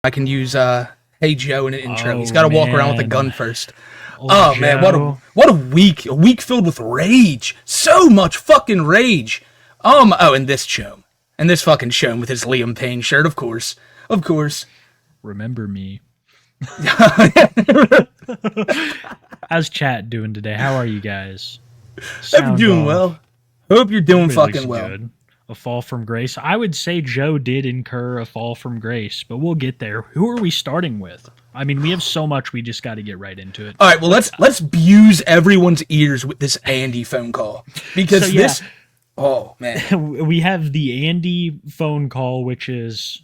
I can use Hey Joe in an intro. He's Oh got to walk around with a man, gun first. old Oh man, Joe. what a week filled with rage. So much fucking rage. Oh, and this chum. And this fucking chum with his Liam Payne shirt, of course. Of course. Remember me. How's chat doing today? How are you guys? I'm doing well. Hope you're doing Everybody fucking looks well. good. A fall from grace. I would say Joe did incur a fall from grace, but we'll get there. Who are we starting with? I mean, we have so much. We just got to get right into it. All right, well let's abuse everyone's ears with this Andy phone call because this. Oh man, We have the Andy phone call, which is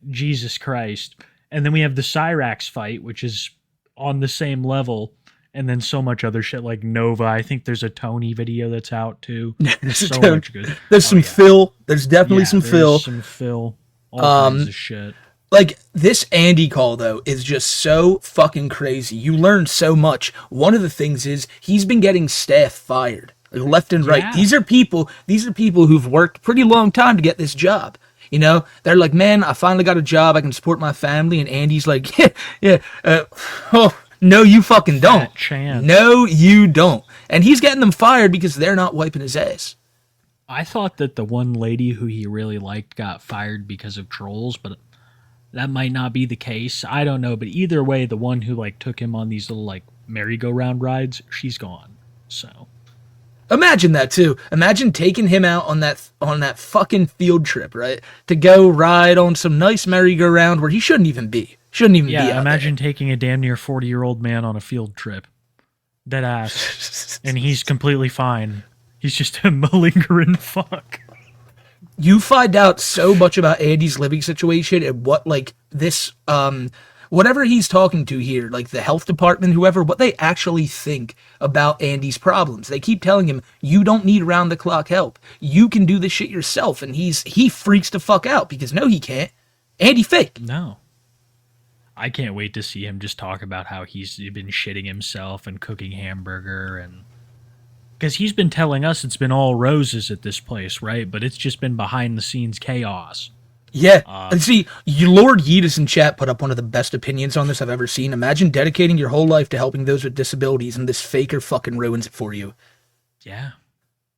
Jesus Christ, and then we have the Cyrax fight, which is on the same level. And then so much other shit like Nova. I think there's a Tony video that's out too. There's so much good. There's some Phil. There's definitely some Phil. Some Phil. All kinds of shit. Like, this Andy call, though, is just so fucking crazy. You learn so much. One of the things is he's been getting staff fired, like, left and right. Yeah. These are people who've worked pretty long time to get this job. You know, they're like, man, I finally got a job. I can support my family. And Andy's like, oh, no, you fucking don't. Chance. No, you don't. And he's getting them fired because they're not wiping his ass. I thought that the one lady who he really liked got fired because of trolls, but that might not be the case. I don't know, but either way, the one who like took him on these little like merry-go-round rides, she's gone. So imagine that too. Imagine taking him out on that fucking field trip, right? To go ride on some nice merry-go-round where he shouldn't even be. Shouldn't even be out imagine there. taking a damn near 40-year-old man on a field trip. Dead ass. And he's completely fine. He's just a malingering fuck. You find out so much about Andy's living situation and what, like, this, whatever he's talking to here, like the health department, whoever, what they actually think about Andy's problems. They keep telling him, you don't need round-the-clock help. You can do this shit yourself. And he freaks the fuck out because, no, he can't. Andy fake. No. I can't wait to see him just talk about how he's been shitting himself and cooking hamburger and... Because he's been telling us it's been all roses at this place, right? But it's just been behind-the-scenes chaos. Yeah. And see, Lord Yeetus in chat put up one of the best opinions on this I've ever seen. Imagine dedicating your whole life to helping those with disabilities and this faker fucking ruins it for you. Yeah.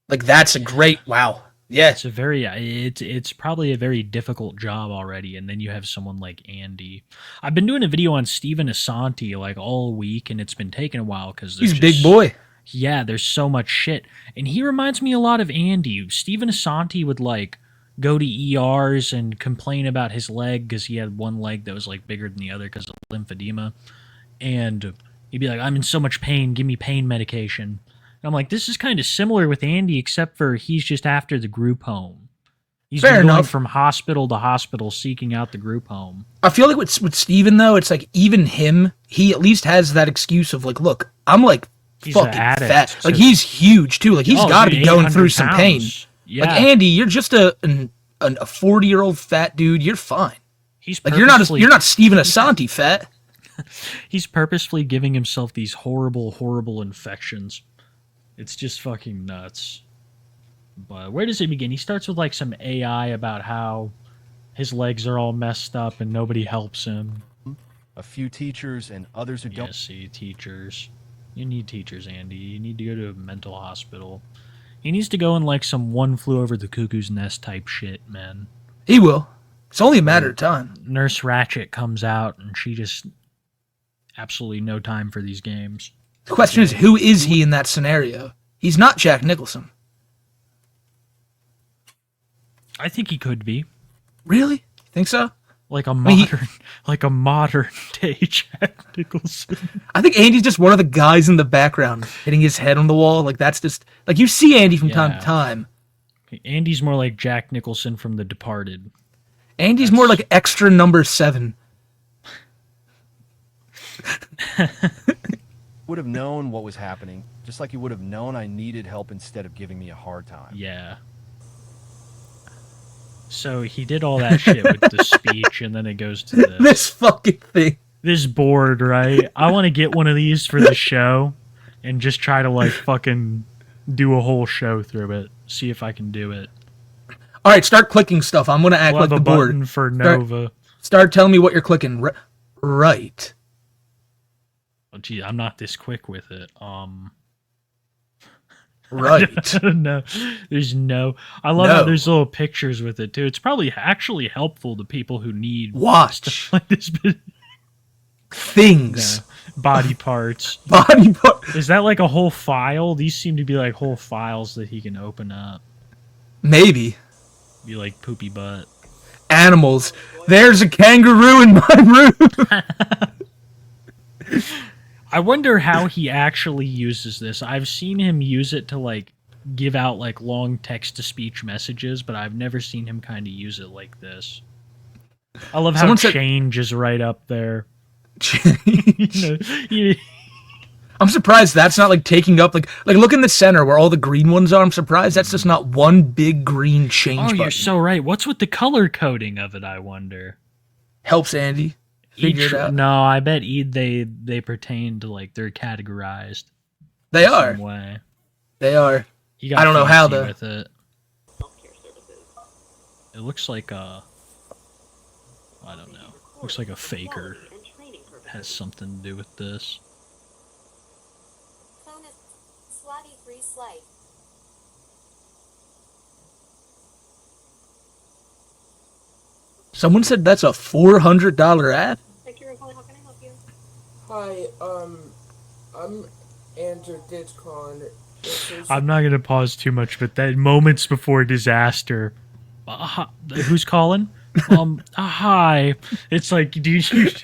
Like, that's a great... Wow. Yeah. It's a very... It's probably a very difficult job already, and then you have someone like Andy. I've been doing a video on Steven Assanti, like, all week, and it's been taking a while because... He's a big boy. Yeah, there's so much shit. And he reminds me a lot of Andy. Steven Assanti would, like, go to ERs and complain about his leg because he had one leg that was, like, bigger than the other because of lymphedema. And he'd be like, I'm in so much pain. Give me pain medication. And I'm like, this is kind of similar with Andy, except for he's just after the group home. He's Fair been going enough. from hospital to hospital seeking out the group home. I feel like with Steven, though, it's like, even him, he at least has that excuse of, like, look, I'm, like, He's an fucking addict, fat. so- Like, he's huge, too. Like, he's got to dude, be going 800 through some pain. pounds. Yeah. Like, Andy, you're just a 40-year-old fat dude. You're fine. He's Like, you're not Steven Assanti fat. He's purposefully giving himself these horrible, horrible infections. It's just fucking nuts. But where does it begin? He starts with like some AI about how his legs are all messed up and nobody helps him. A few teachers and others who Yeah, don't. see, teachers. You need teachers, Andy. You need to go to a mental hospital. He needs to go in like some One Flew Over the Cuckoo's Nest type shit, man. He will. It's only a matter of time. Nurse Ratchet comes out and she just absolutely no time for these games. The question is, who is he in that scenario? He's not Jack Nicholson. I think he could be. Really? Think so? Like a mean, modern, like a modern day Jack Nicholson. I think Andy's just one of the guys in the background hitting his head on the wall. Like, that's just... Like, you see Andy from time to time. Andy's more like Jack Nicholson from The Departed. Andy's more like extra number 7. Would have known what was happening, just like he would have known I needed help instead of giving me a hard time. Yeah. So he did all that shit with the speech, and then it goes to this. This fucking thing. This board, right? I want to get one of these for the show and just try to, like, fucking do a whole show through it. See if I can do it. All right, start clicking stuff. I'm going to act We'll like have the a board. button for Nova. Start telling me what you're clicking. Right. Oh, gee, I'm not this quick with it. Right. No, there's no. I love how there's little pictures with it too. It's probably actually helpful to people who need Watch. like this. Things. No. Body parts. Body part. Is that like a whole file? These seem to be like whole files that he can open up. Maybe. Be like poopy butt. Animals. There's a kangaroo in my room. I wonder how he actually uses this. I've seen him use it to like give out like long text-to-speech messages, but I've never seen him kind of use it like this. I love how change is right up there. I'm surprised that's not like taking up like look in the center where all the green ones are. I'm surprised that's just not one big green change button. You're so right. What's with the color coding of it, I wonder? Helps Andy figure it out. No, I bet they pertain to like they're categorized. They are. Some way. They are. I don't know how though. With it looks like I don't know. Looks like a faker has something to do with this. Someone said that's a $400 ad. Hi, I'm Andrew Ditchcon. I'm not gonna pause too much, but that moments before disaster. Who's calling? Hi. It's like, dude.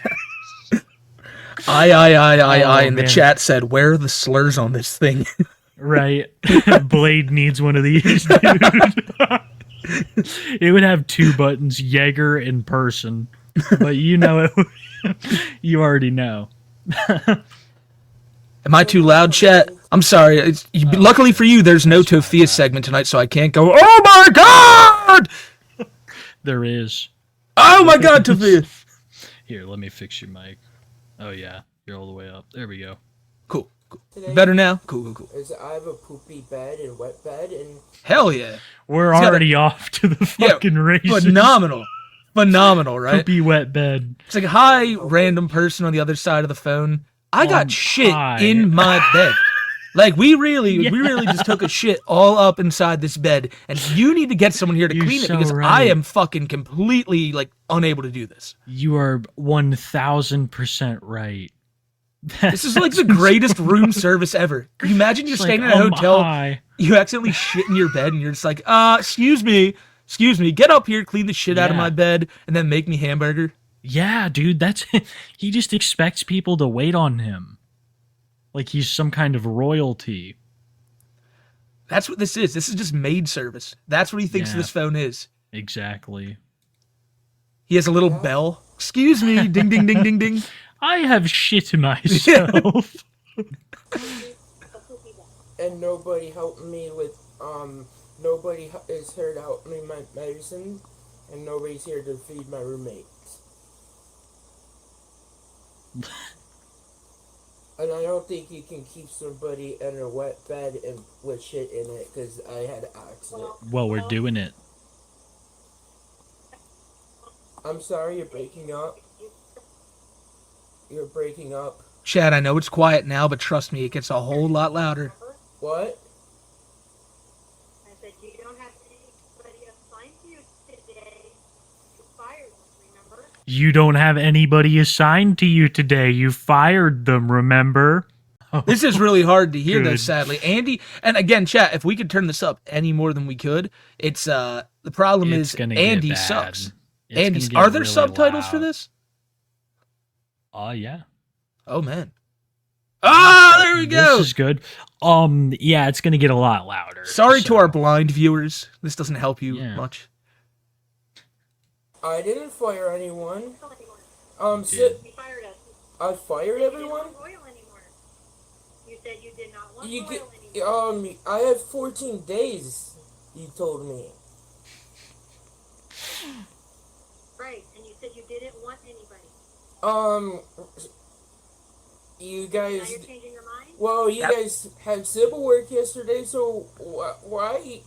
I in the chat said, where are the slurs on this thing? Right. Blade needs one of these, dude. It would have two buttons, Jaeger in person. But you know it. You already know. Am I too loud, chat? I'm sorry. Luckily for you, there's no Tofia segment tonight, so I can't go, oh my god! There is. Oh my god, Tofia! Here, let me fix your mic. Oh yeah, you're all the way up. There we go. Cool. Better now? Cool. I have a poopy bed and wet bed and... Hell yeah. We're already off to the fucking races. Phenomenal, right? Poopy wet bed. It's like, hi, random person on the other side of the phone. I got shit in my bed. Like, we really just took a shit all up inside this bed, and you need to get someone here to clean it because I am fucking completely, like, unable to do this. You are 1,000% right. This is like the greatest room service ever. Can you imagine you're staying in a hotel, you accidentally shit in your bed, and you're just like, excuse me, get up here, clean the shit out of my bed, and then make me hamburger. Yeah, dude, he just expects people to wait on him. Like he's some kind of royalty. That's what this is. This is just maid service. That's what he thinks this phone is. Exactly. He has a little bell. Excuse me, ding, ding, ding, ding, ding. I have shit myself. And nobody helped me with, nobody is here to help me with my medicine, and nobody's here to feed my roommates. And I don't think you can keep somebody in a wet bed and with shit in it, because I had an accident. Well, we're doing it. I'm sorry, you're breaking up. You're breaking up. Chad, I know it's quiet now, but trust me, it gets a whole lot louder. What? I said, you don't have anybody assigned to you today. You fired them, remember? You don't have anybody assigned to you today. You fired them, remember? This is really hard to hear, though, sadly. Andy, and again, chat, if we could turn this up any more than we could, it's, the problem is Andy sucks. Are there subtitles for this? Yeah. Oh, man. Ah, there we go. This is good. Yeah, it's gonna get a lot louder. Sorry to our blind viewers. This doesn't help you much. I didn't fire anyone. You fired us. I fired everyone? You said you did not want oil anymore. I have 14 days, you told me. Right, and you said you didn't want anybody. You guys... Now you're changing your mind? Well, you guys had civil work yesterday, so why?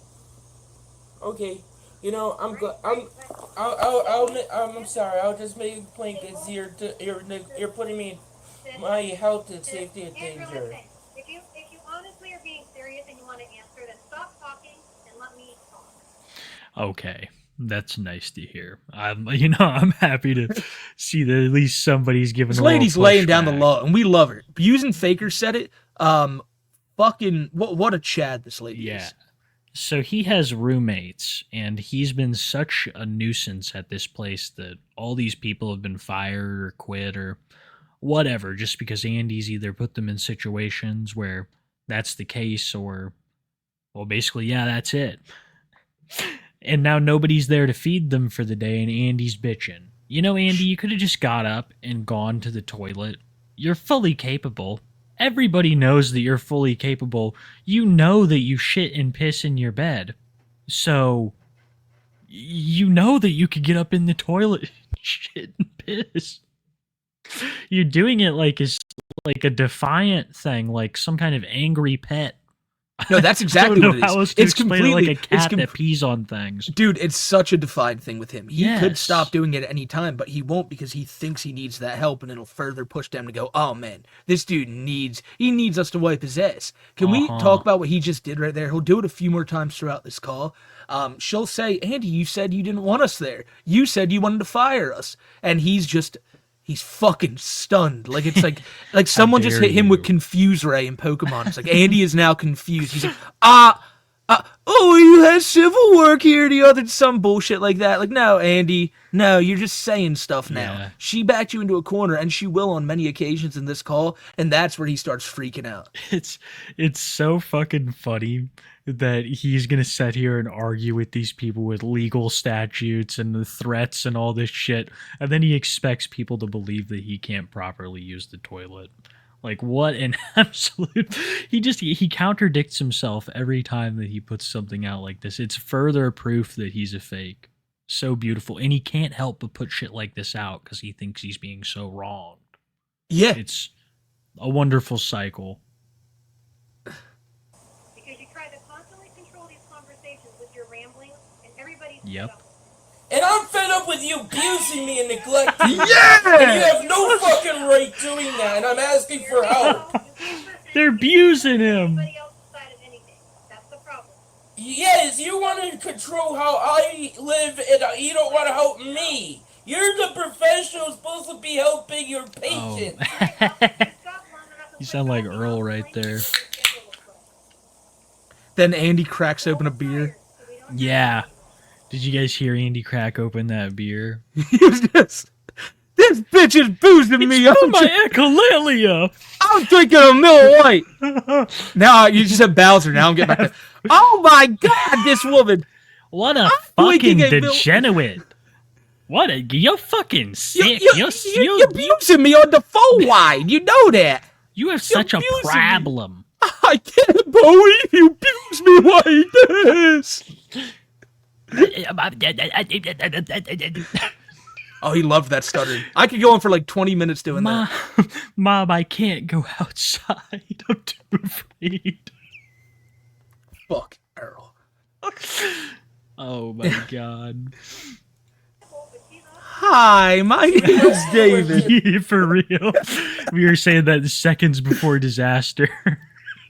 Okay. You know, I'm Right, good. right. I'm sorry. I'll just make a complaint because you're putting me Sis, my health and sis, safety in Andrew, danger. listen. If you honestly are being serious and you want to answer, then stop talking and let me talk. Okay, that's nice to hear. I'm happy to see that at least somebody's giving This a little lady's laying down the pushback. law, and we love her. Using Faker said it. Fucking what a Chad this lady Yeah. is. So he has roommates, and he's been such a nuisance at this place that all these people have been fired or quit or whatever, just because Andy's either put them in situations where that's the case or, well, basically, yeah, that's it. And now nobody's there to feed them for the day, and Andy's bitching. You know, Andy, you could have just got up and gone to the toilet. You're fully capable. Everybody knows that you're fully capable. You know that you shit and piss in your bed. So, you know that you could get up in the toilet and shit and piss. You're doing it like it's like a defiant thing, like some kind of angry pet. No, that's exactly I don't what know it is. how else to It's explain it, like completely a cat that pees on things. Dude, it's such a defined thing with him. He could Yes. stop doing it at any time, but he won't because he thinks he needs that help, and it'll further push them to go, oh man, this dude needs us to wipe his ass. Can we talk about what he just did right there? He'll do it a few more times throughout this call. She'll say, Andy, you said you didn't want us there. You said you wanted to fire us. And he's fucking stunned. Like it's like someone just dare hit him with you. Confuse Ray in Pokemon. It's like Andy is now confused. He's like, oh, you had civil work here, the other some bullshit like that. Like, no, Andy, no, you're just saying stuff now. Yeah. She backed you into a corner, and she will on many occasions in this call, and that's where he starts freaking out. It's so fucking funny that he's gonna sit here and argue with these people with legal statutes and the threats and all this shit, and then he expects people to believe that he can't properly use the toilet. Like what an absolute he contradicts himself every time that he puts something out like this. It's further proof that he's a fake. So beautiful. And he can't help but put shit like this out because he thinks he's being so wrong. Yeah, It's a wonderful cycle. Because you try to constantly control these conversations with your ramblings, and everybody's Yep. fed up with it. And I'm fed up with you abusing me and neglecting me. Yeah! And you have no fucking right doing that, and I'm asking for help. You can't listen They're to abusing him. anybody else's side of anything. That's the problem. Yes, you want to control how I live, and you don't want to help me. You're the professional supposed to be helping your patient. You sound like Earl right there. Then Andy cracks open a beer. Yeah. Did you guys hear Andy crack open that beer? He was just, this bitch is boozing me. Oh, my echolalia! I'm drinking a Miller Lite. Now you just said Bowser. Now I'm getting back to. Oh my God, this woman. What a drinking fucking a Mil- degenerate! What a you're fucking sick. You're abusing me on the phone line. You know that. You have such a abusing me. problem. I can't believe you abuse me like this. Oh, he loved that stuttering. I could go on for like 20 minutes doing that. Mom, I can't go outside. I'm too afraid. Fuck Earl. Oh my god. Hi, my name is David. For real. We were saying that seconds before disaster.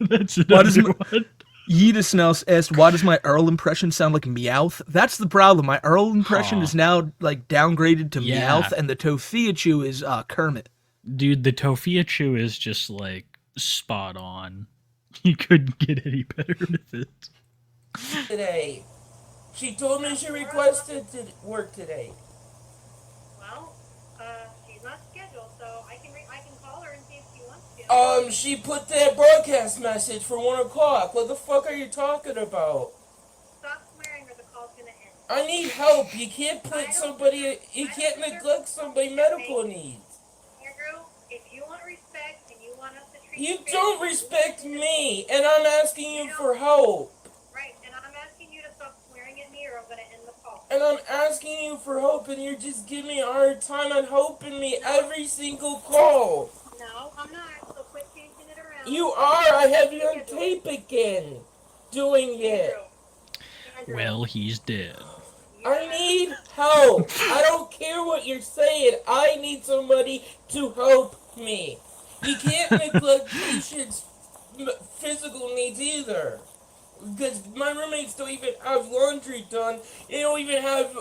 That's another one. Yeetus now asked, why does my Earl impression sound like Meowth? That's the problem. My Earl impression is now like downgraded to Meowth, and the Tofiachu is Kermit. Dude, the Tofiachu is just like spot on. You couldn't get any better with it. Today, she told me she requested to work today. Well, she's not scheduled, so I can call her and see if she wants to. She put that broadcast message for 1 o'clock. What the fuck are you talking about? Stop swearing or the call's gonna end. I need help. You can't neglect somebody's medical needs. Andrew, if you want respect and you want us to treat You fairly, don't respect me, and I'm asking you for help. right, and I'm asking you to stop swearing at me or I'm gonna end the call. And I'm asking you for help, and you're just giving me a hard time on helping me every single call. No, I'm not, so quit changing it around. You are. I have you on tape again. Doing it. Andrew. Well, he's dead. need help. I don't care what you're saying. I need somebody to help me. You can't neglect patients' physical needs either. Because my roommates don't even have laundry done. They don't even have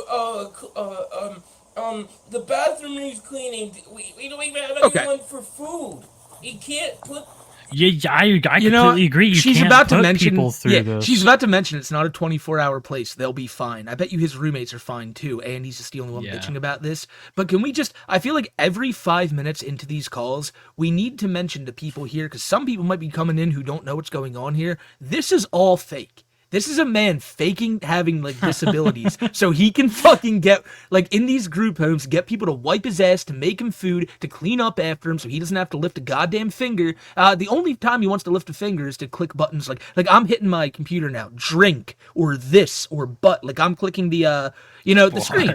the bathroom needs cleaning. We don't even have Okay. anyone for food. You can't put. Yeah, I completely agree. You she's can't about put to mention, people through this. She's about to mention it's not a 24-hour place. They'll be fine. I bet you his roommates are fine too. And he's just the only one bitching about this. But can we just? I feel like every 5 minutes into these calls, we need to mention to people here because some people might be coming in who don't know what's going on here. This is all fake. This is a man faking having like disabilities so he can fucking get like in these group homes, get people to wipe his ass, to make him food, to clean up after him so he doesn't have to lift a goddamn finger. The only time he wants to lift a finger is to click buttons like I'm hitting my computer now, drink or this or butt. Like I'm clicking the the screen.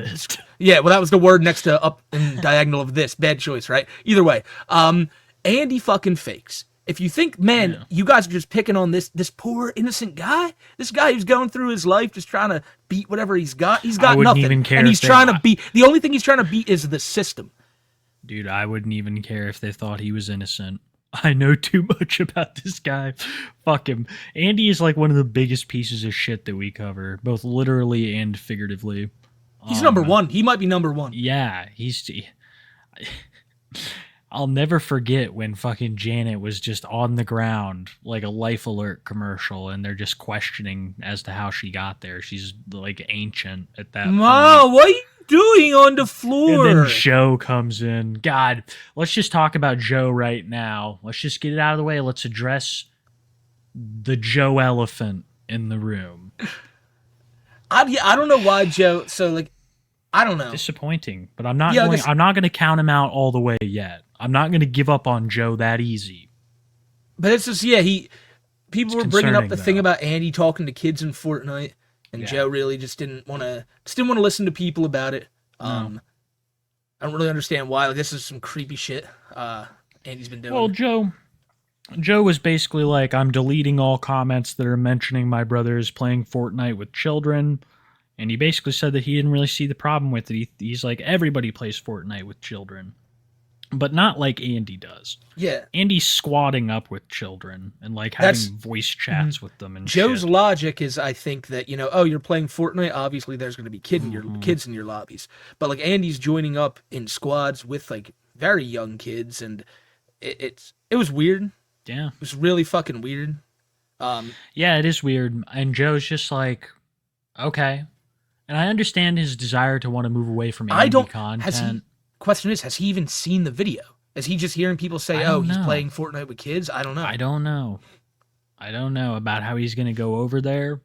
Yeah, well that was the word next to up and diagonal of this. Bad choice, right? Either way. Andy fucking fakes. If you think, man, you guys are just picking on this poor innocent guy, this guy who's going through his life just trying to beat whatever he's got wouldn't nothing. even care And if he's they- trying to beat, the only thing he's trying to beat is the system. Dude, I wouldn't even care if they thought he was innocent. I know too much about this guy. Fuck him. Andy is like one of the biggest pieces of shit that we cover, both literally and figuratively. He's number one. He might be number one. Yeah, I'll never forget when fucking Janet was just on the ground like a Life Alert commercial and they're just questioning as to how she got there. She's like ancient at that Ma, point. what are you doing on the floor? And then Joe comes in. God, let's just talk about Joe right now. Let's just get it out of the way. Let's address the Joe elephant in the room. I don't know why Joe, so like, I don't know. Disappointing, but I'm not Yeah, I'm not going to count him out all the way yet. I'm not going to give up on Joe that easy. But it's just, people It's were bringing up concerning, the thing though. about Andy talking to kids in Fortnite, and Joe really just didn't want to listen to people about it. I don't really understand why. Like, this is some creepy shit Andy's been doing. Well, Joe was basically like, I'm deleting all comments that are mentioning my brother is playing Fortnite with children. And he basically said that he didn't really see the problem with it. He's like, everybody plays Fortnite with children. But not like Andy does. Yeah. Andy's squatting up with children and like having voice chats with them and Joe's shit. logic is, I think, that, you're playing Fortnite, obviously there's going to be kids in your lobbies. But, like, Andy's joining up in squads with, like, very young kids, and it was weird. Yeah. It was really fucking weird. Yeah, it is weird. And Joe's just like, okay. And I understand his desire to want to move away from Andy content. Question is, has he even seen the video? Is he just hearing people say, he's playing Fortnite with kids? I don't know. I don't know about how he's going to go over there.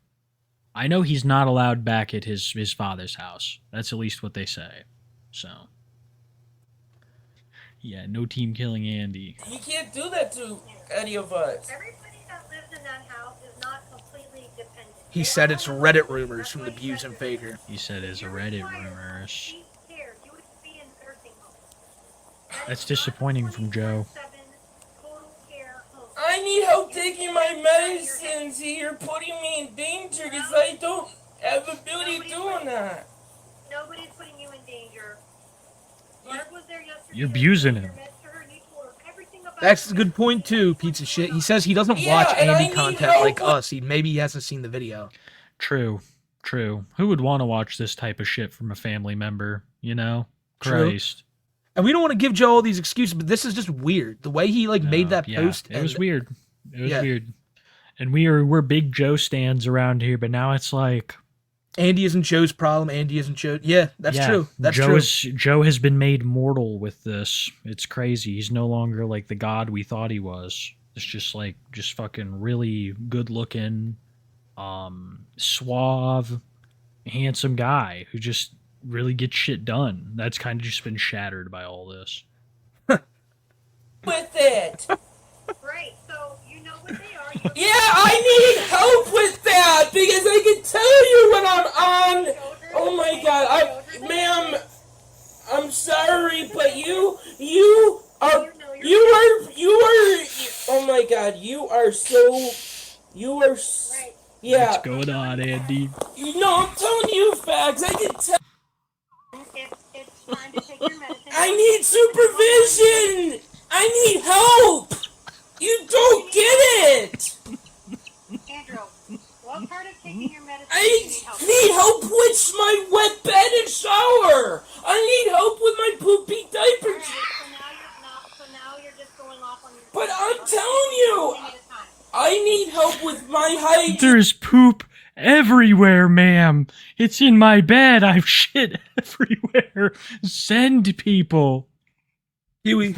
I know he's not allowed back at his father's house. That's at least what they say. So, yeah, no team killing Andy. You can't do that to any of us. Everybody that lives in that house is not completely dependent. He said it's Reddit rumors from the Views and Faker. He said it's a Reddit rumors. That's disappointing from Joe. I need help taking my medicines. You're putting me in danger because I don't have the ability of doing that. Nobody's putting you in danger. Mark was there yesterday. You're abusing him. That's a good point too, piece of shit. He says he doesn't watch and I Andy need content help like with- us. Maybe he hasn't seen the video. True. Who would want to watch this type of shit from a family member, you know? True. Christ. And we don't want to give Joe all these excuses, but this is just weird. The way he made that post. It was weird. It was Yeah. weird. And we're big Joe stands around here, but now it's like Andy isn't Joe's problem. Andy isn't Joe. Yeah, that's true. That's true. Joe has been made mortal with this. It's crazy. He's no longer like the god we thought he was. It's just fucking really good looking, suave, handsome guy who just really gets shit done. That's kind of just been shattered by all this. With it. Right, so you know what they are. Yeah, I need help with that because I can tell you when I'm on. Oh my god, ma'am, I'm sorry, but you are, oh my god, you are, Right. yeah. What's going on, Andy? No, I'm telling you facts. I can tell. need supervision! I need help! You don't get it! Andrew, what part of taking your medicine I do you need help? need help with my wet bed and shower! I need help with my poopy diaper! Alright, so now you're just going off on your... But I'm telling you, I need help with my hygiene. There's poop everywhere, ma'am. It's in my bed. I've shit everywhere. Send people. Kiwi,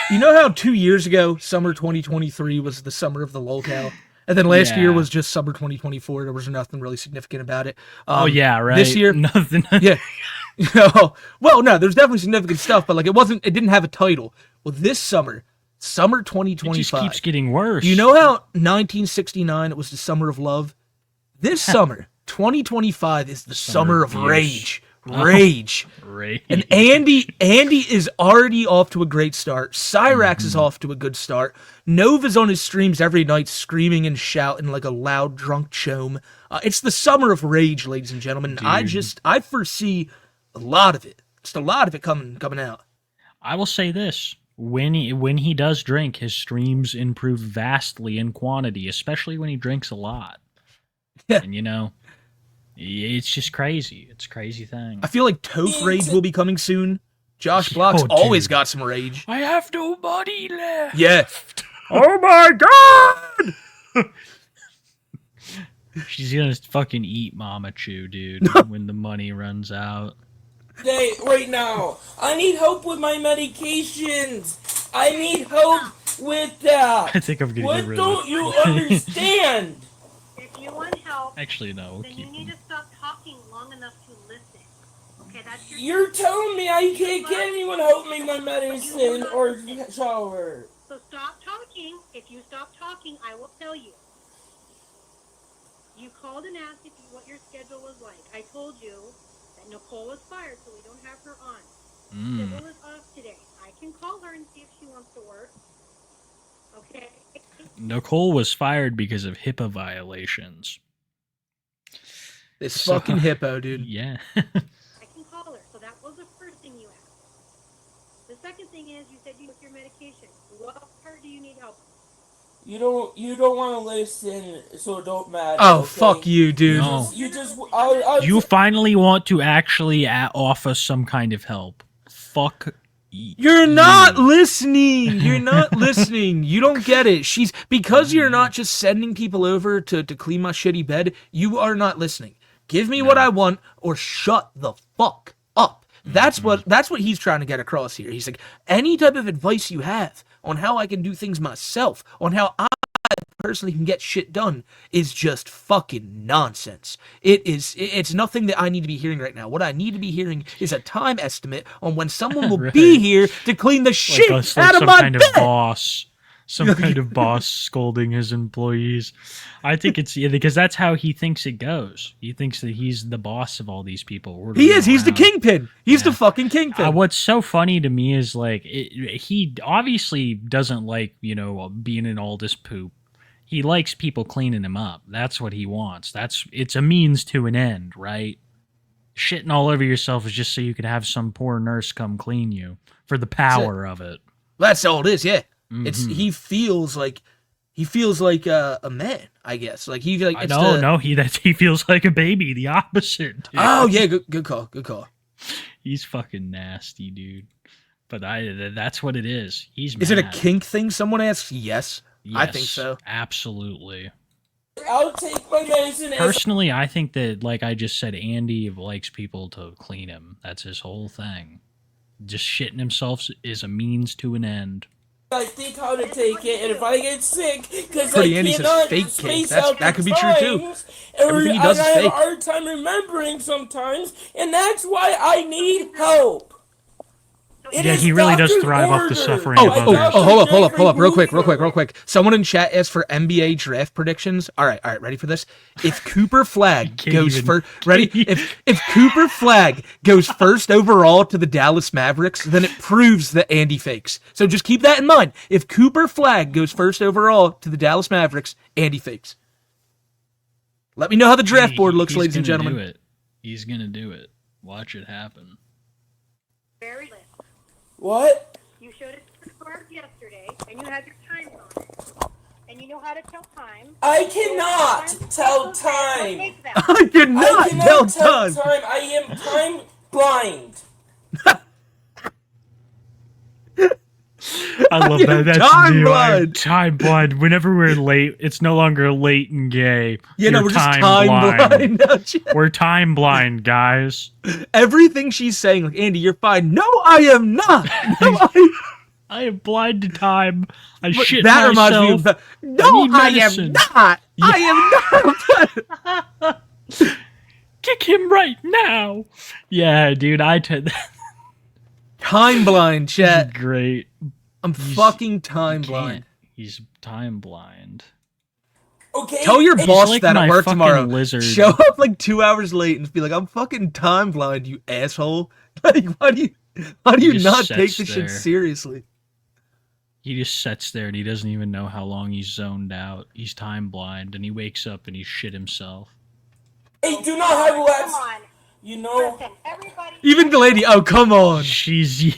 you know how 2 years ago, summer 2023 was the summer of the lolcow? And then last year Yeah. was just summer 2024. There was nothing really significant about it. Oh yeah, right. This year, nothing. yeah. Well, no, there's definitely significant stuff, but like it didn't have a title. Well, this summer 2025. It just keeps getting worse. You know how 1969 it was the summer of love? This summer, 2025 is the summer of rage. Rage. Rage. And Andy is already off to a great start. Cyrax is off to a good start. Nova's on his streams every night screaming and shouting like a loud drunk chome. It's the summer of rage, ladies and gentlemen. Dude. I foresee a lot of it. Just a lot of it coming out. I will say this. When he does drink, his streams improve vastly in quantity, especially when he drinks a lot. Yeah. And it's just crazy. It's a crazy thing. I feel like Toph rage will be coming soon. Josh Block's dude. always got some rage. I have no money left. Yeah. Oh my god! She's gonna fucking eat Mama Chew, dude, when the money runs out. Hey, right now, I need help with my medications. I need help with that. I think I'm gonna What get rid don't of it. you understand? If you want help, Actually, no. We'll then keep you need him. to stop talking long enough to listen. Okay, that's your... You're telling me I can't get anyone help me my medicine or shower. So stop talking. If you stop talking, I will tell you. You called and asked what your schedule was like. I told you that Nicole was fired, so we don't have her on. Schedule is off today. I can call her and see if she wants to work. Okay? Nicole was fired because of HIPAA violations. This fucking hippo, dude. Yeah. I can call her. So that was the first thing you asked. The second thing is you said you took your medication. What part do you need help with? You don't want to listen, so it don't matter. Oh, okay? fuck you, dude. No. You just You finally want to actually offer some kind of help. Fuck. You're not listening. You're not listening. You don't get it. Because you're not just sending people over to clean my shitty bed, you are not listening. Give me what I want or shut the fuck up. That's what he's trying to get across here. He's like, any type of advice you have on how I can do things myself, on how I personally can get shit done, is just fucking nonsense. It's nothing that I need to be hearing right now. What I need to be hearing is a time estimate on when someone will be here to clean the shit Like out of some my kind bed. of boss. Some kind of boss scolding his employees. I think it's because that's how he thinks it goes. He thinks that he's the boss of all these people. He is. He's the around. kingpin. He's the fucking kingpin. What's so funny to me is like he obviously doesn't like being in all this poop. He likes people cleaning him up. That's what he wants. It's a means to an end, right? Shitting all over yourself is just so you can have some poor nurse come clean you for the power of it. That's all it is. Yeah. Mhm. He feels like a man, I guess. Like he like He feels like a baby. The opposite. Dude. Oh yeah, good call. He's fucking nasty, dude. But that's what it is. He's Is it a mad. kink thing? Someone asks. Yes, I Yes, think so. Absolutely. I'll take my medicine. Personally, I think that, like I just said, Andy likes people to clean him. That's his whole thing. Just shitting himself is a means to an end. I think how to take it, and if I get sick, because I Pretty Andy says cannot fake space cake. out That the could be true, too. times, Everything he does and is I have fake. a hard time remembering sometimes, and that's why I need help. It Yeah, is he really does doctor's thrive off the orders. suffering My of others. doctor Hold up, real quick. Jeffrey Someone in chat asked for NBA draft predictions. All right, ready for this? If Cooper Flag Can't goes even- first, ready? If Cooper Flag goes first overall to the Dallas Mavericks, then it proves that Andy fakes. So just keep that in mind. If Cooper Flag goes first overall to the Dallas Mavericks, Andy fakes. Let me know how the draft board looks, He's ladies and gonna gentlemen. do it. He's gonna do it. Watch it happen. Very list. What? You showed it to the card yesterday, and you had your times on it. And you know how to tell time. I cannot tell Okay, time. take that. I cannot I tell cannot tell time. time. I am time blind. I love that. That's time new. I'm blind. time blind. Whenever we're late, it's no longer late and gay. Yeah, no, You're we're just time blind. now, Chad. We're time blind, guys. Everything she's saying, like, Andy, you're fine. No, I am not. No, I am blind to time. I shit that myself. reminds me of no, need I am medicine. not. I am not. Kick him right now. Yeah, dude, Time blind, chat. great. I'm fucking time Can't. blind. He's time blind. Okay. Tell your and- boss like that my at work fucking tomorrow. lizard. Show up like 2 hours late and be like, "I'm fucking time blind, you asshole." Like, why do you just not take sits this there. shit seriously? He just sits there and he doesn't even know how long he's zoned out. He's time blind and he wakes up and he shit himself. Hey, do not have Come laps. on. You know. Listen, everybody. Even the lady. Oh, come on. She's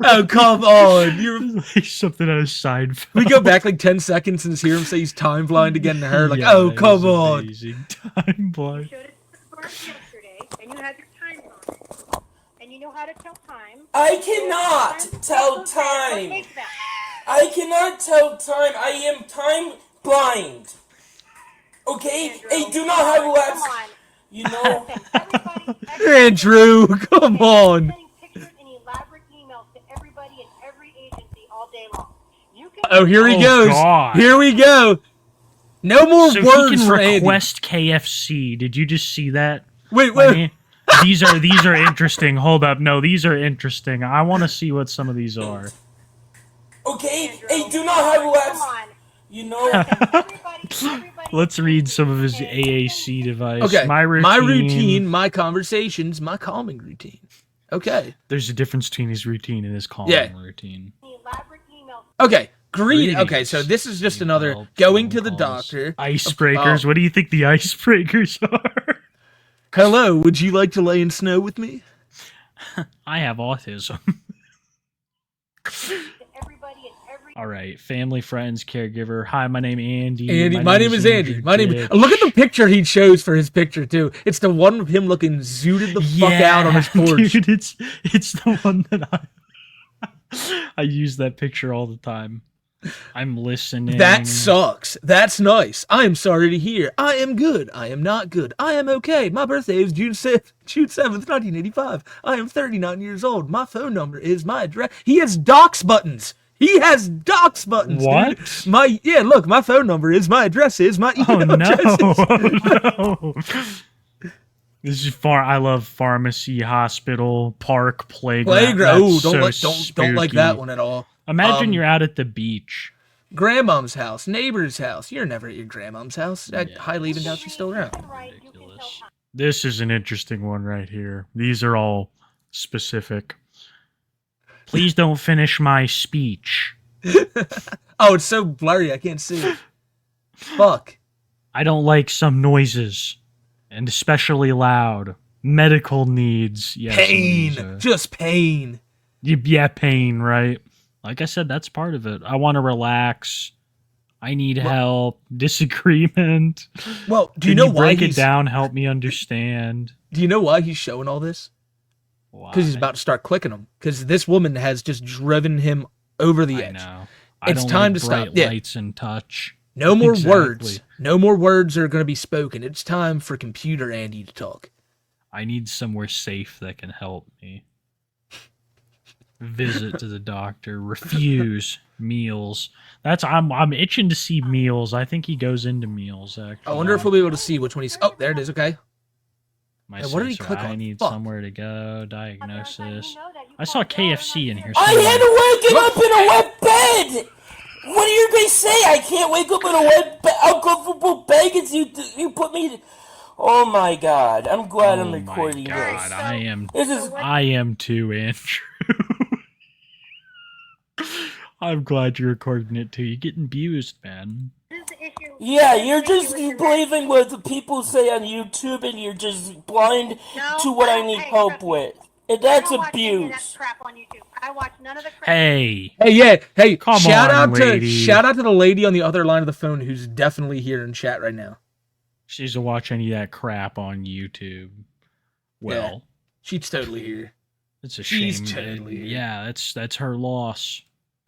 Oh, come on. You're. like something out of Seinfeld. We go back like 10 seconds and hear him say he's time blind again to her. Like, Yeah, oh, it come was on. amazing. Time blind. You showed it to the card yesterday, and you had your times on it. And you know how to tell time. I cannot tell Okay, time. take that. I cannot tell time. I am time blind. Okay? Hey, do not have Come laps. on. You know. Listen, everybody. Andrew, come on. Sending pictures and elaborate emails to everybody in every agency all day long. You can. Oh, here he Oh, goes. God. Here we go. No more So words he can for Andy. request KFC. Did you just see that? Wait, My wait. man- these are interesting. Hold up. No, these are interesting. I want to see what some of these are. Okay? Hey, do not have Come laps. on. You know. Everybody. Let's read some of his AAC device. Okay, My routine. my conversations, my calming routine. Okay. There's a difference between his routine and his calming Yeah. routine. Elaborate emails. Okay. Green. Greetings. Okay, so this is just another Email, going phone to the calls. doctor. Icebreakers. Oh. What do you think the icebreakers are? Hello, would you like to lay in snow with me? I have autism. Everybody in every. All right, family, friends, caregiver. Hi, my name Andy. Andy, my name is Andy. My name. Look at the picture he chose for his picture too. It's the one of him looking zooted the fuck out on his porch. Dude, it's the one that I use that picture all the time. I'm listening. That sucks. That's nice. I am sorry to hear. I am good. I am not good. I am okay. My birthday is June 7th, 1985. I am 39 years old. My phone number is my address. He has docs buttons. He has docs buttons. What? Dude. Look, my phone number is my address is my Oh email no! address is- Oh, no. This is I love pharmacy, hospital, park, playground. Playground. Ooh, That's don't so don't like spooky. that one at all. Imagine you're out at the beach. Grandmom's house, neighbor's house. You're never at your grandmom's house. I Yeah. highly even doubt she's still around. Right, you can tell Ridiculous. time. This is an interesting one right here. These are all specific. Please don't finish my speech. Oh, it's so blurry. I can't see it. Fuck. I don't like some noises, and especially loud. Medical needs. Yeah, some of Pain. these, Just pain. yeah, pain, right? Like I said, that's part of it. I want to relax. I need help. Disagreement. Well, do you Can know you why break he's it down? Help me understand. Do you know why he's showing all this? Because he's Why? about to start clicking them. Because this woman has just driven him over the I edge. know. It's I don't time like to stop. bright Yeah. lights and touch. No more Exactly. words. No more words are going to be spoken. It's time for computer Andy to talk. I need somewhere safe that can help me. Visit to the doctor. Refuse meals. I'm itching to see meals. I think he goes into meals. Actually, I wonder if we'll be able to see which one he's. Oh, there it is. Okay. My Hey, what did he sensor, click I on? need Fuck. somewhere to go. Diagnosis. You know that you I saw called Dad KFC in here. I somewhere. had to wake up in a wet bed. What do you may say? I can't wake up in a wet, uncomfortable bed because you put me. Oh my God! I'm glad I'm Oh my recording God, this. I This is. I am too, Andrew. I'm glad you're recording it too. You're getting abused, man. This is the issue. Yeah, This is you're the issue just with your believing medicine. what the people say on YouTube, and you're just blind No, to what I need hey, help trust me. with. And I that's don't watch any of that abuse. crap on YouTube. I watch none of the crap. Hey, Hey, yeah, hey, Come shout on, out lady. to the lady on the other line of the phone who's definitely here in chat right now. she doesn't watch any of that crap on YouTube. Well, She's totally here. it's a She's shame. totally here. Yeah, that's her loss.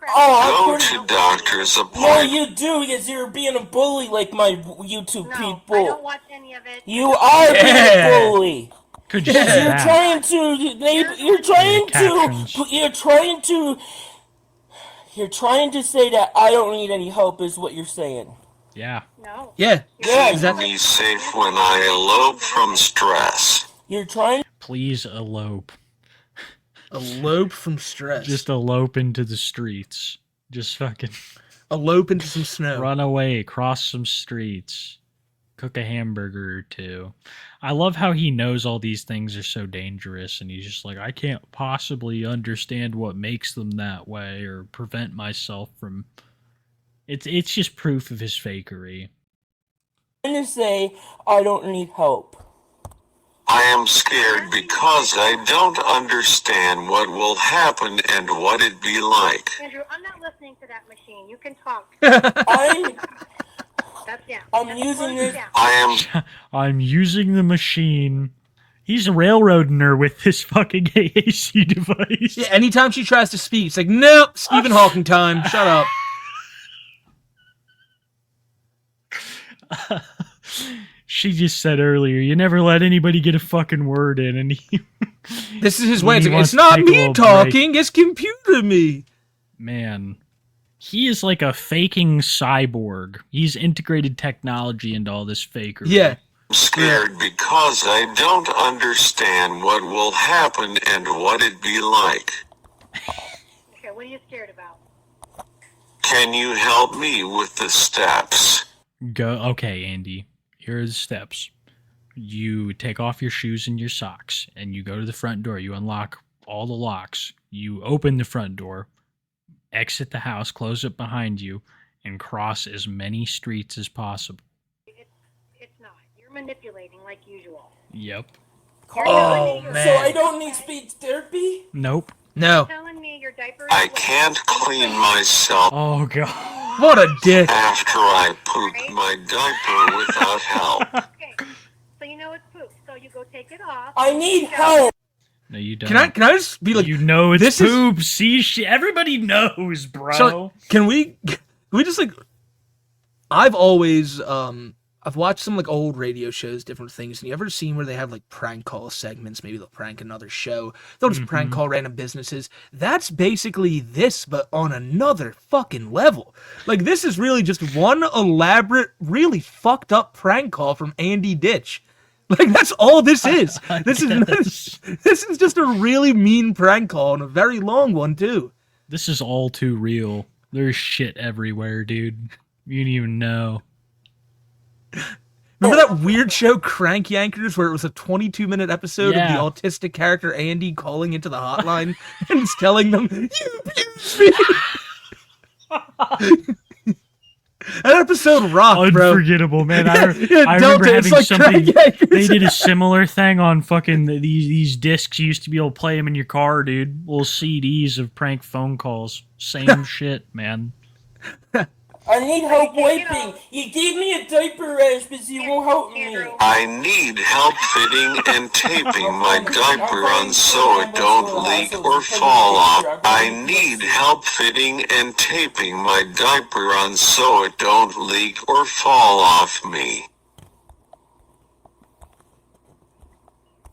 Oh, Go to doctor's no, appointment. you do because you're being a bully like my YouTube No, I people. don't watch any of it. You are being Yeah. a bully. Could you Yeah. say You're that? trying to. Captions. You're trying to say that I don't need any help is what you're saying. Yeah. No. Yeah, Yeah, Keep exactly. me safe when I elope from stress. You're trying. Please elope. Elope from stress. Just elope into the streets. Just fucking elope into some snow. run away, cross some streets, cook a hamburger or two. I love how he knows all these things are so dangerous, and he's just like, I can't possibly understand what makes them that way or prevent myself from. It's just proof of his fakery. To say I don't need help. I am scared because I don't understand what will happen and what it be like. Andrew, I'm not listening to that machine. You can talk. I'm That's down. I'm That's using close this- down. I am I'm using the machine. He's railroading her with this fucking AAC device. Yeah, anytime she tries to speak, it's like, nope, Stephen Hawking time. Shut up. She just said earlier, you never let anybody get a fucking word in, and he, This is his When way. It's, he like, wants it's not to take a me little talking, it's computer me. man, he is like a faking cyborg. He's integrated technology into all this fakery. Yeah. scared because I don't understand what will happen and what it be like. Okay, what are you scared about? Can you help me with the steps? Go. Okay, Andy. Here are the steps. You take off your shoes and your socks, and you go to the front door. You unlock all the locks. You open the front door, exit the house, close it behind you, and cross as many streets as possible. It's not. You're manipulating like usual. Yep. Oh, So man. I don't need speech therapy? Nope. No. Telling me your diaper. I can't clean myself Oh, God. What a dick. after I pooped my diaper without help. Okay, so you know it's poop. So you go take it off. I need help. No, you don't. Can I just be like, you know it's this is- poop. See, everybody knows, bro. so can we just like, I've always, I've watched some like old radio shows, different things, and you ever seen where they have like prank call segments? Maybe they'll prank another show. They'll just prank call random businesses. That's basically this, but on another fucking level. Like, this is really just one elaborate, really fucked up prank call from Andy Ditch. Like, that's all this is. This is just a really mean prank call, and a very long one too. This is all too real. There's shit everywhere, dude. You don't even know. Remember that weird show Crank Yankers where it was a 22-minute episode Yeah. of the autistic character Andy calling into the hotline and it's telling them, "You abused me." That episode rocked, bro. Unforgettable, man. Yeah, I remember Delta, it's having like somebody. Crank Yankers. They did a similar thing on fucking these discs. You used to be able to play them in your car, dude. Little CDs of prank phone calls. Same shit, man. I need help Take it wiping. off. You gave me a diaper rash, but you won't help me. Andrew. I need help fitting and taping my diaper on so it don't leak or fall off. I need help fitting and taping my diaper on so it don't leak or fall off me.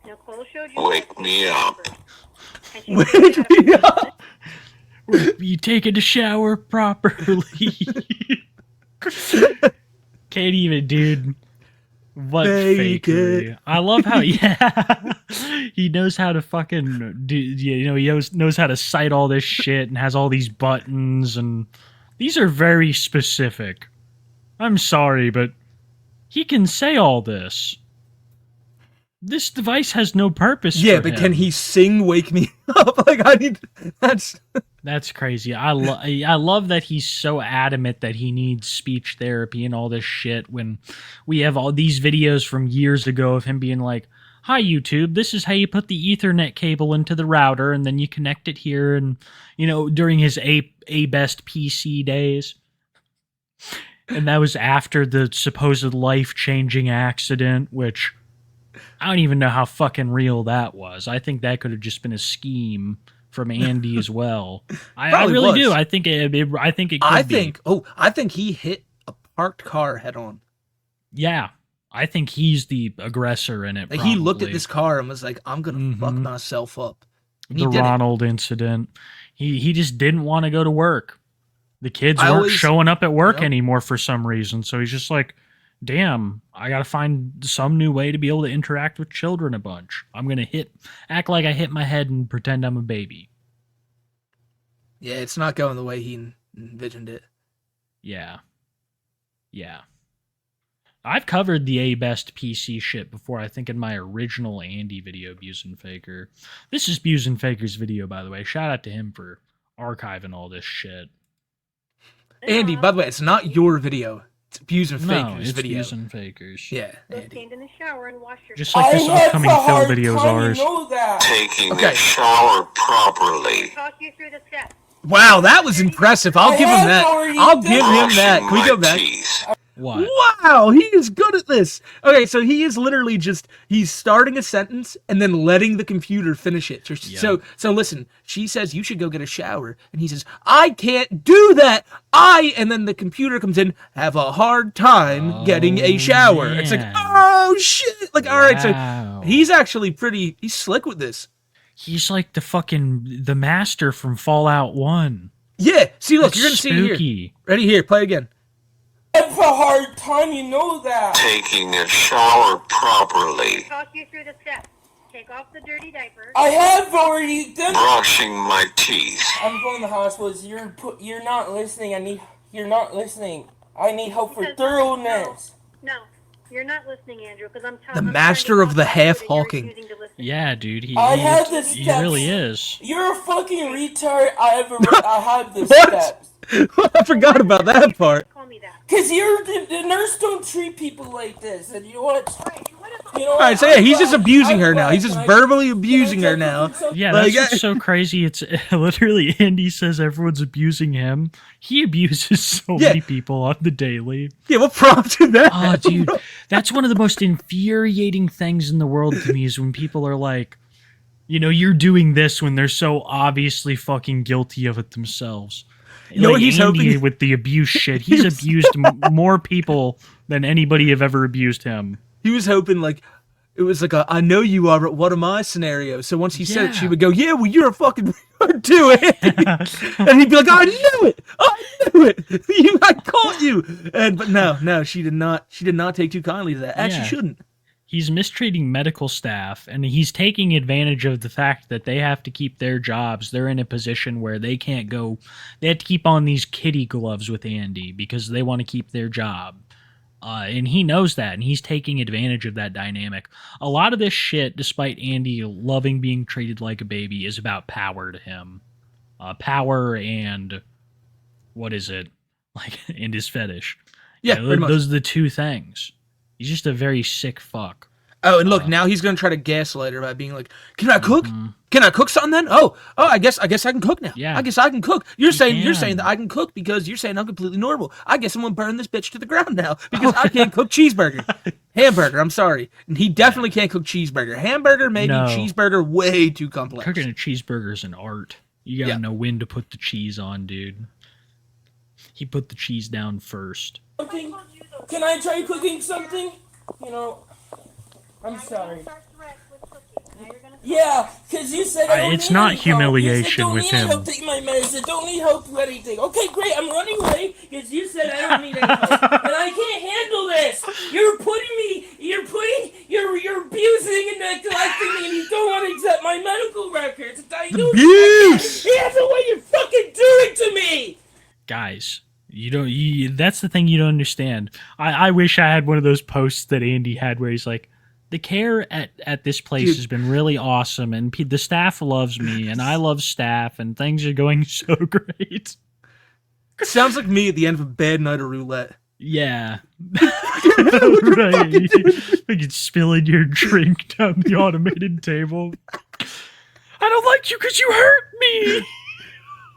Nicole showed you. Wake me up. And she Wake me up. You taking a shower properly? Can't even, dude. What Fake fakery? it. I love how he knows how to fucking do. You know, he knows how to cite all this shit and has all these buttons, and these are very specific. I'm sorry, but he can say all this. This device has no purpose. Yeah, for but him. can he sing "Wake Me Up"? Like, I need. That's crazy. I love that he's so adamant that he needs speech therapy and all this shit when we have all these videos from years ago of him being like, hi YouTube, this is how you put the Ethernet cable into the router, and then you connect it here, and during his a best PC days. And that was after the supposed life-changing accident, which I don't even know how fucking real that was. I think that could have just been a scheme from Andy as well. I really do. I think it could be. I think he hit a parked car head on. Yeah. I think he's the aggressor in it. Like, he looked at this car and was like, I'm going to fuck myself up. And the Ronald incident. He just didn't want to go to work. The kids weren't showing up at work anymore for some reason. So he's just like, damn, I got to find some new way to be able to interact with children a bunch. I'm going to act like I hit my head and pretend I'm a baby. Yeah, it's not going the way he envisioned it. Yeah. Yeah. I've covered the A-Best PC shit before, I think in my original Andy video, Busen Faker. This is Busen Faker's video, by the way. Shout out to him for archiving all this shit. Andy, by the way, it's not your video. It's Busen Faker's video. It's Busen Faker's. Yeah, Go stand in the shower and wash your just like this upcoming Phil video is ours. Taking a shower properly. Talk you through the steps. Wow, that was impressive. I'll give him that. I'll give him that. Can we go back? What? Wow, he is good at this. Okay, so he is literally he's starting a sentence and then letting the computer finish it. So listen, she says, you should go get a shower. And he says, I can't do that. And then the computer comes in, have a hard time getting a shower. Man. It's like, oh shit. Like, all right, so he's actually he's slick with this. He's like the master from Fallout 1. Yeah, see, look, That's you're going to see it here. spooky. Ready, here, play again. I have a hard time, you know that. Taking a shower properly. Talk you through the steps. Take off the dirty diaper. I have already done it. Brushing my teeth. I'm going to the hospital. You're not listening. You're not listening. I need help for thoroughness. No, you're not listening, Andrew, because I'm The master of the half-hawking. Yeah, dude, he really is. You're a fucking retard. I have the What? steps. I forgot about that part. Call me that. Cause the nurse don't treat people like this, and you know what? All right, so yeah, he's just abusing her now. He's just verbally abusing her now. Yeah, Like, that's what's so crazy. It's literally Andy says everyone's abusing him. He abuses so many people on the daily. Yeah, what prompted that? Oh, dude, that's one of the most infuriating things in the world to me is when people are like, you're doing this when they're so obviously fucking guilty of it themselves. What he's Andy hoping with the abuse shit. He's abused more people than anybody have ever abused him. He was hoping it was like I know you are, but what am I scenario? So once he said it, she would go, yeah, well, you're a fucking retard too. And he'd be like, I knew it. I caught you. But no, she did not take too kindly to that. As she shouldn't. He's mistreating medical staff, and he's taking advantage of the fact that they have to keep their jobs. They're in a position where they can't go. They have to keep on these kitty gloves with Andy because they want to keep their job. And he knows that, and he's taking advantage of that dynamic. A lot of this shit, despite Andy loving being treated like a baby, is about power to him. Power and... what is it? And his fetish. Yeah, those are the two things. He's just a very sick fuck. Oh, and look, now he's gonna try to gaslight her by being like, "Can I cook? Can I cook something then? Oh, I guess I can cook now. Yeah. I guess I can cook. You're saying that I can cook because you're saying I'm completely normal. I guess I'm gonna burn this bitch to the ground now because I can't cook hamburger. I'm sorry, and he definitely can't cook cheeseburger. Hamburger, maybe. No. Cheeseburger, way too complex. Cooking a cheeseburger is an art. You gotta know when to put the cheese on, dude. He put the cheese down first. Can I try cooking something? I'm sorry. Yeah, because you said I don't it's need not any humiliation help. with him. Don't need help taking my medicine. Don't need help with anything. Okay, great. I'm running away because you said I don't need any help, and I can't handle this. You're abusing and neglecting me, and you don't want to accept my medical records. Abuse. That's the way you're fucking doing to me. Guys, that's the thing you don't understand. I wish I had one of those posts that Andy had where he's like, the care at this place has been really awesome, and the staff loves me, and I love staff, and things are going so great. Sounds like me at the end of a bad night of roulette. Yeah. Right. Like it's spilling your drink down the automated table. I don't like you because you hurt me.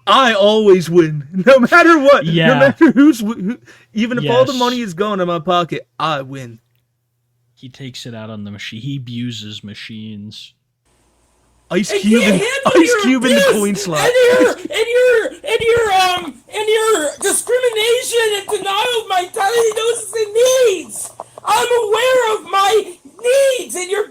I always win, no matter what. Yeah. No matter even if all the Yes. money is gone in my pocket, I win. He takes it out on the machine. He abuses machines. Ice And Cube, can't and, handle Ice your Cube in the abuse coin slot. and your discrimination and denial of my diagnosis and needs. I'm aware of my needs, and you're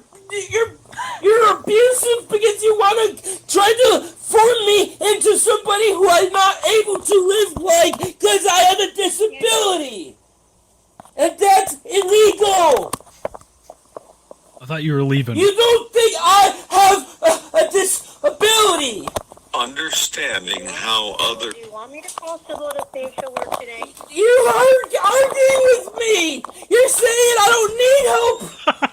abusive because you want to try to form me into somebody who I'm not able to live like because I have a disability, and that's illegal. I thought you were leaving. You don't think I have a disability? Understanding how other Do you want me to call Sybil to say she'll work today? You are arguing with me. You're saying I don't need help.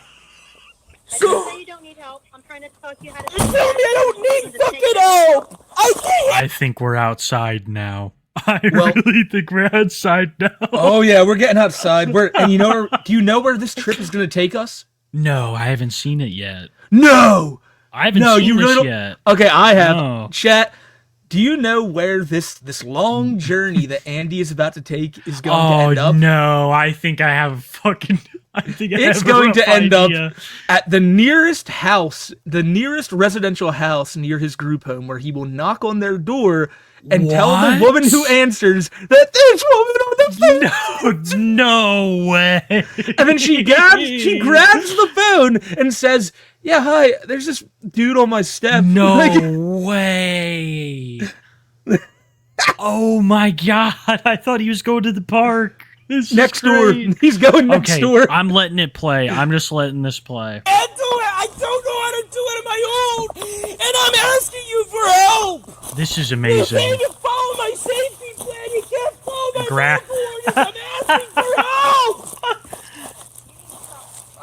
I So didn't say you don't need help. I'm trying to talk you how to. you tell me I don't need fucking help. I can't. I think we're outside now. I Well- really think we're outside now. Oh yeah, we're getting outside. And do you know where this trip is gonna take us? No, I haven't seen it yet. No. I haven't No, seen you this really don't- yet. Okay, I have. No. Chat. Do you know where this long journey that Andy is about to take is going to Oh end up? no, I think I have a fucking. I think I It's have a going to rough end idea. up at the nearest house, the nearest residential house near his group home, where he will knock on their door and tell the What? woman who answers that there's woman on the phone. No way. And then she grabs the phone and says, "Yeah, hi. There's this dude on my step." No Like, way. Oh my god! I thought he was going to the park. This is next door. great. He's going next Okay, door. I'm letting it play. I'm just letting this play. I don't know how to do it on my own, and I'm asking you for help. This is You amazing. can't follow my safety plan. You can't follow my Gra- medical orders. I'm asking for help.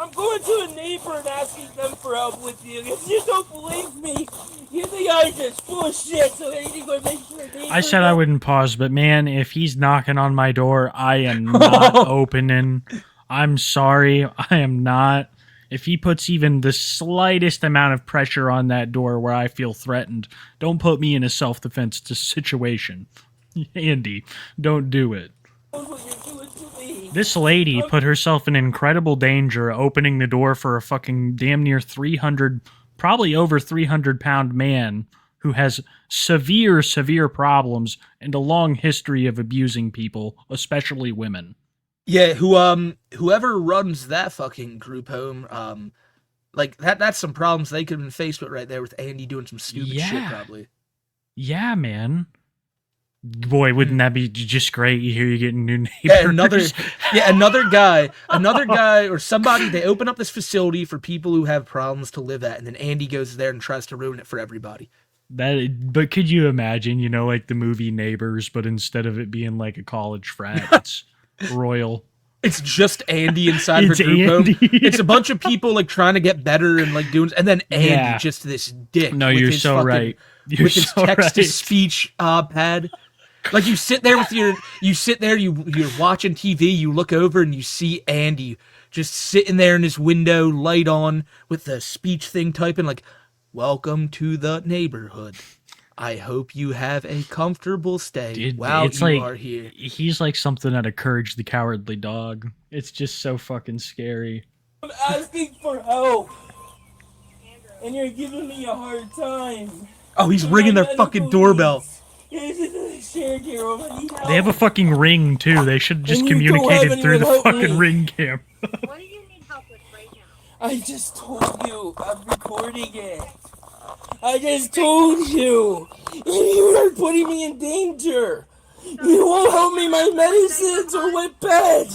I'm going to a neighbor and asking them for help with you. If you don't believe me, you think I'm just full of shit. So I need to go make sure. I said I wouldn't pause, but man, if he's knocking on my door, I am not opening. I'm sorry, I am not. If he puts even the slightest amount of pressure on that door where I feel threatened, don't put me in a self-defense situation. Andy, don't do it. What you're doing to me. This lady put herself in incredible danger opening the door for a fucking damn near 300, probably over 300-pound man who has severe, severe problems and a long history of abusing people, especially women. Yeah, whoever runs that fucking group home, like that's some problems they could have been faced with right there with Andy doing some stupid shit Yeah. probably. Yeah, man. Boy, wouldn't that be just great? You hear you getting new neighbors. Yeah, another guy or somebody, they open up this facility for people who have problems to live at, and then Andy goes there and tries to ruin it for everybody. But could you imagine, like the movie Neighbors, but instead of it being like a college frat, it's royal. It's just Andy inside her It's group home. Andy. It's a bunch of people like trying to get better and like doing, and then Andy Yeah. just this dick. No, with you're his so fucking- right. You're with his so text to right. speech pad. Like you're watching TV, you look over and you see Andy just sitting there in his window, light on, with the speech thing typing like, "Welcome to the neighborhood. I hope you have a comfortable stay Dude, while it's you like are here." he's like something out of Courage the Cowardly Dog. It's just so fucking scary. I'm asking for help, and you're giving me a hard time. Oh, he's For ringing my their fucking medical doorbell. needs. This is a shared here. I need help. They have a fucking ring too. They should just And you don't have communicated through the anyone help fucking me. ring cam. What do you need help with right now? I just told you. I'm recording it. I just told you. You are putting me in danger. You won't help me my medicines or wet bed.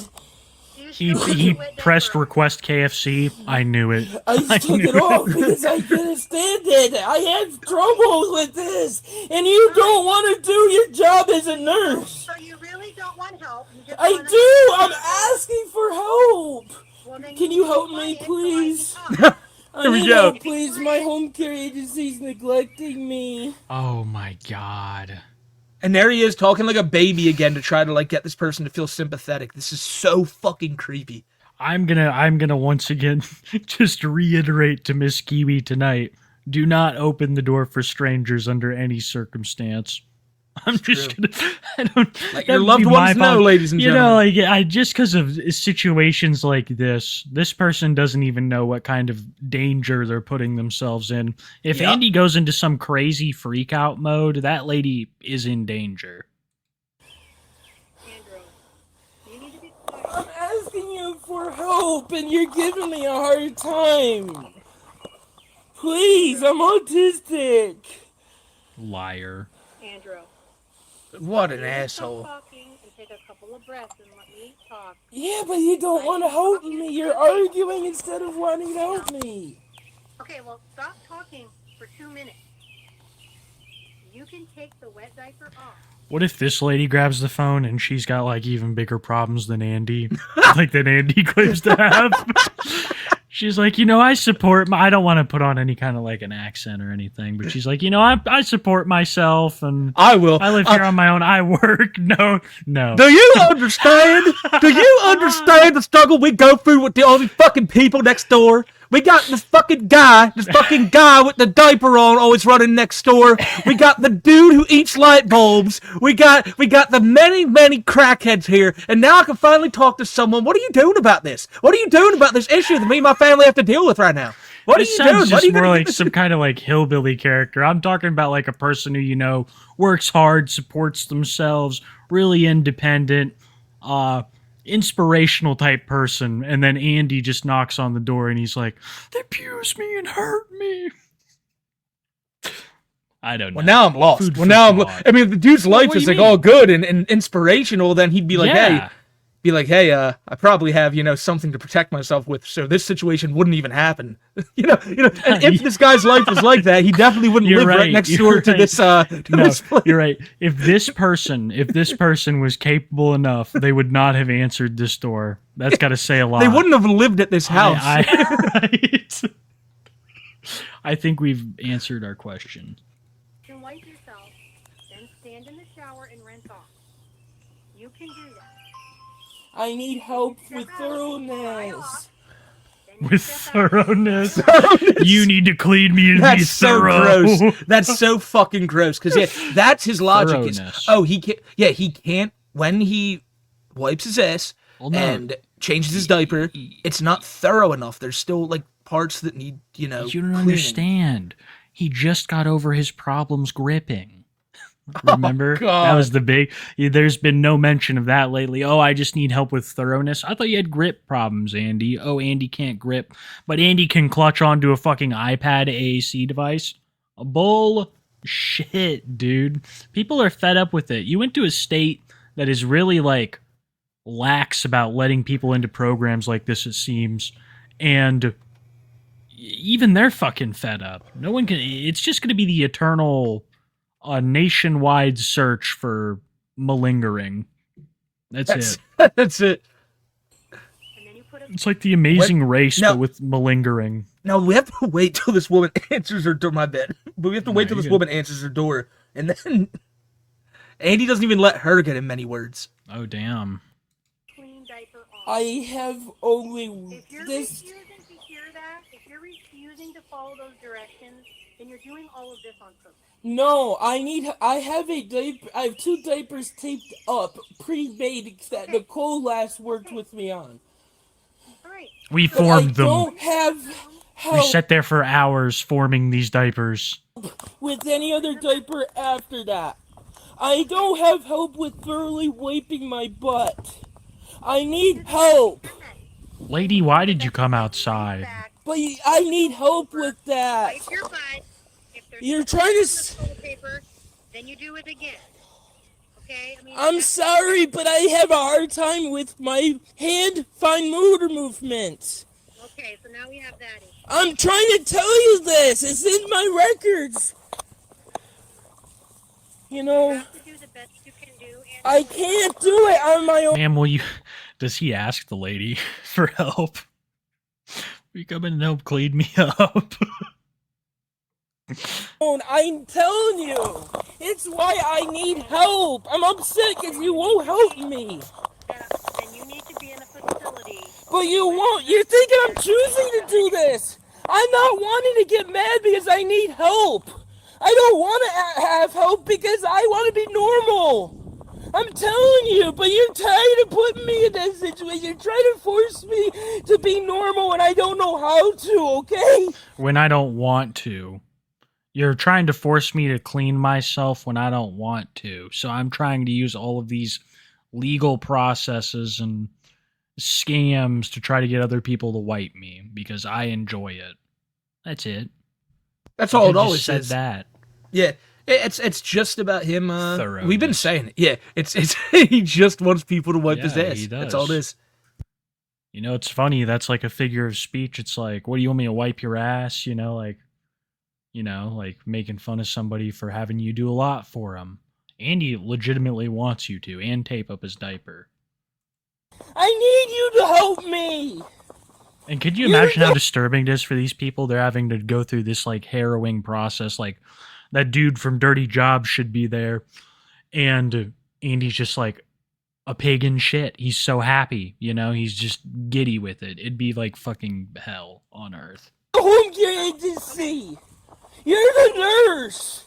He pressed request KFC. I knew it. I took it off because I couldn't stand it. I had trouble with this. And you don't want to do your job as a nurse. So you really don't want help? You just I wanna- do. I'm asking for help. Well, then Can you keep help me, quiet so I can please? talk. I we need go. help, please. My home care agency's neglecting me. Oh my god. And there he is talking like a baby again to try to like get this person to feel sympathetic. This is so fucking creepy. I'm gonna once again just reiterate to Miss Kiwi tonight: do not open the door for strangers under any circumstance. I'm just gonna. I don't. Let that your would loved be ones my know, fault. ladies and You gentlemen. know, like I just because of situations like this person doesn't even know what kind of danger they're putting themselves in. If Yep. Andy goes into some crazy freak out mode, that lady is in danger. Andrew, you need to be quiet. I'm asking you for help, and you're giving me a hard time. Please, I'm autistic. Liar. Andrew. What an you need to asshole. Stop talking and take a couple of breaths and let me talk. Yeah, but you don't want to help me. You're arguing instead of wanting to help me. Okay, well, stop talking for 2 minutes. You can take the wet diaper off. What if this lady grabs the phone and she's got like even bigger problems than Andy, like that Andy claims to have? She's like, I support I don't want to put on any kind of like an accent or anything, but she's like, I support myself and I will. I live here on my own. I work. No. Do you understand? Do you understand the struggle we go through with all these fucking people next door? We got this fucking guy with the diaper on always running next door. We got the dude who eats light bulbs. We got the many, many crackheads here. And now I can finally talk to someone. What are you doing about this? What are you doing about this issue that me and my family have to deal with right now? What are This you doing? sounds What are just you more gonna like some kind of like hillbilly character. I'm talking about like a person who, works hard, supports themselves, really independent, inspirational type person, and then Andy just knocks on the door and he's like, they abused me and hurt me. I don't know. Well, now I'm lost. Food Well, for now thought. I mean, if the dude's life what do is you like all mean? good and inspirational, then he'd be like, Yeah. hey, I probably have, something to protect myself with, so this situation wouldn't even happen. And if this guy's life was like that, he definitely wouldn't You're live right right, next you're door to right. this, No, this place. you're right. If this person was capable enough, they would not have answered this door. That's got to say a lot. They wouldn't have lived at this house. Right. I think we've answered our question. You can wipe yourself, then stand in the shower and rinse off. You can do that. I need help with thoroughness. With thoroughness. You need to clean me and be That's so thorough. gross. That's so fucking gross. Because that's his logic. Is, Thoroughness. he can't. Yeah, he can't. When he wipes his ass Well, no. and changes his diaper, it's not thorough enough. There's still like parts that need, You don't cleaning. understand. He just got over his problems gripping. Remember? God. That was the big... There's been no mention of that lately. Oh, I just need help with thoroughness. I thought you had grip problems, Andy. Oh, Andy can't grip. But Andy can clutch onto a fucking iPad AAC device. Bullshit, dude. People are fed up with it. You went to a state that is really, like, lax about letting people into programs like this, it seems. And even they're fucking fed up. No one can... It's just going to be the eternal... a nationwide search for malingering. That's it. That's it. And then you put a It's like the Amazing Race, No. but with malingering. No, we have to wait till this woman answers her door. My bed. But we have to wait till you're this good. woman answers her door, and then Andy doesn't even let her get in many words. Oh, damn. clean diaper off. I have only If you're this. refusing to hear that, if you're refusing to follow those directions, then you're doing all of this on purpose. No, I have a diaper. I have 2 diapers taped up, pre-made that Nicole last worked with me on. All right. We But formed I them. don't have We help sat there for hours forming these diapers. with any other diaper after that. I don't have help with thoroughly wiping my butt. I need help. Lady, why did you come outside? But I need help with that. Wipe your butt. If there's You're something trying to on s- the toilet paper, then you do it again. Okay? I mean, I'm sorry, but I have a hard time with my hand fine motor movement. Okay, so now we have that issue. I'm trying to tell you this. It's in my records. You You know, have to do the best you can do. And I can't do it on my own. Ma'am, will you... Does he ask the lady for help? Will you come in and help clean me up? I'm telling you. It's why I need help. I'm upset because you won't help me. then you need to be in a facility. But you won't. You're thinking I'm choosing to do this. I'm not wanting to get mad because I need help. I don't want to have help because I want to be normal. I'm telling you, but you're tired of putting me in that situation. You're trying to force me to be normal and I don't know how to, okay? When I don't want to. You're trying to force me to clean myself when I don't want to. So I'm trying to use all of these legal processes and scams to try to get other people to wipe me because I enjoy it. That's it. That's all it I just always said is. that. Yeah, it's just about him. Thoroughness. We've been saying it. Yeah, it's he just wants people to wipe his Yeah, ass. he That's all it does. is. You know, it's funny. That's like a figure of speech. It's like, what do you want me to wipe your ass? You know, like making fun of somebody for having you do a lot for him. Andy legitimately wants you to, and tape up his diaper. I need you to help me. And could you imagine how disturbing it is for these people? They're having to go through this like harrowing process. Like that dude from Dirty Jobs should be there, and Andy's just like a pig in shit. He's so happy, you know. He's just giddy with it. It'd be like fucking hell on earth. Home care agency. You're the nurse.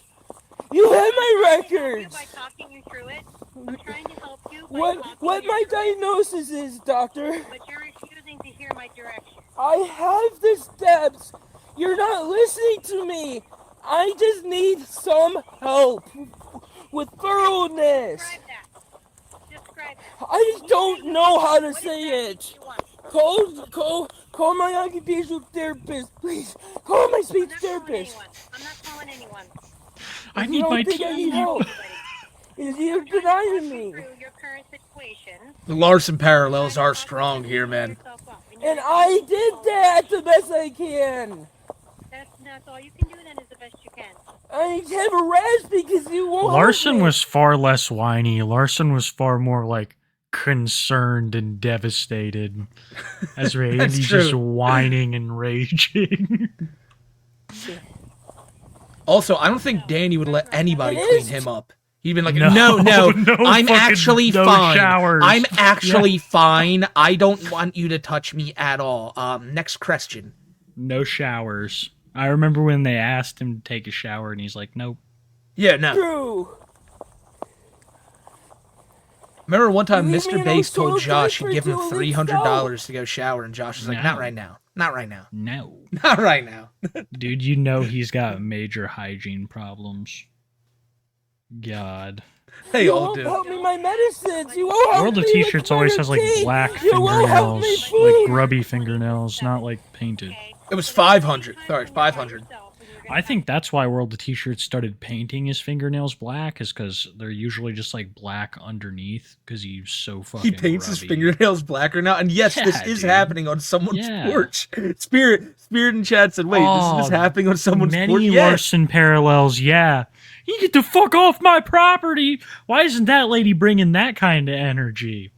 You have my records. By talking you through it, I'm trying to help you. What my diagnosis is, doctor? But you're refusing to hear my direction. I have the steps. You're not listening to me. I just need some help with thoroughness. Describe that. Describe that. I just don't know how to say it. You want. Call my occupational therapist, please. Call my speech therapist. I'm not calling anyone. I You need don't my think I need tea. help? You're denying me. Through your current situation. The Larson parallels are strong here, man. And I did that the best I can. That's all you can do then is the best you can. I have a rash because you won't help Larson me. was far less whiny. Larson was far more like concerned and devastated. As Randy's just true. whining and raging. Also, I don't think Danny would let anybody It clean is. him up. He'd been like, No, no, no I'm fucking- actually no fine. showers." I'm actually fine. I don't want you to touch me at all. Next question. No showers. I remember when they asked him to take a shower and he's like, nope. Yeah, no. True. Remember one time You leave me Mr. in Bass those told total Josh he'd diapers, give him you'll leak $300 to go shower, and Josh was like, No. not right now. Not right now. No. Not right now. Dude, you know he's got major hygiene problems. God. They You all won't do. help me my medicines. You won't help World of me with T-shirts always has like tea. black You won't help fingernails, me like food. grubby fingernails, not like painted. It was 500. Sorry, 500. I think that's why World of T-shirts started painting his fingernails black, is because they're usually just like black underneath because he's so fucking He paints his grubby. fingernails blacker now, and yes, this Yeah, is dude. happening on someone's Yeah. porch. Spirit in chat said, "Wait, Oh, this is happening on someone's Many porch." Yeah, Larson parallels, yeah. You get the fuck off my property. Why isn't that lady bringing that kind of energy?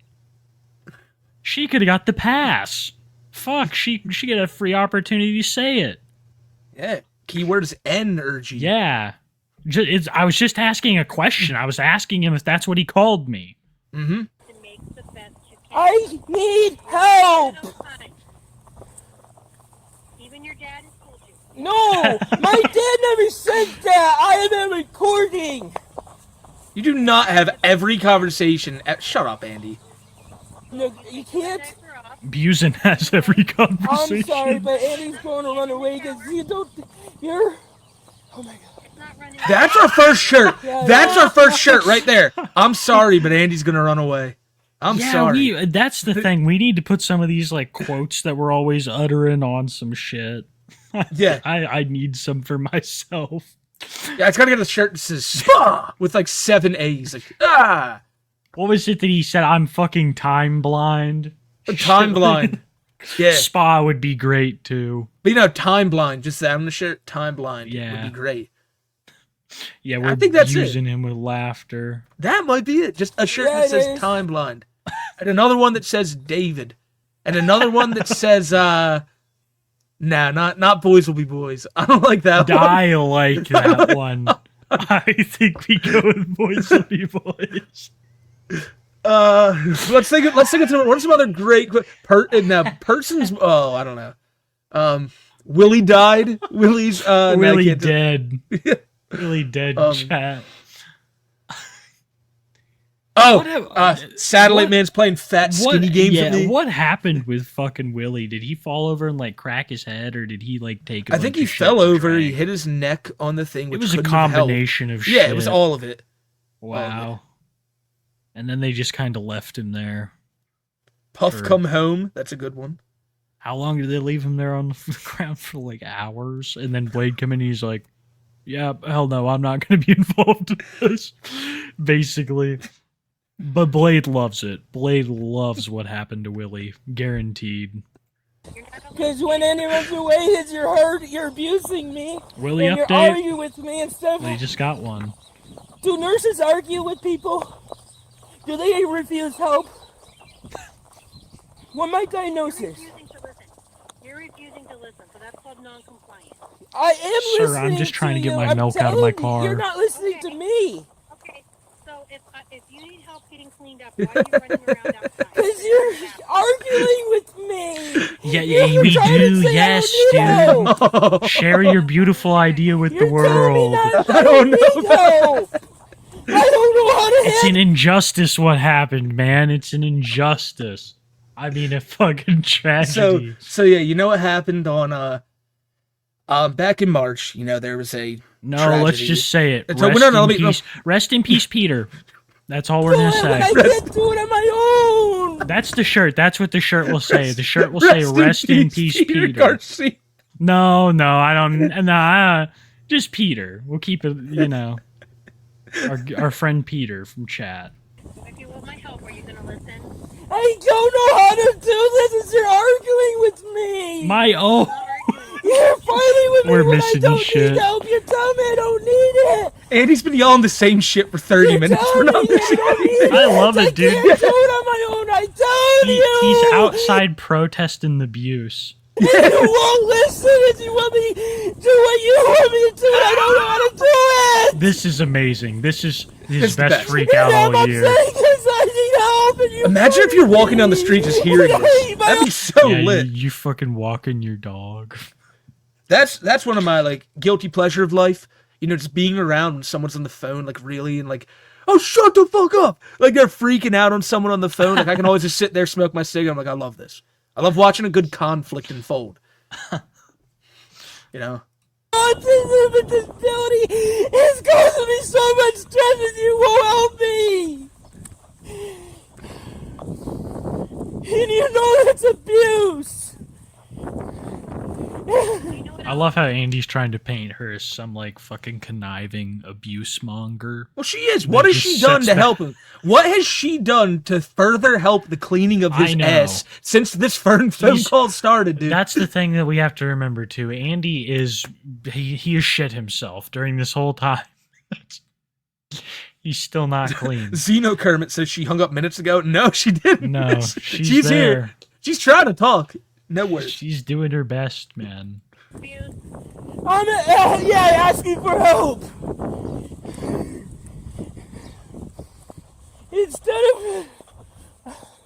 She could have got the pass. Fuck, she get a free opportunity to say it. yeah. Keyword is energy. Yeah. I was just asking a question. I was asking him if that's what he called me. Mm-hmm. To make the best you can. I need help. Even your dad has told you. No, my dad never said that. I have a recording. You do not have every conversation. Shut up, Andy. No, you can't. Diaper off. Busen has every I'm conversation. sorry, but Andy's going to run away because you don't. You're. Oh my god. It's not running. That's our first shirt. Yeah, That's yeah. our first shirt right there. I'm sorry, but Andy's gonna run away. I'm Yeah, sorry. that's the thing. We need to put some of these like quotes that we're always uttering on some shit. Yeah. I need some for myself. Yeah, it's gotta get a shirt that says "Spa" with like 7 A's. Like, What was it that he said? I'm fucking time blind. time blind. Yeah, Spa would be great too. but you know, time blind. Just that on the shirt, time blind. Yeah. would be great. Yeah, I we're think that's using him with laughter. That might be it. Just a shirt Yeah, that it says is. time blind, and another one that says David, and another one that says nah, not boys will be boys. I don't like that one. I like that one. I think we go with boys will be boys. Let's think of what are some other great persons. Oh, I don't know. Willie died. Willie's Willie dead. Willie dead. Chat. Satellite Man's playing fat skinny games with me. What happened with fucking Willie? Did he fall over and like crack his head, or did he like take? I think he fell over. He hit his neck on the thing. Which it was a combination of shit. Yeah, it was all of it. Wow. And then they just kind of left him there. Puff come home. That's a good one. How long did they leave him there on the ground for? Like hours, and then Blade come in. And he's like, "Yeah, hell no, I'm not going to be involved in this." Basically. But Blade loves it. Blade loves what happened to Willie. Guaranteed. Because when anyone's away, you're abusing me. Willie and update. You're arguing with me and stuff. Well, you just got one. Do nurses argue with people? Do they refuse help? What my diagnosis? You're refusing to listen, so that's called non-compliant. I am listening. Sir, I'm just trying to get you. my I'm milk out of my telling you, car. You're not listening to me. Okay, so if you need help getting cleaned up, why are you running around outside? Because you're arguing with me. Yeah, You're we trying to do. say Yes, I don't need help. dude. Share your beautiful idea with the You're telling me world. that I don't need help. I don't know how to It's an injustice what happened, man. It's an injustice. I mean, a fucking tragedy. So yeah, you know what happened on back in March? You know, there was a tragedy. Let's just say it. So, Rest in peace, Peter. That's all we're gonna say. I can't do it on my own. That's the shirt. That's what the shirt will say. The shirt will say, "Rest in peace, Peter." Garcia. No, I don't. No, just Peter. We'll keep it. You know, our friend Peter from chat. If you want my help, are you gonna listen? I don't know how to do this as you're arguing with me. My You're fighting with me We're when missing I don't shit. need help. You're telling me I don't need it. Andy's been yelling the same shit for 30 minutes. We're not missing anything. I love it, dude. I can't do it on my own. I told you. He's outside protesting the abuse. And you won't listen if you want me to do what you want me to do. And I don't know how to do it. This is amazing. This is his the best best. freak out And all I'm year. upset because I need help. And you Imagine if you're walking down the street just hearing this. That'd be so Yeah, lit. you fucking walking your dog. That's one of my like guilty pleasure of life. You know, just being around when someone's on the phone, like really, and like, oh, shut the fuck up. Like they're freaking out on someone on the phone. Like I can always just sit there, smoke my cigarette. I'm like, I love this. I love watching a good conflict unfold. You know? Autism and disability is causing me so much stress and you won't help me. And you know that's abuse. I love how Andy's trying to paint her as some like fucking conniving abuse monger. Well, she is. What has she done to help him? What has she done to further help the cleaning of his ass since this phone call started, dude? That's the thing that we have to remember too. Andy is he has shit himself during this whole time. He's still not clean. Xeno Kermit says she hung up minutes ago. No, she didn't. No, she's here. there. She's trying to talk. No words. She's doing her best, man. I'm asking for help. Instead of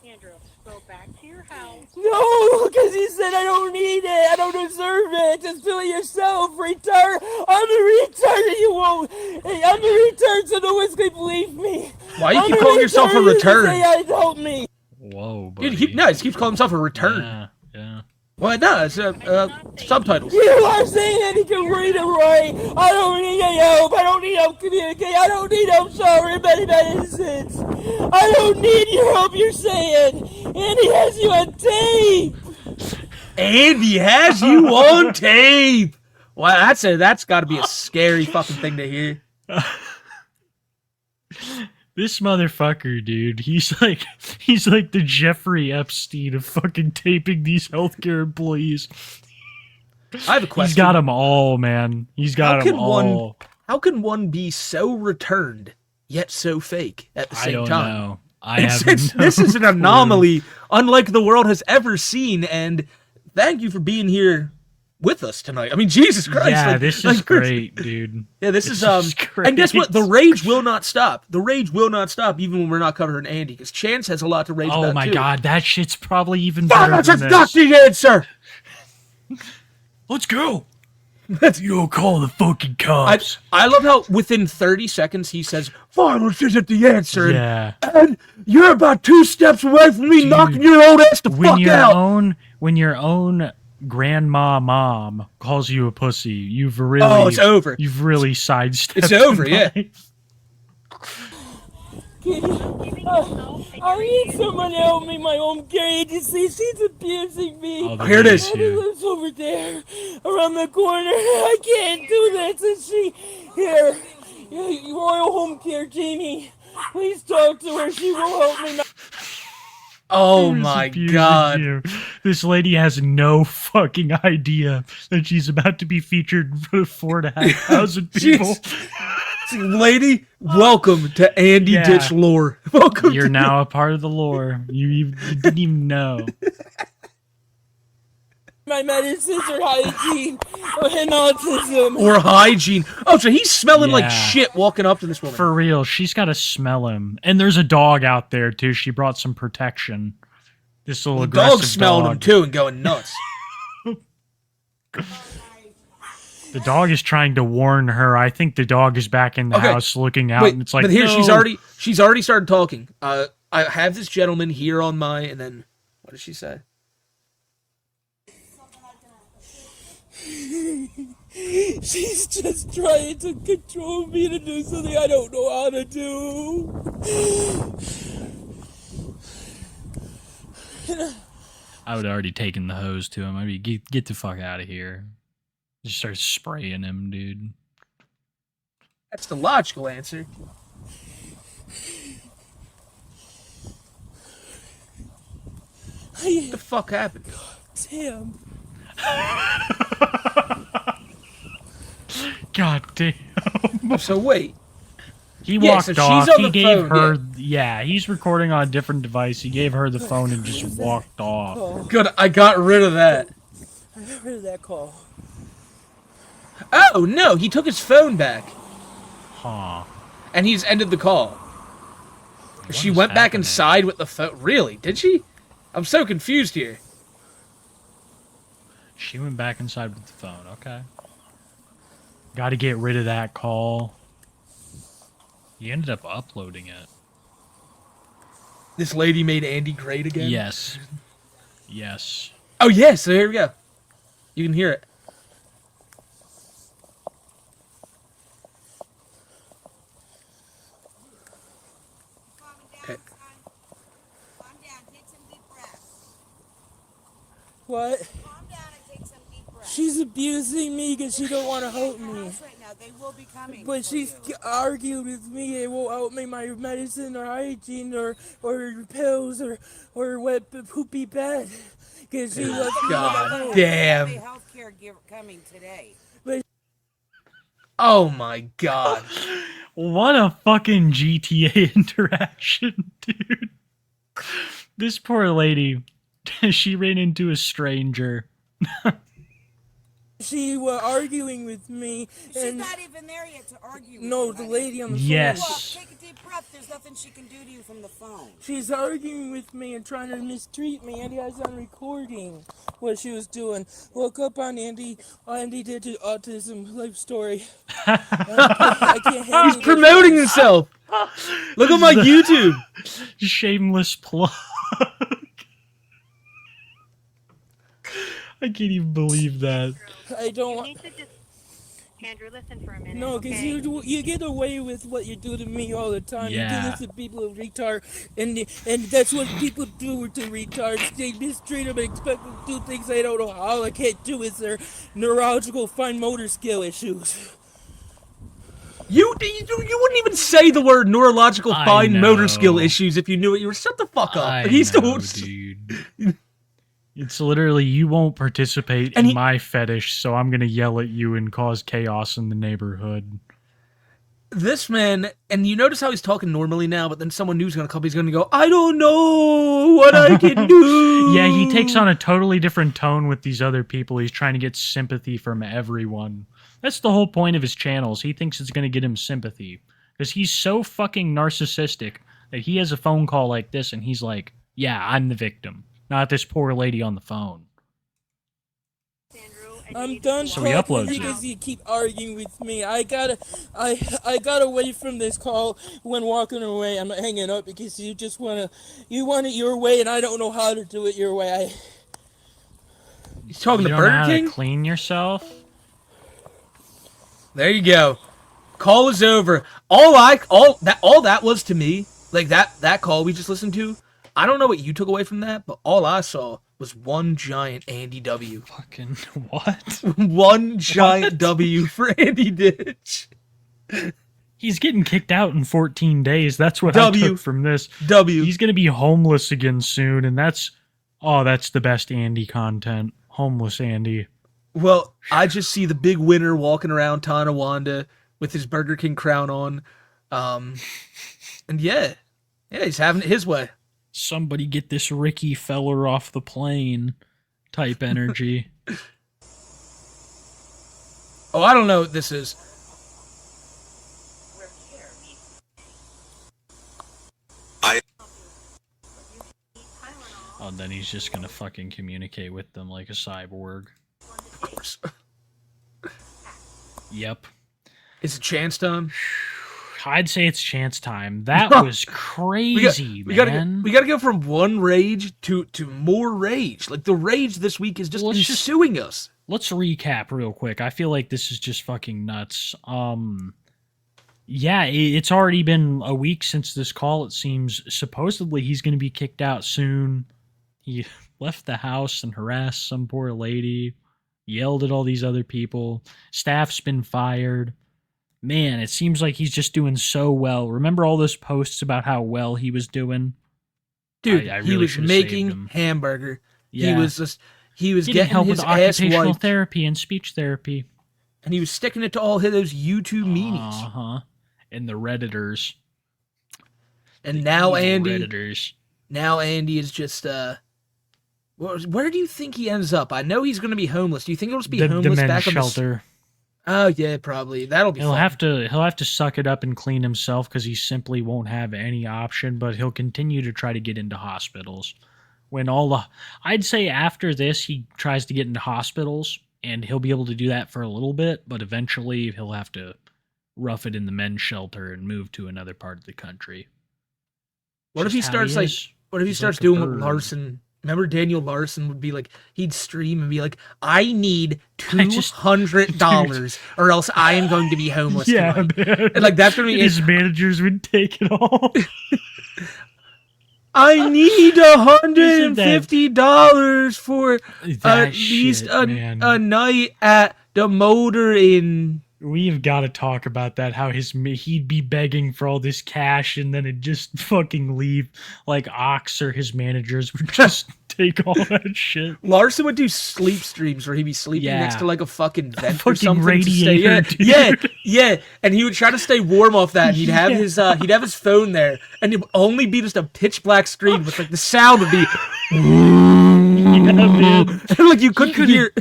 Andrew, go back to your house. no, because he said I don't need it. I don't deserve it. Just do it yourself, retard. I'm a retard, and you won't. Hey, I'm a retard, so no one's gonna believe me. Why you keep calling yourself a return? Help me. Whoa, buddy. Dude, he keeps calling himself a return. Yeah. Well, no, it's subtitles. You are saying that he can read and write. I don't need help. I don't need help communicate. I don't need help showering my innocence. I don't need your help, you're saying. And he has you on tape. Andy has you on tape. Well, that's got to be a scary fucking thing to hear. This motherfucker, dude, he's like the Jeffrey Epstein of fucking taping these healthcare employees. I have a question. He's got them all, man. He's got them all. How can one be so returned yet so fake at the same time? I don't know. This is an anomaly unlike the world has ever seen, and thank you for being here with us tonight. I mean, Jesus Christ. Yeah, like, this like, is great, dude. Yeah, this This is is great. and guess what? The rage will not stop. The rage will not stop even when we're not covering Andy, because Chance has a lot to rage about. Oh my too. God, that shit's probably even better That's than not this. the answer. Let's go. You don't call the fucking cops. I love how within 30 seconds he says, violence isn't the answer. Yeah. And you're about 2 steps away from me knocking your old ass the fuck out. When your own grandma mom calls you a pussy, you've really it's over. You've really sidestepped. It's over, in yeah. life. I need someone to help me. My own care agency. She's abusing me. Oh, Here it is. She lives over there, around the corner. I can't do this. And she, here, Royal Home Care, Jamie. Please talk to her. She will help me. Oh Who's my abusing God. you? This lady has no fucking idea that she's about to be featured in front of 4,500 people. Lady, welcome to Andy Yeah. Ditch lore. Welcome. You're now a part of the lore. You didn't even know. My medicines are hygiene and autism. Or hygiene. Oh, so he's smelling like Yeah. shit walking up to this woman. For real, she's got to smell him. And there's a dog out there, too. She brought some protection. This little the aggressive dog's smelling dog. him too and going nuts. The dog is trying to warn her. I think the dog is back in the house looking out, Wait, and it's like, but here no. she's already started talking. I have this gentleman here on my, and then what does she say? She's just trying to control me to do something I don't know how to do. I would have already taken the hose to him. I mean, get the fuck out of here. Just start spraying him, dude. That's the logical answer. What the fuck happened? Damn. God damn. So wait. He Yeah, walked so she's off. on He the gave phone, her, yeah, he's recording on a different device. He gave her the phone and just walked off. Good, I got rid of that. I got rid of that call. Oh no, he took his phone back Huh. and he's ended the call. She is went back happening? inside with the phone. Really? Did she? I'm so confused here. She went back inside with the phone. Okay. Got to get rid of that call. He ended up uploading it. This lady made Andy great again? Yes. Yes. Oh, yeah, so here we go. You can hear it. Okay. Calm down, take some deep breaths. What? Calm down and take some deep breaths. She's abusing me because she don't want to help me. House right now, they will be coming. But for she's you. arguing with me. It won't help me my medicine or hygiene or pills or wet poopy bed. Because she loves me. God They damn. have a healthcare giver coming today. Oh my god. What a fucking GTA interaction, dude. This poor lady, she ran into a stranger. She was arguing with me. She's And not even there yet to argue with no, you, the honey. lady on the phone. Yes. Look, take a deep breath. There's nothing she can do to you from the phone. She's arguing with me and trying to mistreat me. Andy has on recording what she was doing. Look up on Andy did autism life story. I can't handle He's this. promoting himself. Look on my YouTube. Shameless plug. I can't even believe that. I don't You want. need to just, Andrew, listen for a minute. No, because okay? you get away with what you do to me all the time. You Yeah. do this to people who retard, and that's what people do to retards. They mistreat them and expect them to do things they don't know how. I can't do is their neurological fine motor skill issues. You wouldn't even say the word neurological I fine motor skill know. ismies if you knew it. You were shut the fuck up. I Like, he's know, still. dude. It's literally, you won't participate And in he- my fetish, so I'm gonna yell at you and cause chaos in the neighborhood. this man, and you notice how he's talking normally now, but then someone new's gonna come, he's gonna go, I don't know what I can do. Yeah, he takes on a totally different tone with these other people. He's trying to get sympathy from everyone. That's the whole point of his channels. He thinks it's going to get him sympathy. Because he's so fucking narcissistic that he has a phone call like this and he's like, yeah, I'm the victim, not this poor lady on the phone. I'm done So he talking uploads to you it. because you keep arguing with me. I got away from this call when walking away. I'm not hanging up because you want it your way, and I don't know how to do it your way. He's talking You to don't know Burger how King? to clean yourself? There you go. Call is over. All that was to me, like that call we just listened to, I don't know what you took away from that, but all I saw was one giant Andy W. Fucking what? One giant W for Andy Ditch. He's getting kicked out in 14 days. That's what W. I took from this. W. He's going to be homeless again soon, and that's the best Andy content. Homeless Andy. Well, I just see the big winner walking around Tonawanda with his Burger King crown on. And yeah, he's having it his way. Somebody get this Ricky feller off the plane type energy. Oh, I don't know what this is. Oh, then he's just gonna fucking communicate with them like a cyborg. Of course. Yep. Is it chance time? I'd say it's chance time. That was crazy, we man. gotta go from one rage to more rage. Like the rage this week is just ensuing us. Let's recap real quick. I feel like this is just fucking nuts. Yeah, it's already been a week since this call, it seems. Supposedly he's going to be kicked out soon. He left the house and harassed some poor lady, yelled at all these other people. Staff's been fired. Man, it seems like he's just doing so well. Remember all those posts about how well he was doing? Dude, I he really was should've saved making him. hamburger. Yeah. He was Getting getting help his with ass occupational wiped, therapy and speech therapy. and he was sticking it to all those YouTube meanies. Uh-huh. And the Redditors. And The now evil Andy, Redditors. is just where do you think he ends up? I know he's going to be homeless. Do you think he'll just be The homeless men's back on the shelter. Oh yeah, probably. That'll be He'll fun. have to suck it up and clean himself because he simply won't have any option, but he'll continue to try to get into hospitals. I'd say after this he tries to get into hospitals and he'll be able to do that for a little bit, but eventually he'll have to rough it in the men's shelter and move to another part of the country. What if Just he how starts is. what if he He's starts like a doing what bird. Larson? Remember Daniel Larson would be like, he'd stream and be like, I need I just- $200 or else I am going to be homeless Yeah, tonight. man. And like that's gonna be His managers would take it all. I need $150 for That at least shit, man. a night at the Motor Inn. We've got to talk about that. How he'd be begging for all this cash, and then it'd just fucking leave. Like Ox or his managers would just take all that shit. Larson would do sleep streams where he'd be sleeping Yeah. next to like a fucking vent fucking or something radiator, to stay. dude. Yeah, and he would try to stay warm off that. And he'd have his phone there, and it would only be just a pitch black screen, but like the sound would be Yeah, man. like you couldn't hear.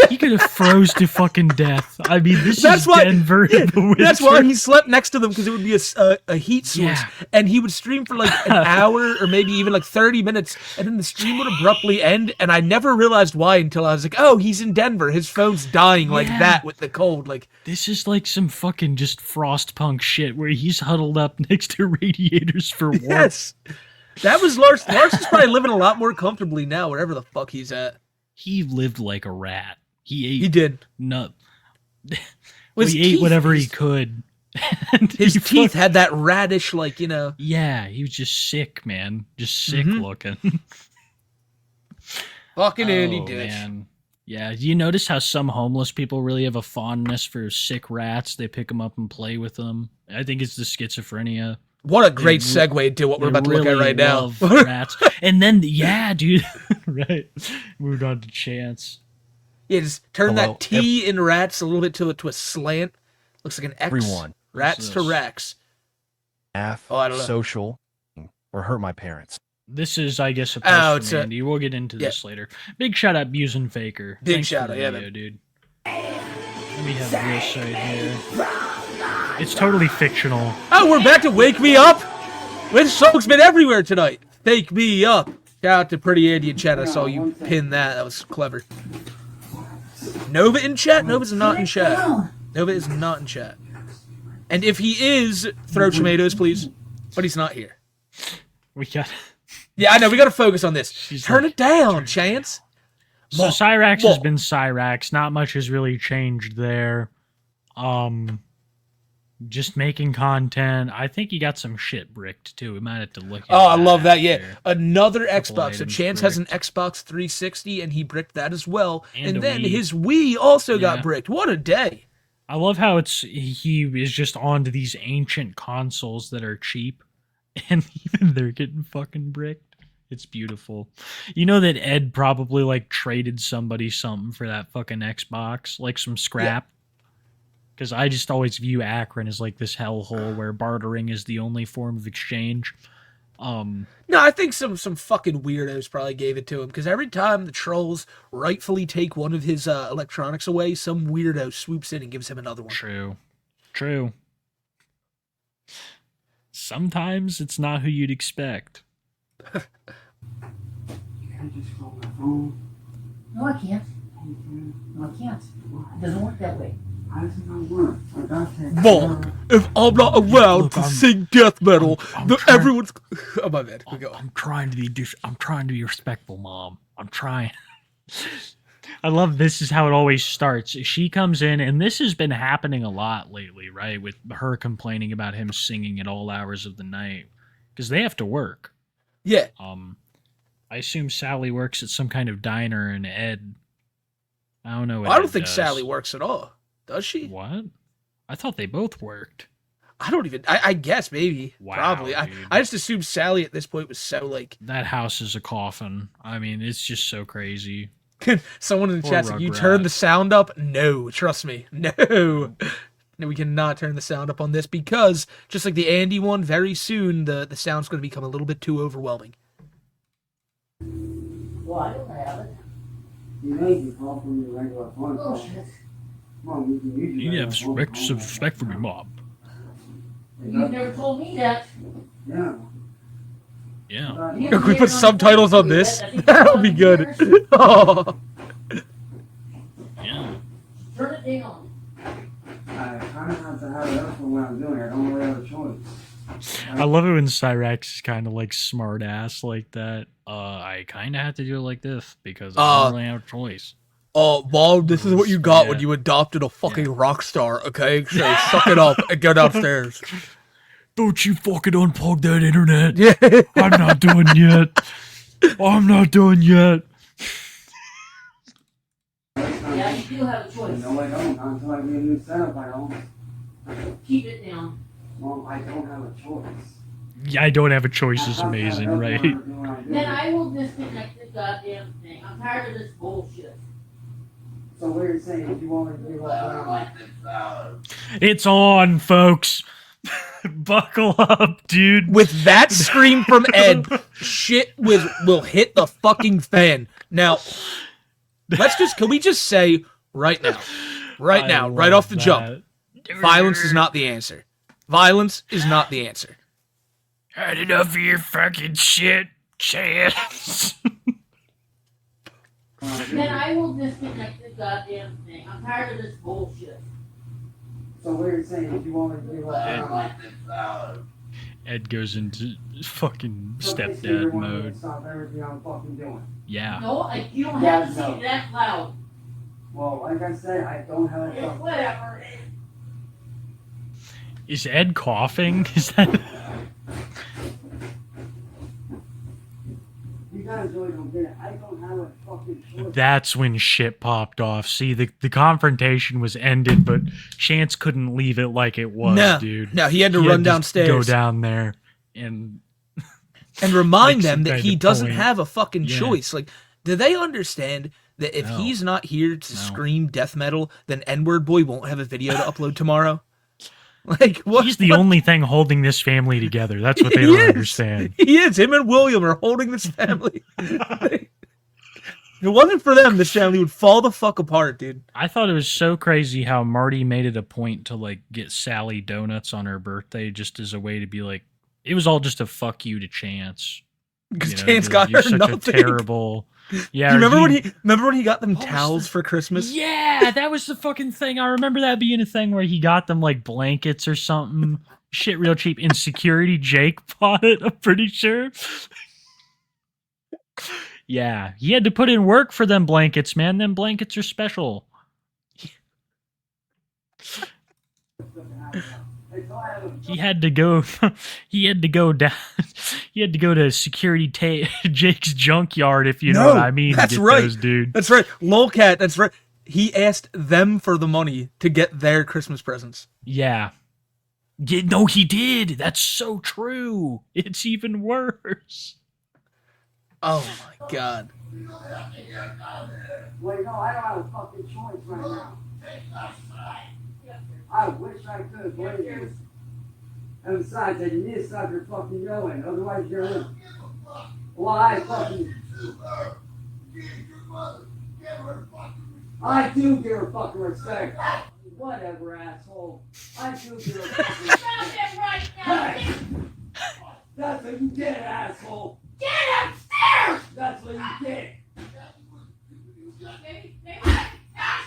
He could have froze to fucking death. I mean, this That's is why. Denver Yeah, in the winter. that's why he slept next to them, because it would be a heat source, Yeah. and he would stream for like an hour or maybe even like 30 minutes, and then the stream would abruptly end, and I never realized why until I was like, oh, he's in Denver, his phone's dying like Yeah. that with the cold, like. This is like some fucking just Frostpunk shit where he's huddled up next to radiators for warmth. Yes. That was Lars. Lars is probably living a lot more comfortably now, wherever the fuck he's at. He lived like a rat. He ate He did. nut. Well, his He ate teeth- whatever he his- could. And His he teeth fuck- had that radish, like, you know. Yeah, he was just sick, man. Just sick Mhm. looking. Fucking Andy Oh, Ditch. man. Yeah, do you notice how some homeless people really have a fondness for sick rats? They pick them up and play with them. I think it's the schizophrenia. What a great They segue into what we're They about to look at really right now. love rats. And then, yeah, dude. Right. Moved on to Chance. Yeah, just turn Hello, that T in rats a little bit to a slant. Looks like an X. Everyone, Rats to this? Rex. Math, Oh, I don't know. social, or hurt my parents. This is, I guess, a Oh, post it's from a- Andy. We'll get into yeah. this later. Big shout out, Buse and Faker. Big Thanks shout for out, the yeah, video, man. dude. Let me have this right here. It's totally fictional. Oh, we're back to Wake Me Up. This song's been everywhere tonight. Wake Me Up. Shout out to Pretty Andy in chat. I saw you pin that. That was clever. Nova in chat? Nova's not in chat. Nova is not in chat. And if he is, throw tomatoes, please. But he's not here. We got. Yeah, I know. We got to focus on this. She's Turn like, it down, Chance. So Cyrax has been Cyrax. Not much has really changed there. Just making content. I think he got some shit bricked too. We might have to look at Oh, I love that. Yeah. after. Another Couple Xbox. So items Chance has an bricked. Xbox 360 and he bricked that as well. And And a then Wii. his Wii also got Yeah. bricked. What a day. I love how he is just onto these ancient consoles that are cheap, and even they're getting fucking bricked. It's beautiful. You know that Ed probably like traded somebody something for that fucking Xbox, like some scrap. Because I just always view Akron as like this hellhole where bartering is the only form of exchange. No, I think some fucking weirdos probably gave it to him because every time the trolls rightfully take one of his electronics away, some weirdo swoops in and gives him another one. True. Sometimes it's not who you'd expect. You can't just call my phone. No, I can't. No, I can't. It doesn't work that way. How does it not work? I got that. Mark, if I'm not allowed Look, to I'm- sing death metal, I'm then trying- everyone's. Oh my bad. We go. I'm trying to be respectful, Mom. I'm trying. I love this is how it always starts. She comes in, and this has been happening a lot lately, right? With her complaining about him singing at all hours of the night because they have to work. Yeah. I assume Sally works at some kind of diner, and Ed. I don't know. What I don't Ed think does. Sally works at all. Does she? What? I thought they both worked. I don't even. I guess maybe. Wow, Probably. dude. I just assumed Sally at this point was so like. That house is a coffin. I mean, it's just so crazy. Someone in the Poor chat said, "You Rugrat. turn the sound up." No, trust me. No. No, we cannot turn the sound up on this because just like the Andy one, very soon the sound's going to become a little bit too overwhelming. Well, I don't have it. You know you can call from your regular phone. Oh, call. shit. Mom, you can use your regular phone. Some respect for me, Mom. You've never told me that. Yeah. Yeah. You If we never put told subtitles me on this, that. I think that it's would be on good. here. Oh. Yeah. Turn it down. I kind of have to have it up for what I'm doing. I don't really have a choice. I love it when Cyrax is kind of like smart ass like that. I kind of have to do it like this because I don't really have a choice. Oh, Mom, this is what you got when Yeah. you adopted a fucking rock star, okay? So suck it up and go downstairs. Don't you fucking unplug that internet. Yeah. I'm not doing yet. I'm not doing yet. Yeah, you do have a choice. No, I don't. Not until I get a new setup, I don't. Keep it down. Mom, I don't have a choice. Yeah, I don't have a choice is I have to have amazing, it up right? when I'm doing what I'm Then doing. I will disconnect the goddamn thing. I'm tired of this bullshit. So what you're saying is you want me to give up now? It's on, folks. Buckle up, dude. With that scream from Ed, shit will hit the fucking fan. Now, can we just say right now, right love off the that. jump, violence is not the answer. Violence is not the answer. Had enough of your fucking shit, Chance. Then I will disconnect the goddamn thing. I'm tired of this bullshit. So what you're saying is you want me to give up now? Ed goes into fucking So basically you stepdad want me to mode. Stop everything I'm fucking doing. Yeah. No, you don't have to Yeah, say no. it that loud. Well, like I said, I don't have a choice. Whatever. Is Ed coughing? Is that? You guys really don't get it. I don't have a fucking choice. That's when shit popped off. See, the confrontation was ended, but Chance couldn't leave it like it was, No, dude. no, he had to He run to downstairs. go down there, and And remind Make them some that kind he of doesn't point. have a fucking Yeah. choice. Like, do they understand that if No. he's not here to No. scream death metal, then N-Word Boy won't have a video to upload tomorrow? Like what? He's the what- only thing holding this family together. That's what they He don't is. understand. He is. Him and William are holding this family. If it wasn't for them, this family would fall the fuck apart, dude. I thought it was so crazy how Marty made it a point to like get Sally donuts on her birthday just as a way to be like, it was all just a fuck you to Chance. Because Chance got you're her such nothing. a terrible. Yeah, Do you remember he- when he got them towels for Christmas? Yeah, that was the fucking thing. I remember that being a thing where he got them like blankets or something. Shit real cheap. In security, Jake bought it, I'm pretty sure. Yeah, he had to put in work for them blankets, man. Them blankets are special. He had to go. He had to go down. He had to go to security Jake's junkyard, if you know what I mean. That's to get right, those, dude. That's right. Lolcat. That's right. He asked them for the money to get their Christmas presents. Yeah. No, he did. That's so true. It's even worse. Oh my god. Wait, no, I don't have a fucking choice right now. I wish I could, believe me. And besides, I need to stop your fucking yelling, otherwise you're in. Well, I fucking... I do give her fucking respect. Whatever, asshole. I do give her fucking respect. Hey! That's what you get, asshole. Get upstairs! That's what you get.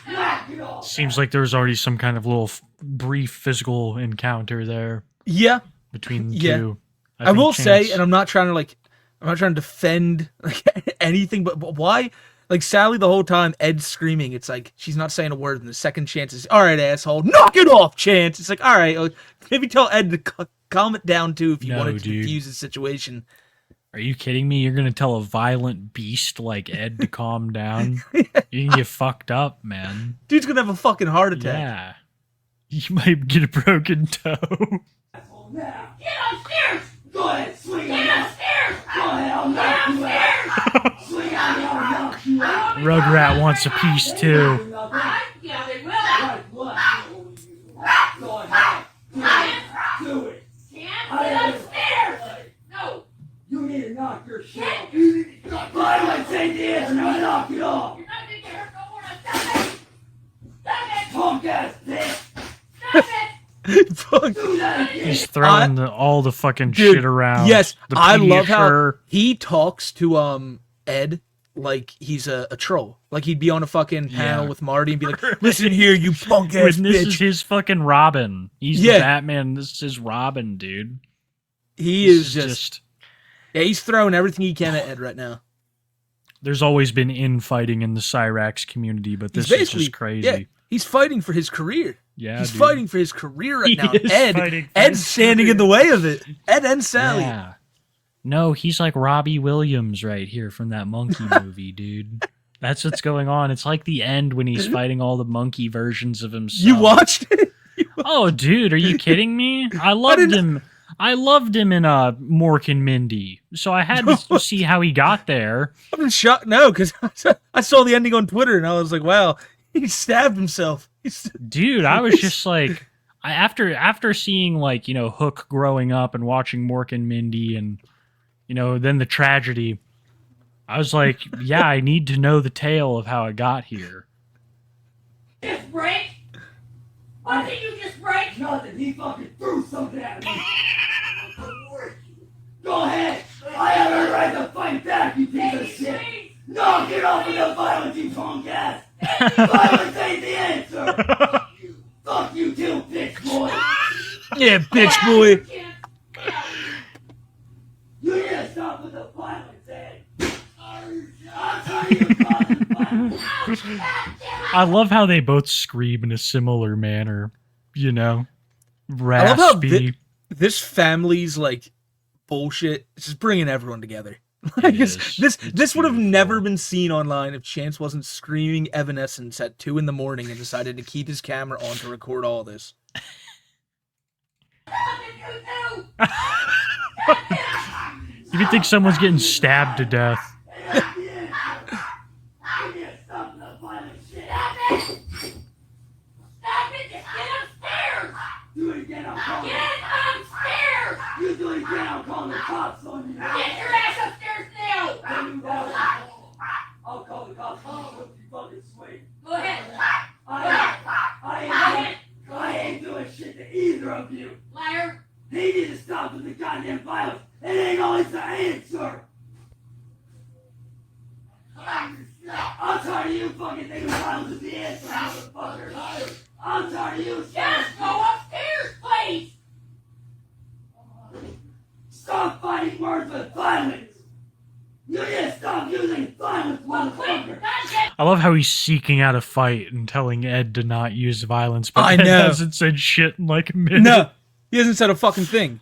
Knock it off. Seems like there was already some kind of little brief physical encounter there Yeah. between the Yeah. two. I will think say, Chance- and I'm not trying to defend like anything, but why? Like Sally the whole time, Ed's screaming. It's like she's not saying a word, and the second Chance is, "All right, asshole, knock it off, Chance." It's like, all right, maybe tell Ed to calm it down too if you No, wanted to dude. defuse the situation. Are you kidding me? You're gonna tell a violent beast like Ed to calm down? You can get fucked up, man. Dude's gonna have a fucking heart attack. Yeah. You might get a broken toe. Asshole, now. Get upstairs! Go ahead, swing on me. Get upstairs! Go ahead, I'll knock you out. Swing on me, I'll knock you out. Rugrat wants a piece too. Yeah, they will. Right, what? Go ahead. Do it. Get upstairs! No. You need to knock your shit off. Violence ain't the answer, now knock it off. You're not gonna get hurt no more. Stop it! Stop it! Punk ass bitch! Stop it! Fuck. Do that again! He's throwing all the fucking Dude, shit around. Yes, The I love how Pediasure. he talks to Ed like he's a troll. Like he'd be on a fucking panel Yeah. with Marty and be like, "Listen here, you punk ass When this is bitch." his fucking Robin. He's Yeah. the Batman. This is his Robin, dude. He This is is just yeah, he's throwing everything he can at Ed right now. There's always been infighting in the Cyrax community, but this He's is just crazy. Yeah, he's fighting for his career. Yeah, He's dude. fighting for his career right He now. is fighting for Ed's his standing in the way of it. Ed and Sally. Yeah. No, he's like Robbie Williams right here from that monkey movie, dude. That's what's going on. It's like the end when he's fighting all the monkey versions of himself. You watched it? Oh, dude, are you kidding me? I loved him. I loved him in Mork and Mindy, so I had to see how he got there. I'm in shock now because I saw the ending on Twitter and I was like, wow, he stabbed himself. Dude, I was just like, after seeing like Hook growing up and watching Mork and Mindy and then the tragedy, I was like, yeah, I need to know the tale of how it got here. Just break? What did you just break? Nothing. He fucking threw something at me. Go ahead. I have a right to fight back, you piece of shit. Knock it off with the violence, you punk ass. Violence ain't the answer. Fuck you too, bitch boy. Yeah, bitch boy. You need to stop with the violence, Ed. I'm telling you, causing violence. I love how they both scream in a similar manner, I raspy. love how this family's like bullshit. It's just bringing everyone together. Like, this would have never been seen online if Chance wasn't screaming Evanescence at 2 a.m. and decided to keep his camera on to record all this. You could think someone's getting stabbed to death. Do it again, I'll upstairs! You do it again, I'll call the cops on you. Get your ass upstairs now! I'll call the cops on you. You fucking sweet. Go ahead. I ain't doing shit to either of you. Liar. He needs to stop with the goddamn violence. It ain't always the answer. I'm tired of you fucking thinking violence is the answer, motherfucker. I'm tired of you. Just go upstairs, please. Stop fighting words with violence. You need to stop using violence, motherfucker. I love how he's seeking out a fight and telling Ed to not use violence, but I Ed know. hasn't said shit in like a minute. No, he hasn't said a fucking thing.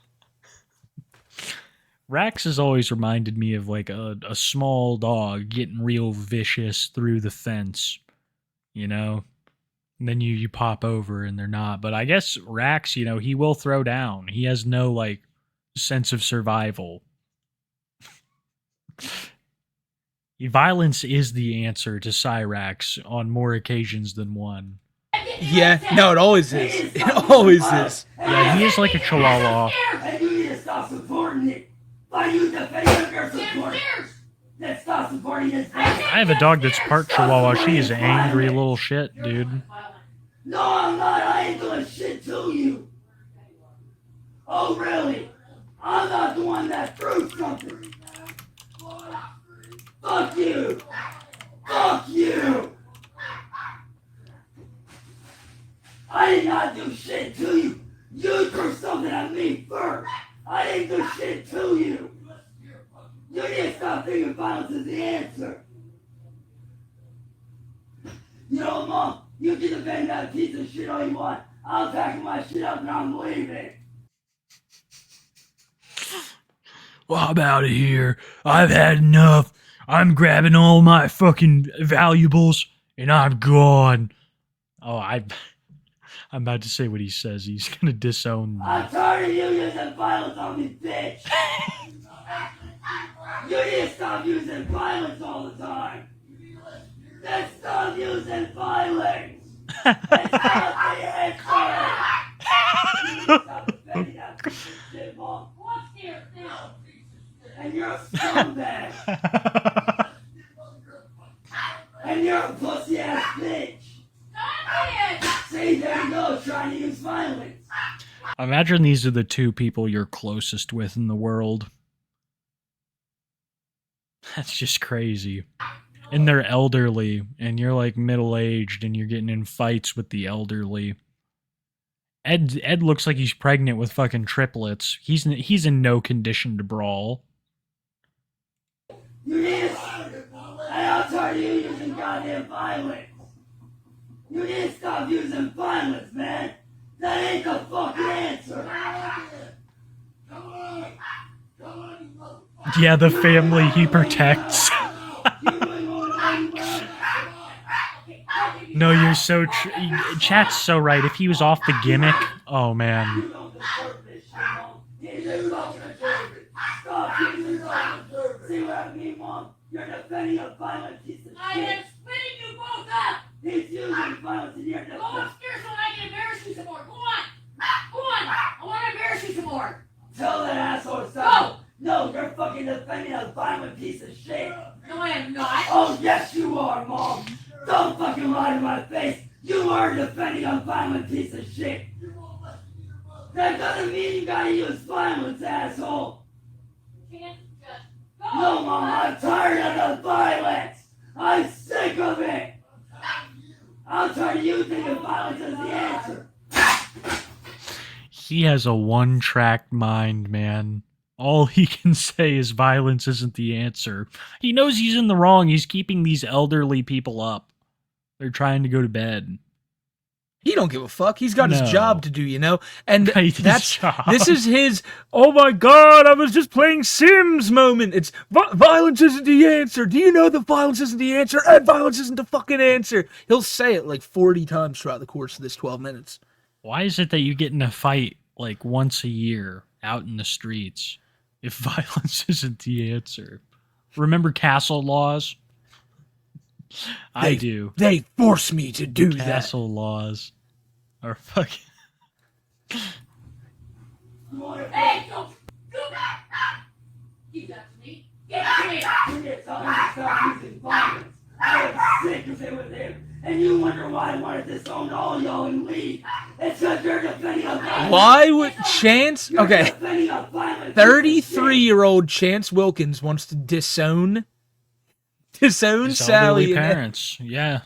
Rax has always reminded me of like a small dog getting real vicious through the fence, you know? And then you pop over and they're not. But I guess Rax, you know, he will throw down. He has no like sense of survival. Violence is the answer to Cyrax on more occasions than one. Yeah, no, it always is. It always is. Yeah, he is like a chihuahua. And you need to stop supporting it. Why you defending your support? Then stop supporting it. I have a dog that's part chihuahua. She is an angry little shit, dude. No, I'm not. I ain't doing shit to you. Oh, really? I'm not the one that threw something. Fuck you. Fuck you. I did not do shit to you. You threw something at me first. I didn't do shit to you. You need to stop thinking violence is the answer. You know, Mom, you can defend that piece of shit all you want. I'm packing my shit up and I'm leaving. Well, I'm out of here. I've had enough. I'm grabbing all my fucking valuables and I'm gone. Oh, I'm about to say what he says. He's gonna disown me. I'm tired of you using violence on me, bitch. You need to stop using violence all the time. Then stop using violence. And stop the answer. Stop defending that piece of shit, Mom. And you're a scumbag. And you're a pussy ass bitch. See, there you go, trying to use violence. Imagine these are the two people you're closest with in the world. That's just crazy. And they're elderly, and you're like middle-aged, and you're getting in fights with the elderly. Ed looks like he's pregnant with fucking triplets. He's in no condition to brawl. You need to stop. And I'll tell you using goddamn violence. You need to stop using violence, man. That ain't the fucking answer. Yeah, the family he protects. No, you're so... Chat's so right. If he was off the gimmick... Oh, man. See what I mean, Mom? You're defending a violent piece of shit. I am splitting you both up! He's using violence in your defense. Go upstairs so I can embarrass you some more. Go on! Go on! I want to embarrass you some more. Tell that asshole to stop. No, you're fucking defending a violent piece of shit. No, I am not. Oh, yes, you are, Mom. Don't fucking lie to my face. You are defending a violent piece of shit. That doesn't mean you gotta use violence, asshole. No, Mom, I'm tired of the violence. I'm sick of it. I'm tired of you thinking violence is the answer. He has a one-track mind, man. All he can say is violence isn't the answer. He knows he's in the wrong. He's keeping these elderly people up. They're trying to go to bed. He don't give a fuck. He's got his No. job to do, you know? And Right, his that's job. this is his, oh my god, I was just playing Sims moment. It's violence isn't the answer. Do you know that violence isn't the answer? And violence isn't the fucking answer. He'll say it like 40 times throughout the course of this 12 minutes. Why is it that you get in a fight like once a year out in the streets if violence isn't the answer? Remember castle laws? I do. They force me to do that. Castle laws are fucking... Hey, don't do that! Give that to me. Give it to me! You need to tell him to stop using violence. I was sick of it with him. And you wonder why I wanted to disown all y'all and leave. It's because you're defending a violence. Why would Chance? You're Okay, defending a violence. 33-year-old Chance Wilkins wants to disown His Sally. elderly parents, yeah.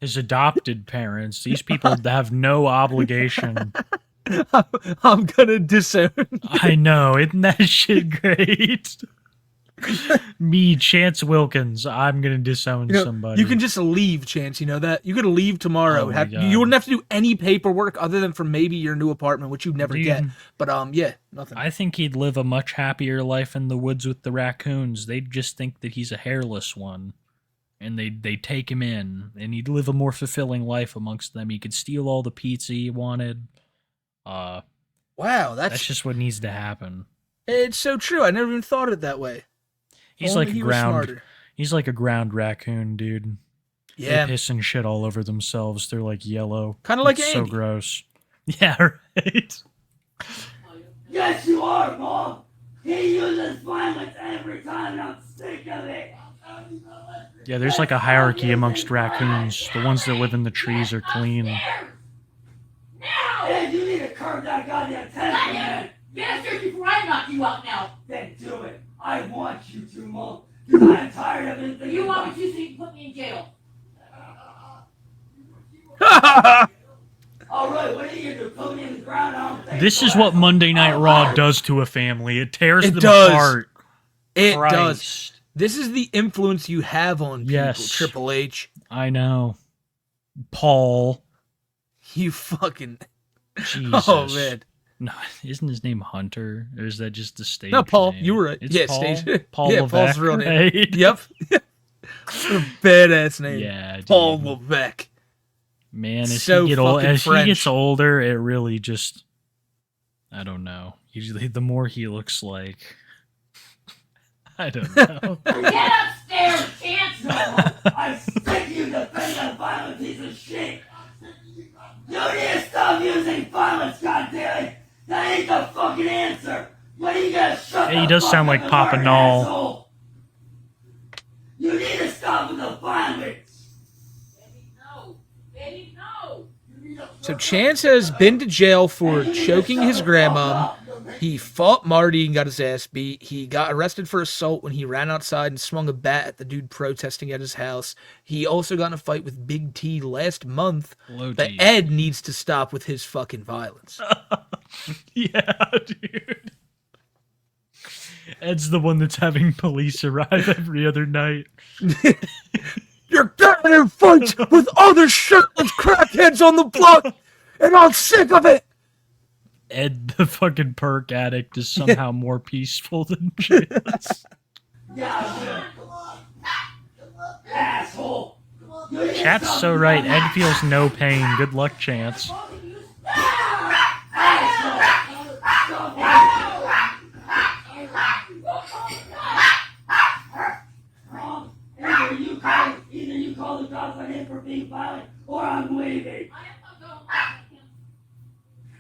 His adopted parents. These people have no obligation. I'm gonna disown. I know, isn't that shit great? Me, Chance Wilkins, I'm gonna disown somebody. You can just leave, Chance. You know that you could leave tomorrow. Oh my God. You wouldn't have to do any paperwork other than for maybe your new apartment, which you'd never Dude. get. But yeah, nothing. I think he'd live a much happier life in the woods with the raccoons. They'd just think that he's a hairless one. And they take him in, and he'd live a more fulfilling life amongst them. He could steal all the pizza he wanted. Wow, That's just what needs to happen. it's so true. I never even thought of it that way. He's Only like a he was ground. smarter. He's like a ground raccoon, dude. Yeah, They piss and shit all over themselves. They're like yellow. Kinda like It's so Andy. gross. Yeah, right. Yes, you are, Mom. He uses violence every time, and I'm sick of it. Yeah, there's like a hierarchy amongst raccoons. The ones that live in the trees are clean. Hey, you need to curb that goddamn temper, man. Get upstairs before I knock you out now. Then do it. I want you to, Mom. Because I'm tired of it. You want me to so you can put me in jail. Alright, what are you gonna do? Put me in the ground? I don't think This so. is what Monday Night Raw does to a family. It tears It them does. apart. it Christ. does. This is the influence you have on people, Yes. Triple H. I know. Paul. You fucking. Jesus. Oh man. No, isn't his name Hunter? Or is that just the stage No, Paul. name? You were right. It's Yeah, Paul? stage. Paul Yeah, Levesque, Paul's real name. right? Yep. What a badass name. Yeah, dude. Paul Levesque. Man, as So he fucking as he French. gets older, it really just I don't know. Usually the more he looks like I don't know. Get upstairs, Chance. I'm sick of you defending a violent piece of shit. You need to stop using violence, goddammit. That ain't the fucking answer. When are you gonna shut Hey, the he does fuck sound up like and Papa learn, Null. asshole? You need to stop with the violence. Baby, no. Baby, no. So Chance has been to jail for choking his grandma. He fought Marty and got his ass beat. He got arrested for assault when he ran outside and swung a bat at the dude protesting at his house. He also got in a fight with Big T last month. Low But T. Ed needs to stop with his fucking violence. Yeah, dude. Ed's the one that's having police arrive every other night. You're getting in fights with other shirtless crackheads on the block, and I'm sick of it. Ed, the fucking perk addict, is somehow more peaceful than Chance. Yeah, asshole. You need to Chat's stop so with right. that. Ed feels no pain. Good luck, Chance. Either you call the cops on him for being violent, or I'm leaving.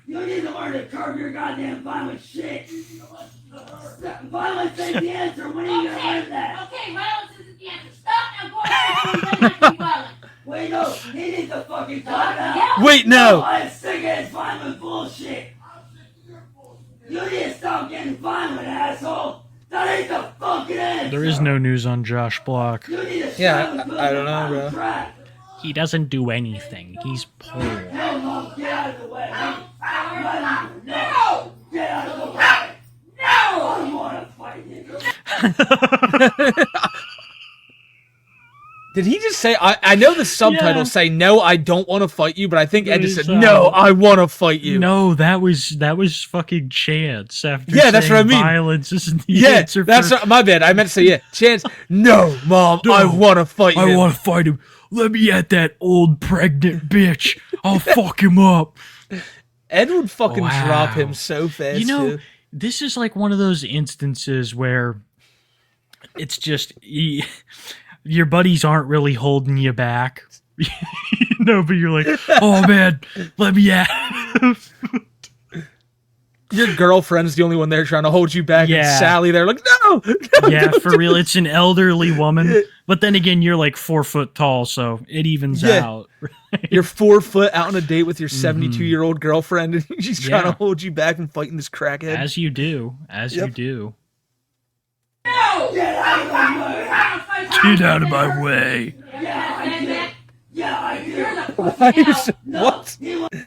You need to learn to curb your goddamn violent shit. Violence ain't the answer. When are you gonna learn that? Okay, violence isn't the answer. Stop now going to the not be violent. Wait, no, he needs to fucking calm down. Yeah. Wait, no. I'm sick of his violent bullshit. You need to stop getting violent, asshole. That ain't the fucking answer. There is no news on Josh Block. You need to Yeah, stop and put I don't him know, on bro. track. He doesn't do anything. He's poor. No, Mom, get out of the way. No, No! get out of the way. No! I want to fight you. Did he just say? I know the subtitles say no, I don't want to fight you, but I think Ed just There's, said no, I want to fight you. No, that was fucking Chance. After Yeah, that's saying what I mean. Violence isn't the Yeah, answer. that's for, my bad. I meant to say yeah. Chance, no, Mom, No, I want to fight you. I want to fight him. Let me at that old pregnant bitch. I'll fuck him up. Ed would fucking Wow. drop him so fast. You know, too. this is like one of those instances where it's just your buddies aren't really holding you back. But you're like, oh man, let me at him. Your girlfriend's the only one there trying to hold you back, and Yeah. Sally there like, no! Yeah, for real, it's an elderly woman. But then again, you're like 4 foot tall, so it evens Yeah. out. You're 4 foot out on a date with your 72-year-old girlfriend, and she's trying Yeah. to hold you back and fighting this crackhead. As you do. As you do. No! Get out of my way! Get out of my way. Yeah, I do. Yeah, I do. Why is it- No, what? he wants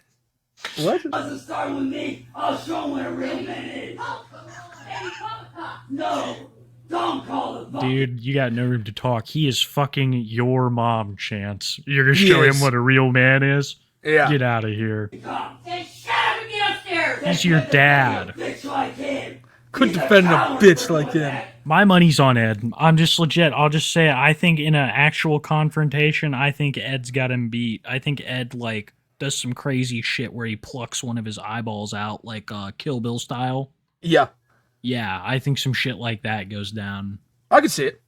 What? to start with me. I'll show him what a real man is. No, don't call the fucking Dude, you got no room to talk. He is fucking your mom, Chance. You're gonna He show is. him what a real man is? Yeah. Get out of here. cops. Then shut up and get upstairs! He's your dad. Bitch like him. Couldn't He's defend a coward bitch for like doing him. that. My money's on Ed. I'm just legit. I'll just say it. I think in an actual confrontation, I think Ed's got him beat. I think Ed, like, does some crazy shit where he plucks one of his eyeballs out, like Kill Bill style. Yeah. Yeah, I think some shit like that goes down. I can see it.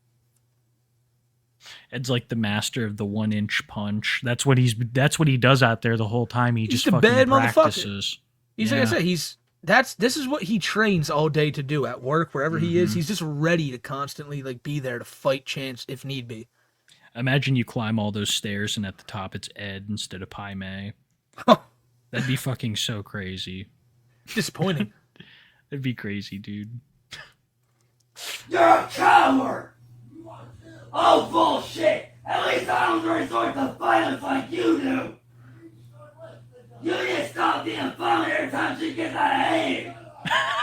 Ed's like the master of the 1-inch punch. That's what he does out there the whole time. He He's just the fucking bad motherfucker. practices. He's like I said, this is what he trains all day to do at work, wherever he is. He's just ready to constantly like be there to fight Chance if need be. Imagine you climb all those stairs and at the top it's Ed instead of Pai Mei. That'd be fucking so crazy. Disappointing. That'd be crazy, dude. You're a coward! Oh, bullshit! At least I don't resort to violence like you do! You need to stop being violent every time she gets out of hand!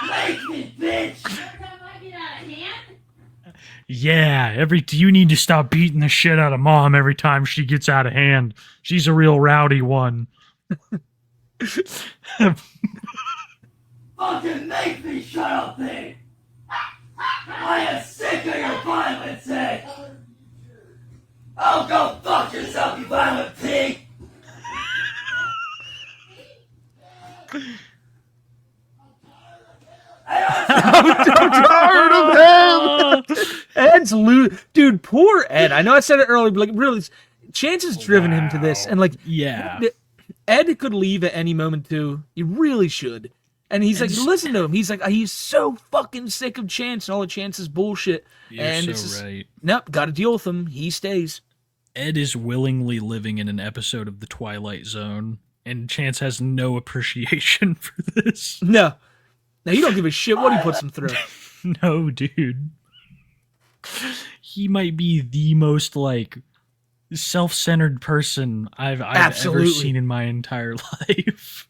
Make me, bitch! Every time I get out of hand? Yeah, you need to stop beating the shit out of Mom every time she gets out of hand. She's a real rowdy one. Fucking make me shut up then! I am sick of your violence, Ed! Oh, go fuck yourself, you violent pig! Tired of him. Ed's dude, poor Ed. I know I said it earlier, but like really, Chance has driven him to this, and like, Yeah. Ed could leave at any moment too. He really should. And he's like, listen to him. He's like, he's so fucking sick of Chance and all of Chance's bullshit. You're and so it's just, right. nope, got to deal with him. He stays. Ed is willingly living in an episode of The Twilight Zone, and Chance has no appreciation for this. No, you don't give a shit what he puts him through. No, dude. He might be the most, like, self-centered person I've ever Absolutely. seen in my entire life.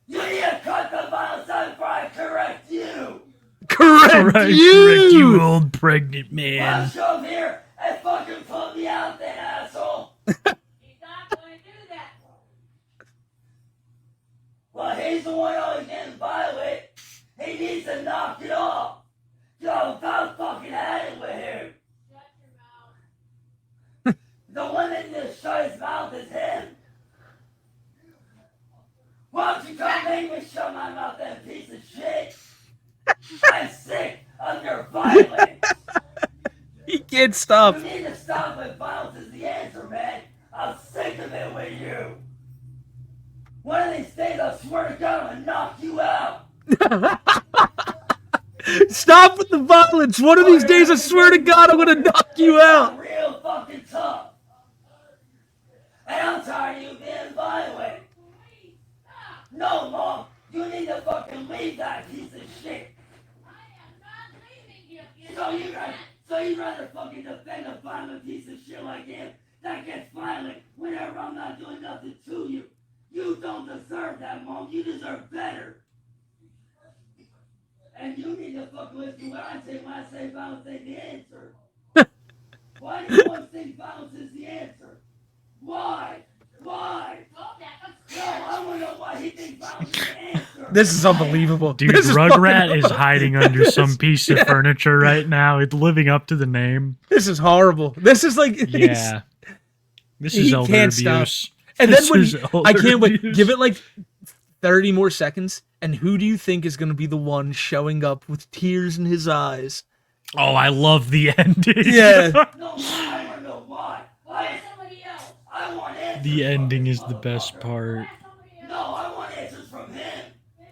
You need to cut the violence out before I correct you! Correct you. Correct you, old pregnant I'll man. show here and fucking put me out then, asshole! He's not going to do that. Well, he's the one always getting violent. He needs to knock it off. Yo, about fucking had it with him. Shut your mouth. The one that just shut his mouth is him. Why don't you come make me shut my mouth, that piece of shit? I'm sick of your violence. He can't stop. You need to stop with violence is the answer, man. I'm sick of it with you. One of these days, I swear to God, I'm gonna knock you out. Stop with the violence. One of these days, I swear to God, I'm gonna knock you out. Real fucking tough. And I'm tired of you being violent. No, Mom, you need to fucking leave that piece of shit. I am not leaving you. So you'd rather fucking defend a violent piece of shit like him that gets violent whenever I'm not doing nothing to you. You don't deserve that, Mom. You deserve better. And you need to fucking listen to what I say when I say violence ain't the answer. Why do you always think violence is the answer? Why? Why? Go back No, upstairs. I want to know why he thinks violence is the answer. This is unbelievable. Dude, This is Rugrat fucking- is hiding under some piece of furniture right now. It's living up to the name. This is horrible. This is like, Yeah. This is He elder can't stop. abuse. And then This when is I elder can't wait, abuse. give it like 30 more seconds, and who do you think is going to be the one showing up with tears in his eyes? Oh, I love the ending. Yeah. No, I want to know why. Why? Somebody else. I want answers. The from ending this is the best motherfucker. part. Somebody else. No, I want answers from him. Then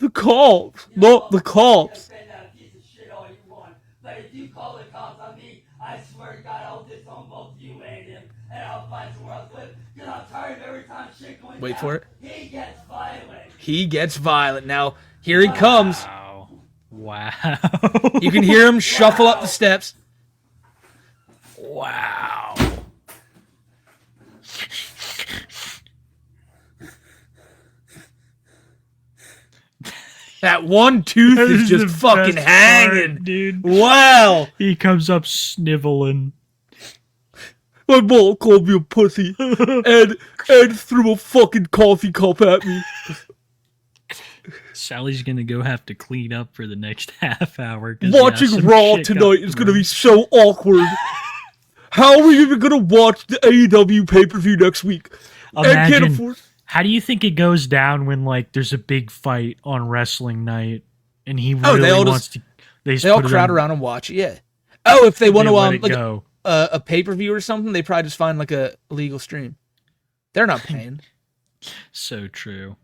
The cops. Not the cops. Defend that piece of shit all you want, but if you call the cops on me, I swear to God I'll disown both you and him, and I'll find somewhere else to live, because I'm tired of every time shit going Wait down. for it. He gets violent. He gets violent. Now, here he comes. Wow. You can hear him shuffle up the steps. Wow. That one tooth That is is just the fucking best hanging. part, dude. Wow. He comes up sniveling. My mom called me a pussy and threw a fucking coffee cup at me. Sally's gonna go have to clean up for the next half hour. Watching Raw tonight is gonna be so awkward. How are we even gonna watch the AEW pay-per-view next week? And can't Imagine. afford. How do you think it goes down when like there's a big fight on wrestling night and he Oh, really they all wants just- to? They They all put it crowd on- around and watch it, yeah. Oh, if they want to let it like go. a pay-per-view or something, they probably just find like a illegal stream. They're not paying. So true.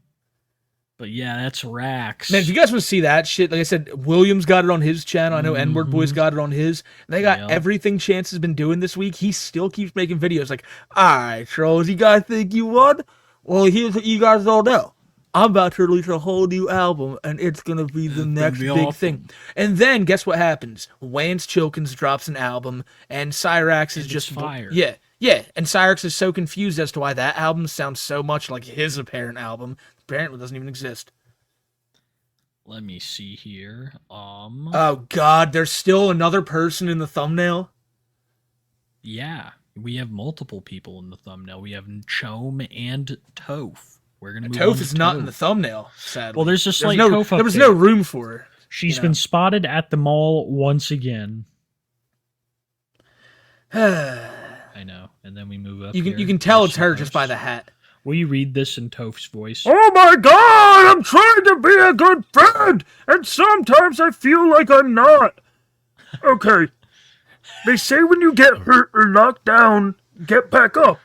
But yeah, that's Rax. Man, if you guys want to see that shit, like I said, Williams got it on his channel. I know N-Word Boys got it on his. They got Yep. everything Chance has been doing this week. He still keeps making videos like, alright, trolls, you guys think you won? Well, here's what you guys all know. I'm about to release a whole new album, and it's going to be the next be big awesome. thing. And then, guess what happens? Lance Chilkins drops an album, and Cyrax is And just... it's fire. Yeah, and Cyrax is so confused as to why that album sounds so much like his apparent album. Apparently doesn't even exist. Let me see here. Oh God, there's still another person in the thumbnail. Yeah, we have multiple people in the thumbnail. We have Chome and Toph. We're gonna move on Toph to is not in Toph. the thumbnail. Sadly, Well, there's a slight no, Toph there was update. no room for her. She's you been know. spotted at the mall once again. I know. And then we move up. You here. can tell There's it's her some just by posts. the hat. Will you read this in Toph's voice? Oh my God! I'm trying to be a good friend, and sometimes I feel like I'm not. Okay. They say when you get hurt or knocked down, get back up.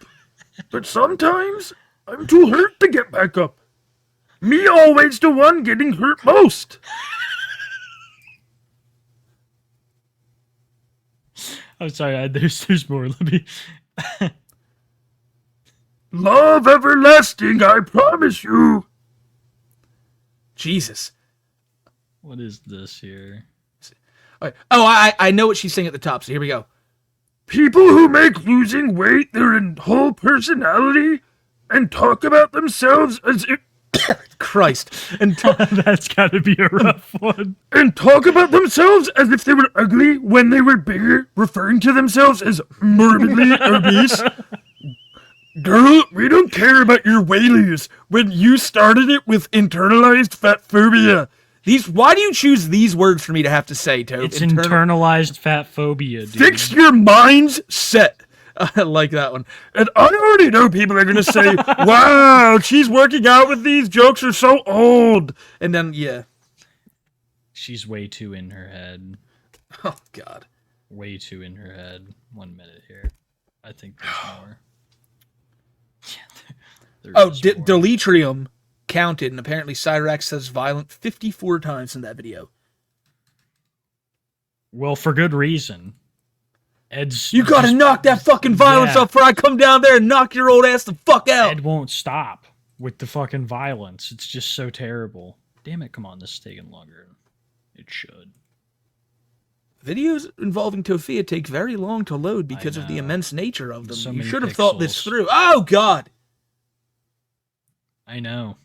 But sometimes I'm too hurt to get back up. Me always the one getting hurt most. I'm sorry. There's more. Let me. Love everlasting, I promise you. Jesus. What is this here? Oh, I know what she's saying at the top, so here we go. People who make losing weight their whole personality and talk about themselves as if... Christ. And That's got to be a rough one. and talk about themselves as if they were ugly when they were bigger, referring to themselves as morbidly obese. Girl, we don't care about your whalers when you started it with internalized fat phobia. Why do you choose these words for me to have to say, Toad? It's internalized fat phobia, dude. Fix your mind's set. I like that one. And I already know people are going to say, wow, she's working out with these jokes are so old. And then, yeah. She's way too in her head. Oh, God. Way too in her head. 1 minute here. I think there's more. There Oh, is more. Deletrium counted, and apparently Cyrax says violent 54 times in that video. Well, for good reason. Ed's You gotta just- knock that fucking violence Yeah. up before I come down there and knock your old ass the fuck out. Ed won't stop with the fucking violence. It's just so terrible. Damn it, come on, this is taking longer than it should. Videos involving Tofia take very long to load because of the know. immense nature of them. So You many should have thought this pixels. through. Oh, God. I know.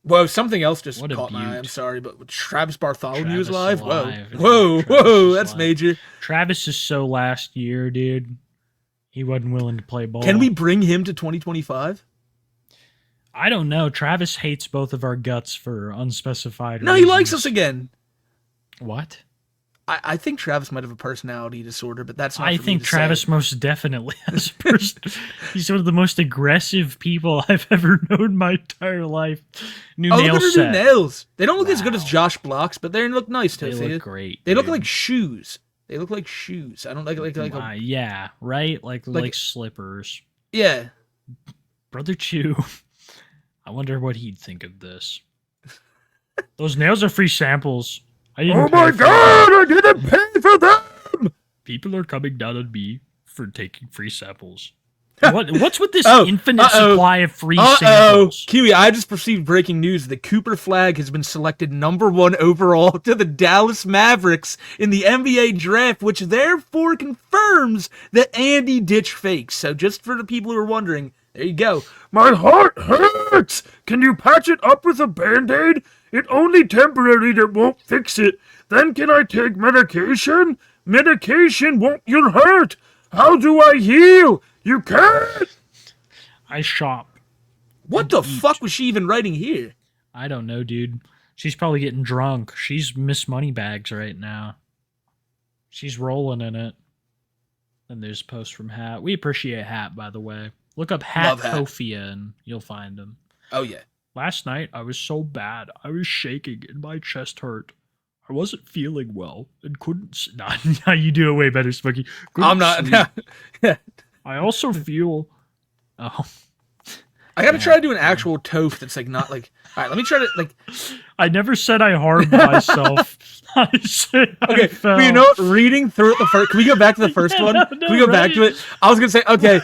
Whoa, something else just What a caught my eye. I'm beaut. sorry, but Travis Bartholomew is Travis live? alive. Whoa, Travis whoa, is that's live. major. Travis is so last year, dude. He wasn't willing to play ball. Can we bring him to 2025? I don't know. Travis hates both of our guts for unspecified No, he likes reasons. us again. What? I think Travis might have a personality disorder, but that's not I for me think to say. Travis most definitely has a person. He's one of the most aggressive people I've ever known in my entire life. New Oh, nail look at her set. new nails. They don't look as good as Wow. Josh Block's, but they look nice, They Tofia. look great. They look dude. like shoes. They look like shoes. I don't like Yeah, right? Like slippers. yeah. Brother Chew. I wonder what he'd think of this. Those nails are free samples. I didn't Oh pay my for god, I didn't pay for them! People are coming down on me for taking free samples. What's with this Oh, infinite supply of free Uh-oh. samples? Kiwi, I just received breaking news. The Cooper Flag has been selected #1 overall to the Dallas Mavericks in the NBA draft, which therefore confirms that Andy ditched fakes. So just for the people who are wondering, there you go. My heart hurts! Can you patch it up with a Band-Aid? It only temporary, that won't fix it. Then can I take medication? Medication won't your hurt. How do I heal? You can't! I shop. What the fuck was she even writing here? I don't know, dude. She's probably getting drunk. She's Miss Moneybags right now. She's rolling in it. And there's a post from Hat. We appreciate Hat, by the way. Look up Love Hat. Hatofia and you'll find him. Oh, yeah. Last night, I was so bad. I was shaking and my chest hurt. I wasn't feeling well and couldn't... Nah, you do it way better, Smokey. I'm not... I also feel... Oh. I gotta try to do an actual toast that's like not like... Alright, let me try to like... I never said I harmed myself. I said Okay, I fell. but you know what? Reading through it the first... Can we go back to the first one? Can we go back to it? I was gonna say, okay...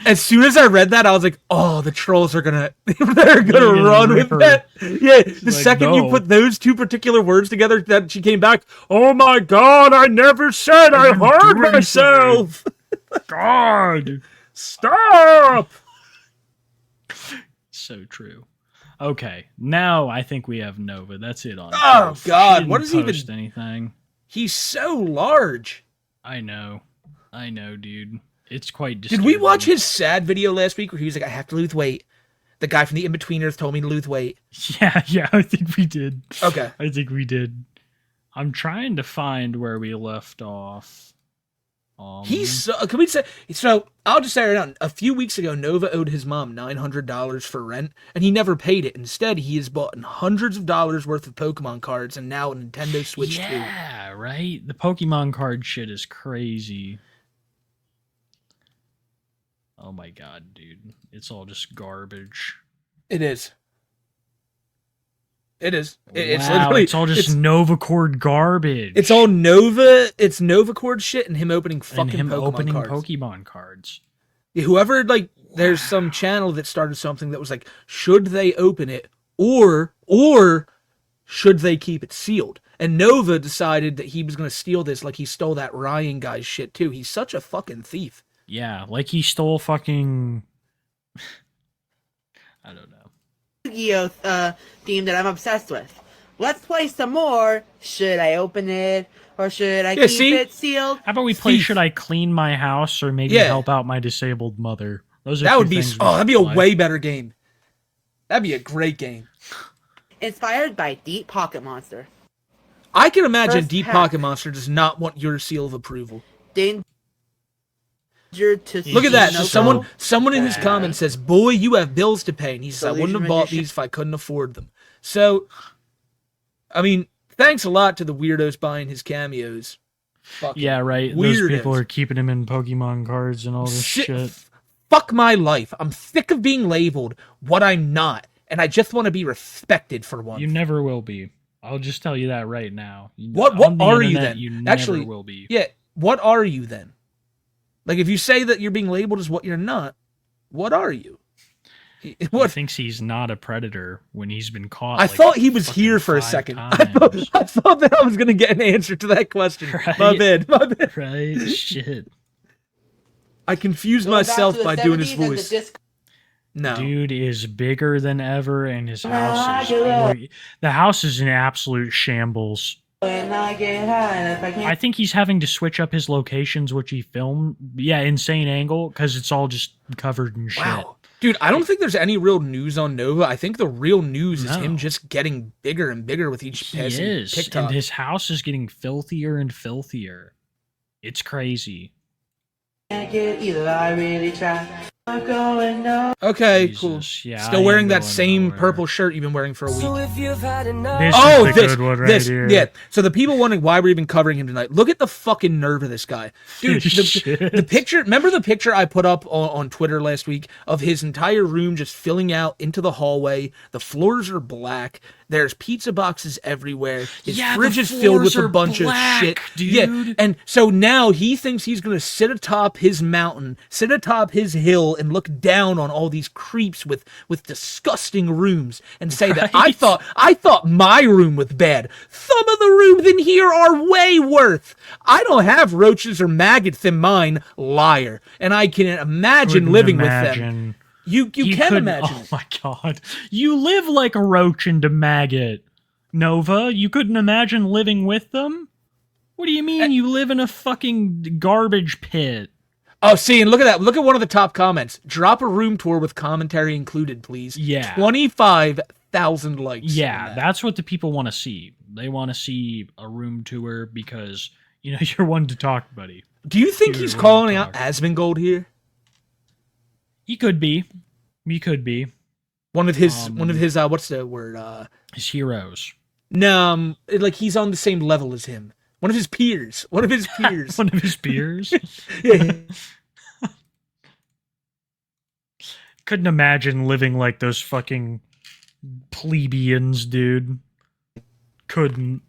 As soon as I read that, I was like, "Oh, the trolls are gonna, they're gonna run with that." Yeah, the like, second no. you put those two particular words together, that she came back. Oh my god! I never said I harmed myself. God, stop! So true. Okay, now I think we have Nova. That's it on. Oh Proof. god, She what didn't is even post anything? He's so large. I know, dude. It's quite Did disturbing. we watch his sad video last week where he was like, "I have to lose weight"? The guy from the In-Betweeners told me to lose weight. Yeah, I think we did. Okay. I think we did. I'm trying to find where we left off. He's so, can we say, so I'll just say right now, a few weeks ago, Nova owed his mom $900 for rent, and he never paid it. Instead, he has bought hundreds of dollars worth of Pokemon cards and now a Nintendo Switch 2. Yeah, right? The Pokemon card shit is crazy. Oh my god, dude. It's all just garbage. It is. It is. It's Wow, literally, it's all just Nova Cord garbage. It's all Nova, it's Nova Cord shit and him opening fucking and him Pokemon opening cards. Pokemon cards. Yeah, whoever, like, there's some channel that started something that was like, should they open it or should they keep it sealed? And Nova decided that he was going to steal this like he stole that Ryan guy's shit too. He's such a fucking thief. Yeah, like he stole fucking... I don't know. Yu-Gi-Oh theme that I'm obsessed with. Let's play some more. Should I open it or should I keep it sealed? How about we play Should I Clean My House or maybe help out my disabled mother? Those are that two would be things we that'd be a should play. way better game. That'd be a great game. Inspired by Deep Pocket Monster. I can imagine First Deep hack. Pocket Monster does not want your seal of approval. Danger to Look at that. Snowball. Someone in his comments says, "Boy, you have bills to pay." And he says, "I wouldn't have bought Magician. these if I couldn't afford them." So, I mean, thanks a lot to the weirdos buying his cameos. Fucking Yeah, right. weirdos. Those people are keeping him in Pokemon cards and all this shit. Fuck my life. I'm sick of being labeled what I'm not, and I just want to be respected for once. You never will be. I'll just tell you that right now. What On the are you internet, then? You Actually, never will be. Yeah, what are you then? Like, if you say that you're being labeled as what you're not, what are you? He thinks he's not a predator when he's been caught. I like, thought he was fucking here for a 5 second. I times. thought that I was going to get an answer to that question. Right? My bad. Right? Shit. I confused Going back myself to the by doing his 70s and the voice. disc- No. Dude is bigger than ever, and his house is... The house is in absolute shambles. When I get high, if I can't I think he's having to switch up his locations, which he filmed. Yeah, insane angle, because it's all just covered in shit. Wow. Dude, I don't think there's any real news on Nova. I think the real news is No. him just getting bigger and bigger with each He passing is, TikTok. and his house is getting filthier and filthier. It's crazy. get it either, I really try. Okay, Jesus, cool. yeah, Still I wearing am that going same nowhere. purple shirt you've been wearing for a week. This Oh, is the good one right here. Yeah. So the people wondering why we're even covering him tonight. Look at the fucking nerve of this guy, dude. The picture. Remember the picture I put up on Twitter last week of his entire room just filling out into the hallway. The floors are black. There's pizza boxes everywhere. His fridge is filled with a bunch of shit. Dude. Yeah. And so now he thinks he's gonna sit atop his mountain, sit atop his hill, and look down on all these creeps with disgusting rooms and say that I thought my room was bad. Some of the rooms in here are way worse. I don't have roaches or maggots in mine, liar. And I can imagine living with them. You can imagine. Oh my god. You live like a roach and a maggot, Nova. You couldn't imagine living with them? What do you mean you live in a fucking garbage pit? Oh, see, and look at that. Look at one of the top comments. Drop a room tour with commentary included, please. Yeah. 25,000 likes. Yeah, that's what the people want to see. They want to see a room tour because, you know, you're one to talk, buddy. Do you think he's calling out Asmongold here? He could be. He could be. One of his what's the word? His heroes. No, like he's on the same level as him. One of his peers. One of his peers. One of his peers? Yeah. Couldn't imagine living like those fucking plebeians, dude. Couldn't.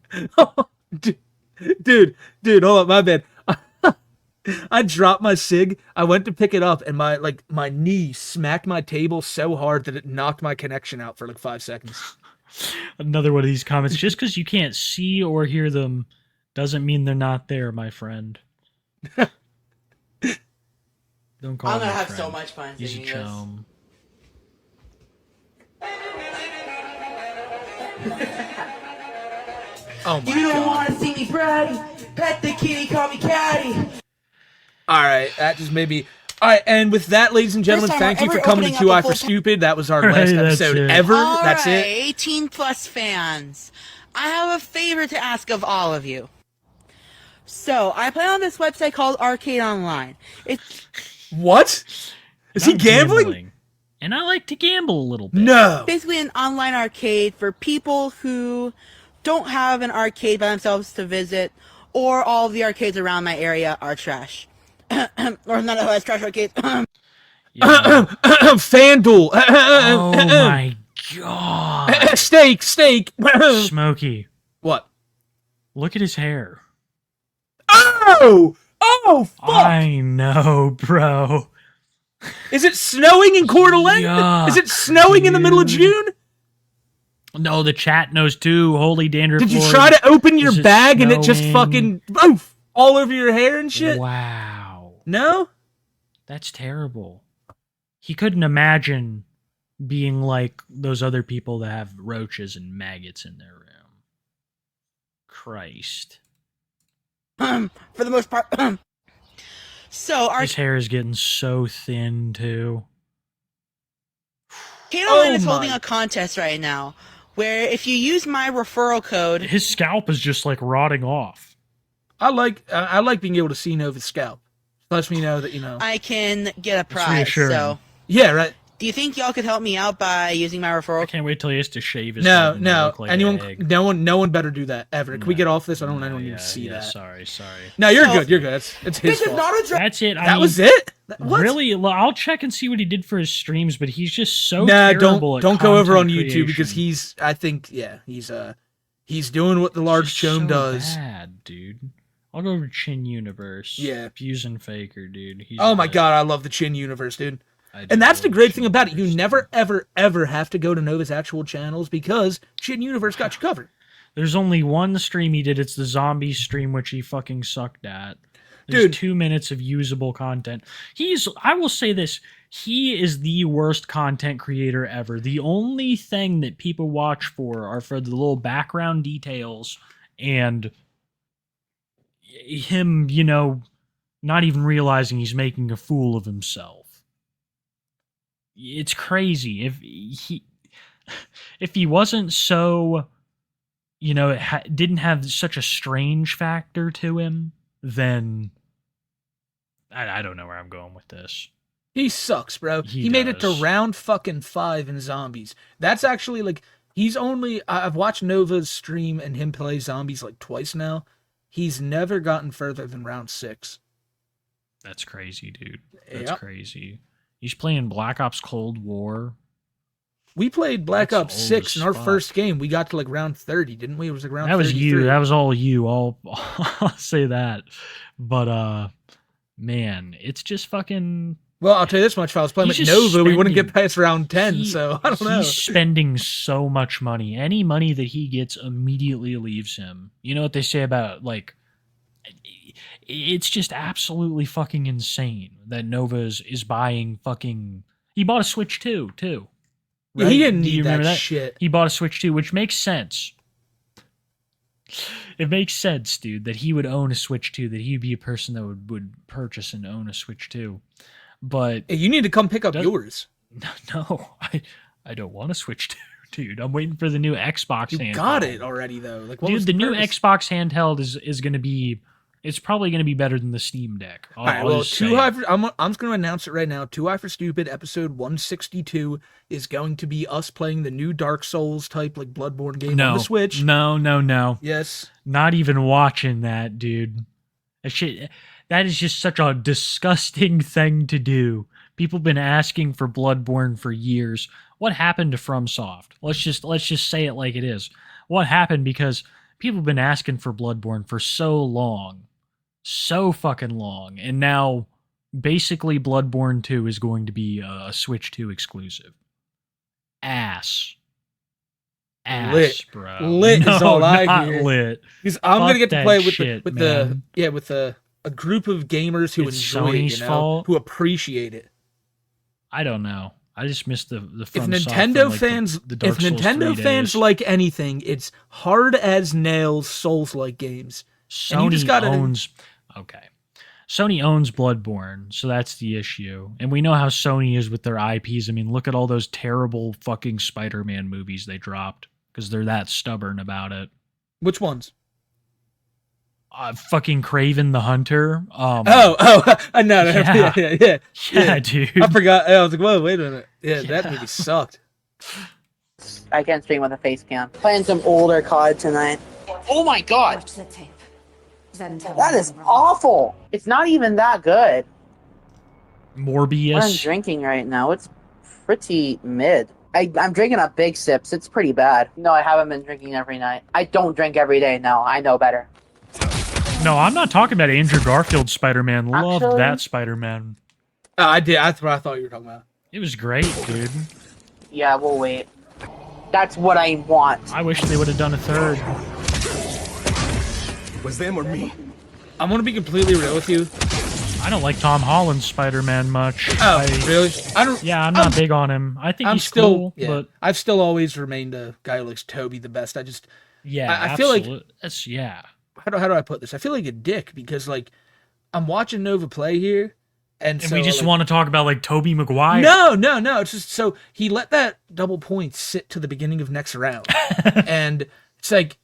Dude, hold up, my bad. I dropped my cig. I went to pick it up, and my knee smacked my table so hard that it knocked my connection out for like 5 seconds. Another one of these comments. Just because you can't see or hear them doesn't mean they're not there, my friend. Don't call I'm me gonna have friend. so much fun He's a singing chum. Oh my You don't god. want to see me bratty. Pet the kitty, call me catty. Alright, that just made me... Alright, and with that, ladies and gentlemen, First time thank you we're for coming to opening 2 up a Eye for full Stupid. That was our Right, last that's episode it. ever. All That's right, it. 18 plus fans. I have a favor to ask of all of you. So, I play on this website called Arcade Online. It's What? Is he I'm gambling? And I like to gamble a little bit. No. basically an online arcade for people who don't have an arcade by themselves to visit, or all of the arcades around my area are trash. Or none of us trash arcades. Yeah. FanDuel. Oh my god. Steak. Smokey, What? look at his hair. Oh, fuck. I know, bro. Is it snowing in Coeur d'Alene? Yuck, Is it snowing in the middle of dude. June? No, the chat knows too. Holy dandruff. Did you Lord. try to open your Is it bag and it just snowing? fucking oof, all over your hair and shit? Wow. No? That's terrible. He couldn't imagine being like those other people that have roaches and maggots in their room. Christ. For the most part. So, His hair is getting so thin, too. Arcade Online Oh is holding my- a contest right now, where if you use my referral code, His scalp is just like rotting off. I like being able to see Nova's scalp. Lets me know that, you know. I can get a prize. reassuring. So, Yeah, right. do you think y'all could help me out by using my I referral? can't wait till he has to shave his No, head and no. look like an egg. No one better do that ever. Can we get off this? I don't need Yeah, to see that. Sorry. No, you're So- good. You're good. It's his This is fault. not a dra- That's it. I That mean, was it? What? Really? I'll check and see what he did for his streams, but he's just so Nah, terrible at don't go over on content YouTube because creation. he's doing what the large Just chum so does. bad, dude. I'll go over Chin Universe. Yeah. Fusion Faker, dude. He's Oh my lit. god, I love the Chin universe, dude. I do And that's the love great Chin thing about it. You Universe, never, dude. ever have to go to Nova's actual channels because Chin Universe got you covered. There's only one stream he did. It's the zombie stream, which he fucking sucked at. There's Dude. 2 minutes of usable content. I will say this, he is the worst content creator ever. The only thing that people watch for are for the little background details and him, not even realizing he's making a fool of himself. It's crazy. If he wasn't so, didn't have such a strange factor to him, then I don't know where I'm going with this. He sucks, bro. He He made it to does. round fucking 5 in zombies. That's actually like he's only I've watched Nova's stream and him play zombies like twice now. He's never gotten further than round 6. That's crazy, dude. That's Yep. crazy. He's playing Black Ops Cold War. We played Black That's Ops old 6 as in our fuck. first game. We got to like round 30, didn't we? It was like round That was 33. you. That was all you. I'll say that. But man, it's just fucking. Well, I'll tell you this much: if I was playing He's with just Nova, we wouldn't get spending- past round 10. So I don't know. He's spending so much money. Any money that he gets immediately leaves him. You know what they say about like. It's just absolutely fucking insane that Nova is buying fucking. He bought a Switch 2 too. Yeah, he right? didn't Do you need remember that shit. He bought a Switch 2, which makes sense. It makes sense, dude, that he would own a Switch 2, that he'd be a person that would purchase and own a Switch 2. But Hey, you need to come pick up yours. no, I don't want a Switch 2, dude. I'm waiting for the new Xbox You handheld. got it already though. Like, what was Dude, the new purpose? Xbox handheld is going to be. It's probably going to be better than the Steam Deck. All right, I'll well, just Too say High it. for, I'm just going to announce it right now. Too High for Stupid episode 162 is going to be us playing the new Dark Souls type like Bloodborne game on the Switch. No. Yes. Not even watching that, dude. That is just such a disgusting thing to do. People have been asking for Bloodborne for years. What happened to FromSoft? Let's just say it like it is. What happened? Because people have been asking for Bloodborne for so long. So fucking long. And now basically Bloodborne 2 is going to be a Switch 2 exclusive. Ass, Lit. bro. Lit is all I not hear. lit. Because I'm Fuck gonna get to that play with shit, the man. with a group of gamers who It's enjoy Sony's it, you know, fault. who appreciate it. I don't know. I just missed the If FromSoft Nintendo from, like, fans, the Dark if Souls Nintendo 3 fans days. like anything, it's hard as nails Souls-like games. And you just Sony gotta owns. Okay, Sony owns Bloodborne, so that's the issue. And we know how Sony is with their IPs. I mean, look at all those terrible fucking Spider-Man movies they dropped because they're that stubborn about it. Which ones? Fucking Craven the Hunter. No, Yeah. yeah, dude. I forgot. I was like, whoa, wait a minute. Yeah, that movie sucked. I can't stream with a face cam. Playing some older COD tonight. Oh my god! Watch the tape. Then tell That me is wrong. awful! It's not even that good. What I'm Morbius. drinking right now, it's pretty mid. I'm drinking a big sips. It's pretty bad. No, I haven't been drinking every night. I don't drink every day. No, I know better. No, I'm not talking about Andrew Garfield's Spider-Man. Loved Actually- that Spider-Man. I did. That's what I thought you were talking about. It was great, dude. Yeah, we'll wait. That's what I want. I wish they would have done a third. It was them or me. I'm gonna be completely real with you. I don't like Tom Holland's Spider-Man much. Oh, really? I don't. Yeah, I'm not big on him. I think I'm he's still. cool, Yeah, but I've still always remained a guy who likes Toby the best. I just. yeah, I feel like- that's yeah. How do I put this? I feel like a dick because like I'm watching Nova play here, and And so, we just like, want to talk about like Toby Maguire. No. It's just so he let that double point sit to the beginning of next round, and it's like,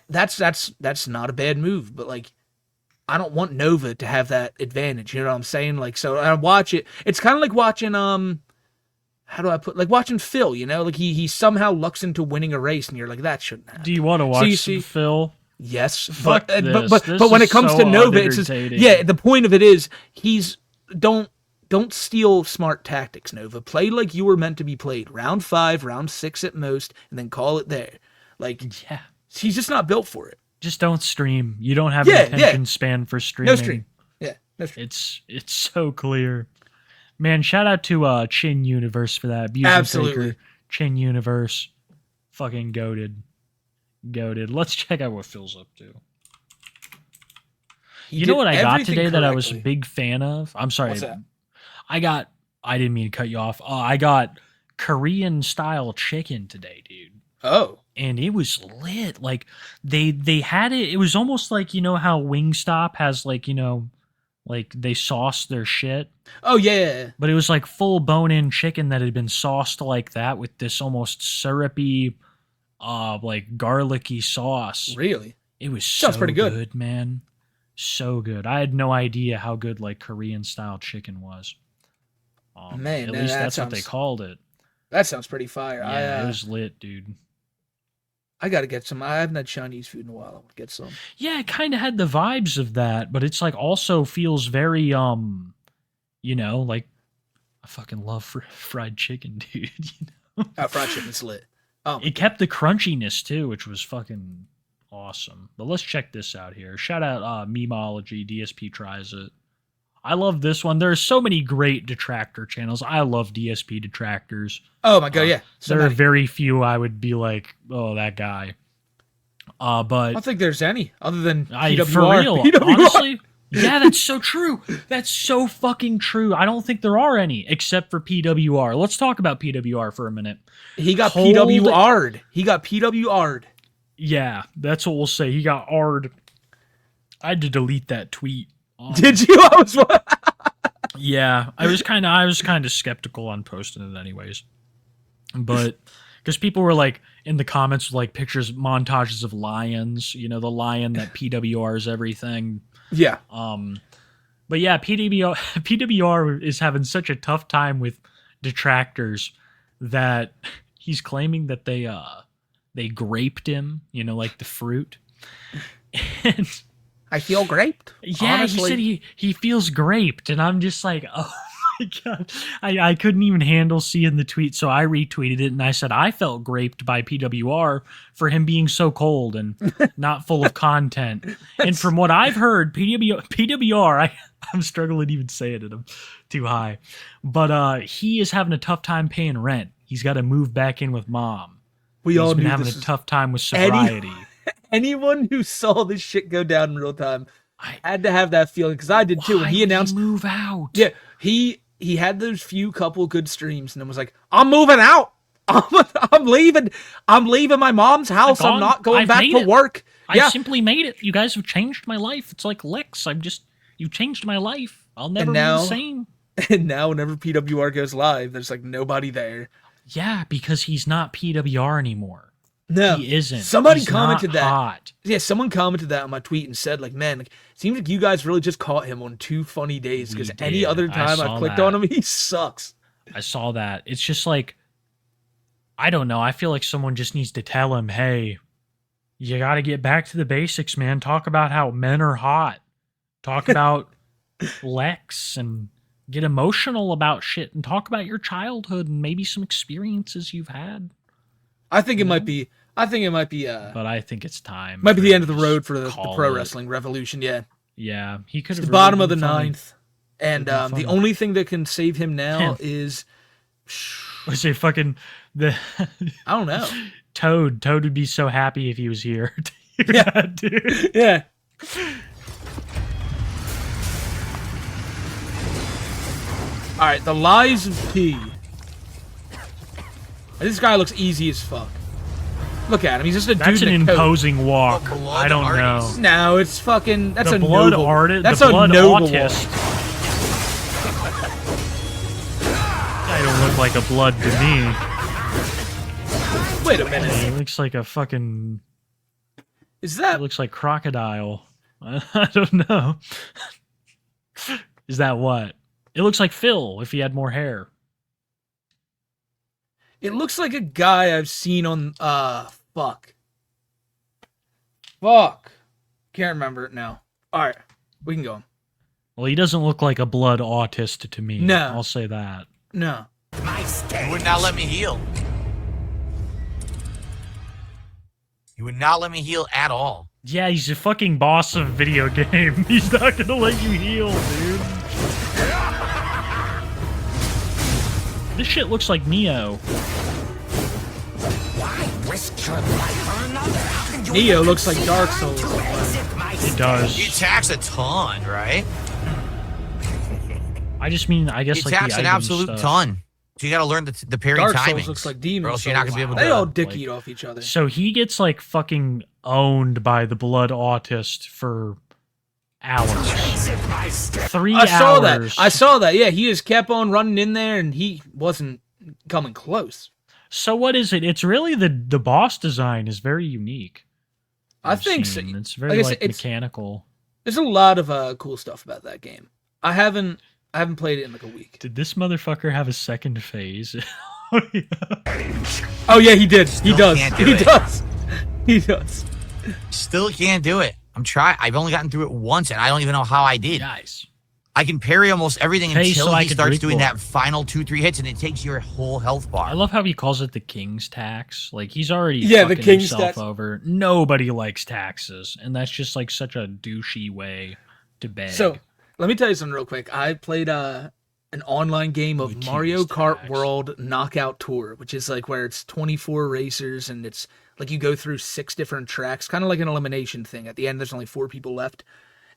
that's not a bad move, but like, I don't want Nova to have that advantage. You know what I'm saying? Like, so I watch it. It's kind of like watching how do I put like watching Phil? You know, like he somehow lucks into winning a race, and you're like, that shouldn't happen. Do you want to watch you some see- Phil? Yes, Fuck but this. but This when is it comes so to Nova, it's just unentertaining. yeah. The point of it is don't steal smart tactics, Nova. Play like you were meant to be played. Round 5, round 6 at most, and then call it there. Like Yeah. he's just not built for it. Just don't stream. You don't have Yeah, an attention span for streaming. No stream. Yeah, no stream. It's so clear. Man, shout out to Chin Universe for that. Abuse and Absolutely. Faker. Chin Universe. Fucking goated. Let's check out what Phil's up to. He You know did what I got everything today that I was a correctly. big fan of? I'm sorry. What's that? I didn't mean to cut you off. I got Korean style chicken today, dude. Oh, And it was lit. Like they had it. It was almost like, you know how Wingstop has like, you know, like they sauce their shit. oh yeah. But it was like full bone-in chicken that had been sauced like that with this almost syrupy, like garlicky sauce. Really? It was Sounds so pretty good. man. So good. I had no idea how good like Korean style chicken was. Man, At that least that's what they sounds- called it. That sounds pretty fire. Yeah, it was lit, dude. I gotta get some. I haven't had Chinese food in a while. I want to get some. Yeah, it kind of had the vibes of that, but it's like also feels very you know, like I fucking love fried chicken, dude. You know? Fried chicken's lit. Oh, It kept the crunchiness too, which was fucking awesome. But let's check this out here. Shout out Memology, DSP tries it. I love this one. There's so many great detractor channels. I love DSP detractors. oh my god, yeah. So There are many. very few I would be like, oh, that guy. I But don't think there's any other than for PWR. real, PWR. honestly, yeah, that's so true. That's so fucking true. I don't think there are any except for PWR. Let's talk about PWR for a minute. He got Hold- PWR'd. He got PWR'd. Yeah, that's what we'll say. He got R'd. I had to delete that tweet. Did you? I was. Yeah, I was kind of skeptical on posting it anyways. But because people were like in the comments with like pictures, montages of lions, you know, the lion that PWRs everything. Yeah. But yeah, PWR is having such a tough time with detractors that he's claiming that they graped him, you know, like the fruit. And I feel graped. yeah, honestly. he said he feels graped, and I'm just like, oh my god, I couldn't even handle seeing the tweet, so I retweeted it and I said I felt graped by PWR for him being so cold and not full of content. And from what I've heard, PWR, I'm struggling to even say it, and I'm too high, but he is having a tough time paying rent. He's got to move back in with mom. We He's all been knew having this a tough time with sobriety. Anyone who saw this shit go down in real time had to have that feeling, because I did too. When he announced, move out. Yeah, he had those few couple good streams, and then was like, "I'm moving out. I'm leaving. I'm leaving my mom's house. I'm not going I've back made to it. work." I Yeah, simply made it. You guys have changed my life. It's like Lex. You changed my life. I'll never And be now- the same. and now whenever PWR goes live, there's like nobody there. Yeah, because he's not PWR anymore. No, He isn't. Somebody He's commented not that. hot. Yeah, someone commented that on my tweet and said, like, man, like, seems like you guys really just caught him on 2 funny days, because We any did. other I time saw I clicked that. on him, he sucks. I saw that. It's just like, I don't know. I feel like someone just needs to tell him, hey, you got to get back to the basics, man. Talk about how men are hot. Talk about Lex and get emotional about shit and talk about your childhood and maybe some experiences you've had. I think it might be. I think it might be. But I think it's time. Might be for the end of him the to road for the call pro it. wrestling revolution. Yeah, Yeah, he could it's have. the bottom of the been funny. 9th, and Could've been the funny. only thing that can save him now Yeah. is Was it fucking the I don't know. Toad? Toad would be so happy if he was here. to hear Yeah. that, dude. Yeah. All right, the lies of P. This guy looks easy as fuck. Look at him. He's just a That's dude an in a coat. imposing walk. I don't know. No, it's fucking. That's The a blood noble. artist. That's The a blood noble autist. walk. I don't look like a blood to me. Wait a minute. He looks like a fucking. Is It that? looks like crocodile. I don't know. Is that what? It looks like Phil if he had more hair. It looks like a guy I've seen on. Fuck. Fuck. Can't remember it now. All right, we can go. Well, he doesn't look like a blood autist to me. No. I'll say that. No. You would not let me heal. You would not let me heal at all. Yeah, he's a fucking boss of a video game. He's not gonna let you heal, dude. This shit looks like Neo. Risk your life for another. How can you Neo looks like Dark Souls. It does. He attacks a ton, right? I just mean, I guess He like attacks the an item absolute stuff. ton. So you got to learn the parry Dark timings. Souls looks like Demon or else you're not going to be able to. They all dick like- eat off each other. So he gets like fucking owned by the blood autist for hours. 3 I saw that. hours. I saw that. Yeah, he just kept on running in there, and he wasn't coming close. So what is it? It's really the boss design is very unique. I I've think so. seen. It's very Like I said, like it's- mechanical. There's a lot of cool stuff about that game. I haven't I haven't played it in like a week. Did this motherfucker have a second phase? Oh yeah, he did. He Still does. can't do He it. does. He does. Still can't do it. I'm trying. I've only gotten through it once, and I don't even know how I did. Guys. I can parry almost everything Hey, until so I he could starts drink doing more. that final 2-3 hits, and it takes your whole health bar. I love how he calls it the king's tax. Like, he's already Yeah, the fucking king's himself tax. over. Nobody likes taxes, and that's just like such a douchey way to beg. So let me tell you something real quick. I played an online game of The Mario King's Kart Tax. World Knockout Tour, which is like where it's 24 racers and it's like you go through 6 different tracks, kind of like an elimination thing. At the end, there's only 4 people left.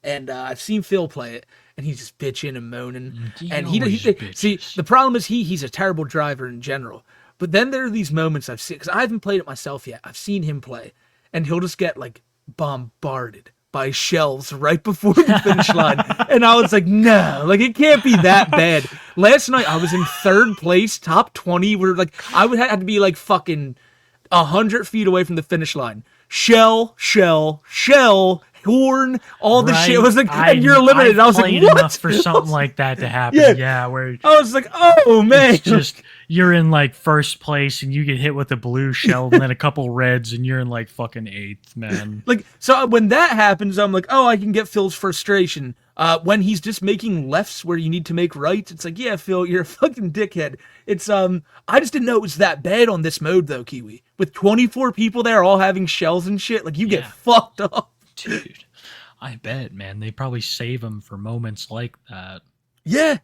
And I've seen Phil play it, and he's just bitching and moaning. And he see, the problem is he's a terrible driver in general. But then there are these moments I've seen, because I haven't played it myself yet. I've seen him play, and he'll just get like bombarded by shells right before the finish line. And I was like, no, like it can't be that bad. Last night I was in 3rd place, top 20. Where like I would have to be like fucking 100 feet away from the finish line. Shell, horn, all the shit. It was like, and you're eliminated. I was like, played what? enough for something like that to happen. Yeah. Yeah, where I was like, oh man. it's just you're in like 1st place and you get hit with a blue shell and then a couple reds and you're in like fucking 8th, man. Like, so when that happens, I'm like, oh, I can get Phil's frustration. When he's just making lefts where you need to make rights, it's like, yeah, Phil, you're a fucking dickhead. It's, I just didn't know it was that bad on this mode, though, Kiwi. With 24 people there all having shells and shit, like, you get fucked up. Dude, I bet, man. They probably save them for moments like that. Yeah.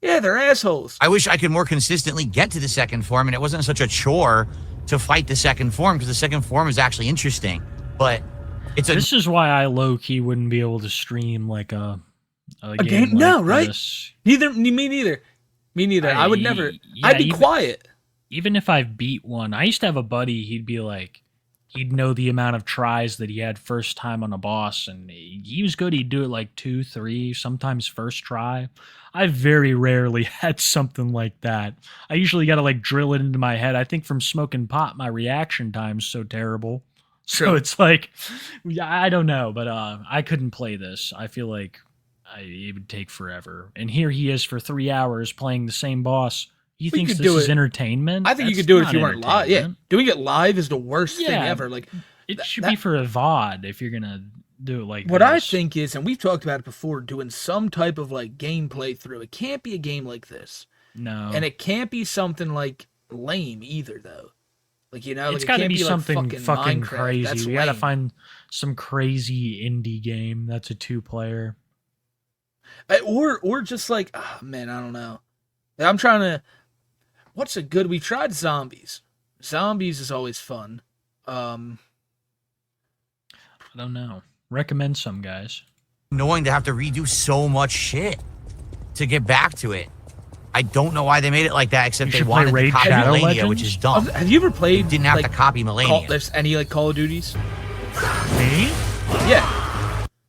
Yeah, they're assholes. I wish I could more consistently get to the second form, and it wasn't such a chore to fight the second form, because the second form is actually interesting. But it's a... This is why I low-key wouldn't be able to stream like a game like no, right? this. Me neither. Me neither. I would never. I'd be quiet. Even if I beat one, I used to have a buddy, he'd be like, he'd know the amount of tries that he had first time on a boss, and he was good. He'd do it like 2, 3, sometimes first try. I very rarely had something like that. I usually got to like drill it into my head. I think from smoking pot, my reaction time's so terrible. So it's like, I don't know, but I couldn't play this. I feel like it would take forever. And here he is for 3 hours playing the same boss. He thinks this is entertainment? I think you That's could do it if not you weren't live. Yeah, entertainment. doing it live is the worst thing Yeah, ever. Like, it should be for a VOD if you're gonna do it like what this. I think is, and we've talked about it before, doing some type of like gameplay through. It can't be a game like this. No. And it can't be something like lame either, though. Like, you know, It's like, got to can't be like something fucking Minecraft. crazy. That's We got to lame. find some crazy indie game that's a 2-player. Or just like, oh, man, I don't know. I'm trying to. What's a good? We tried zombies. Zombies is always fun. I don't know. Recommend some, guys. Annoying to have to redo so much shit to get back to it. I don't know why they made it like that, except You they should play wanted to Raid copy Shadow Millennia, which Legends? is dumb. Have you ever played? They didn't have like, to copy Millennia. There's any like Call of Duties? Me? Yeah.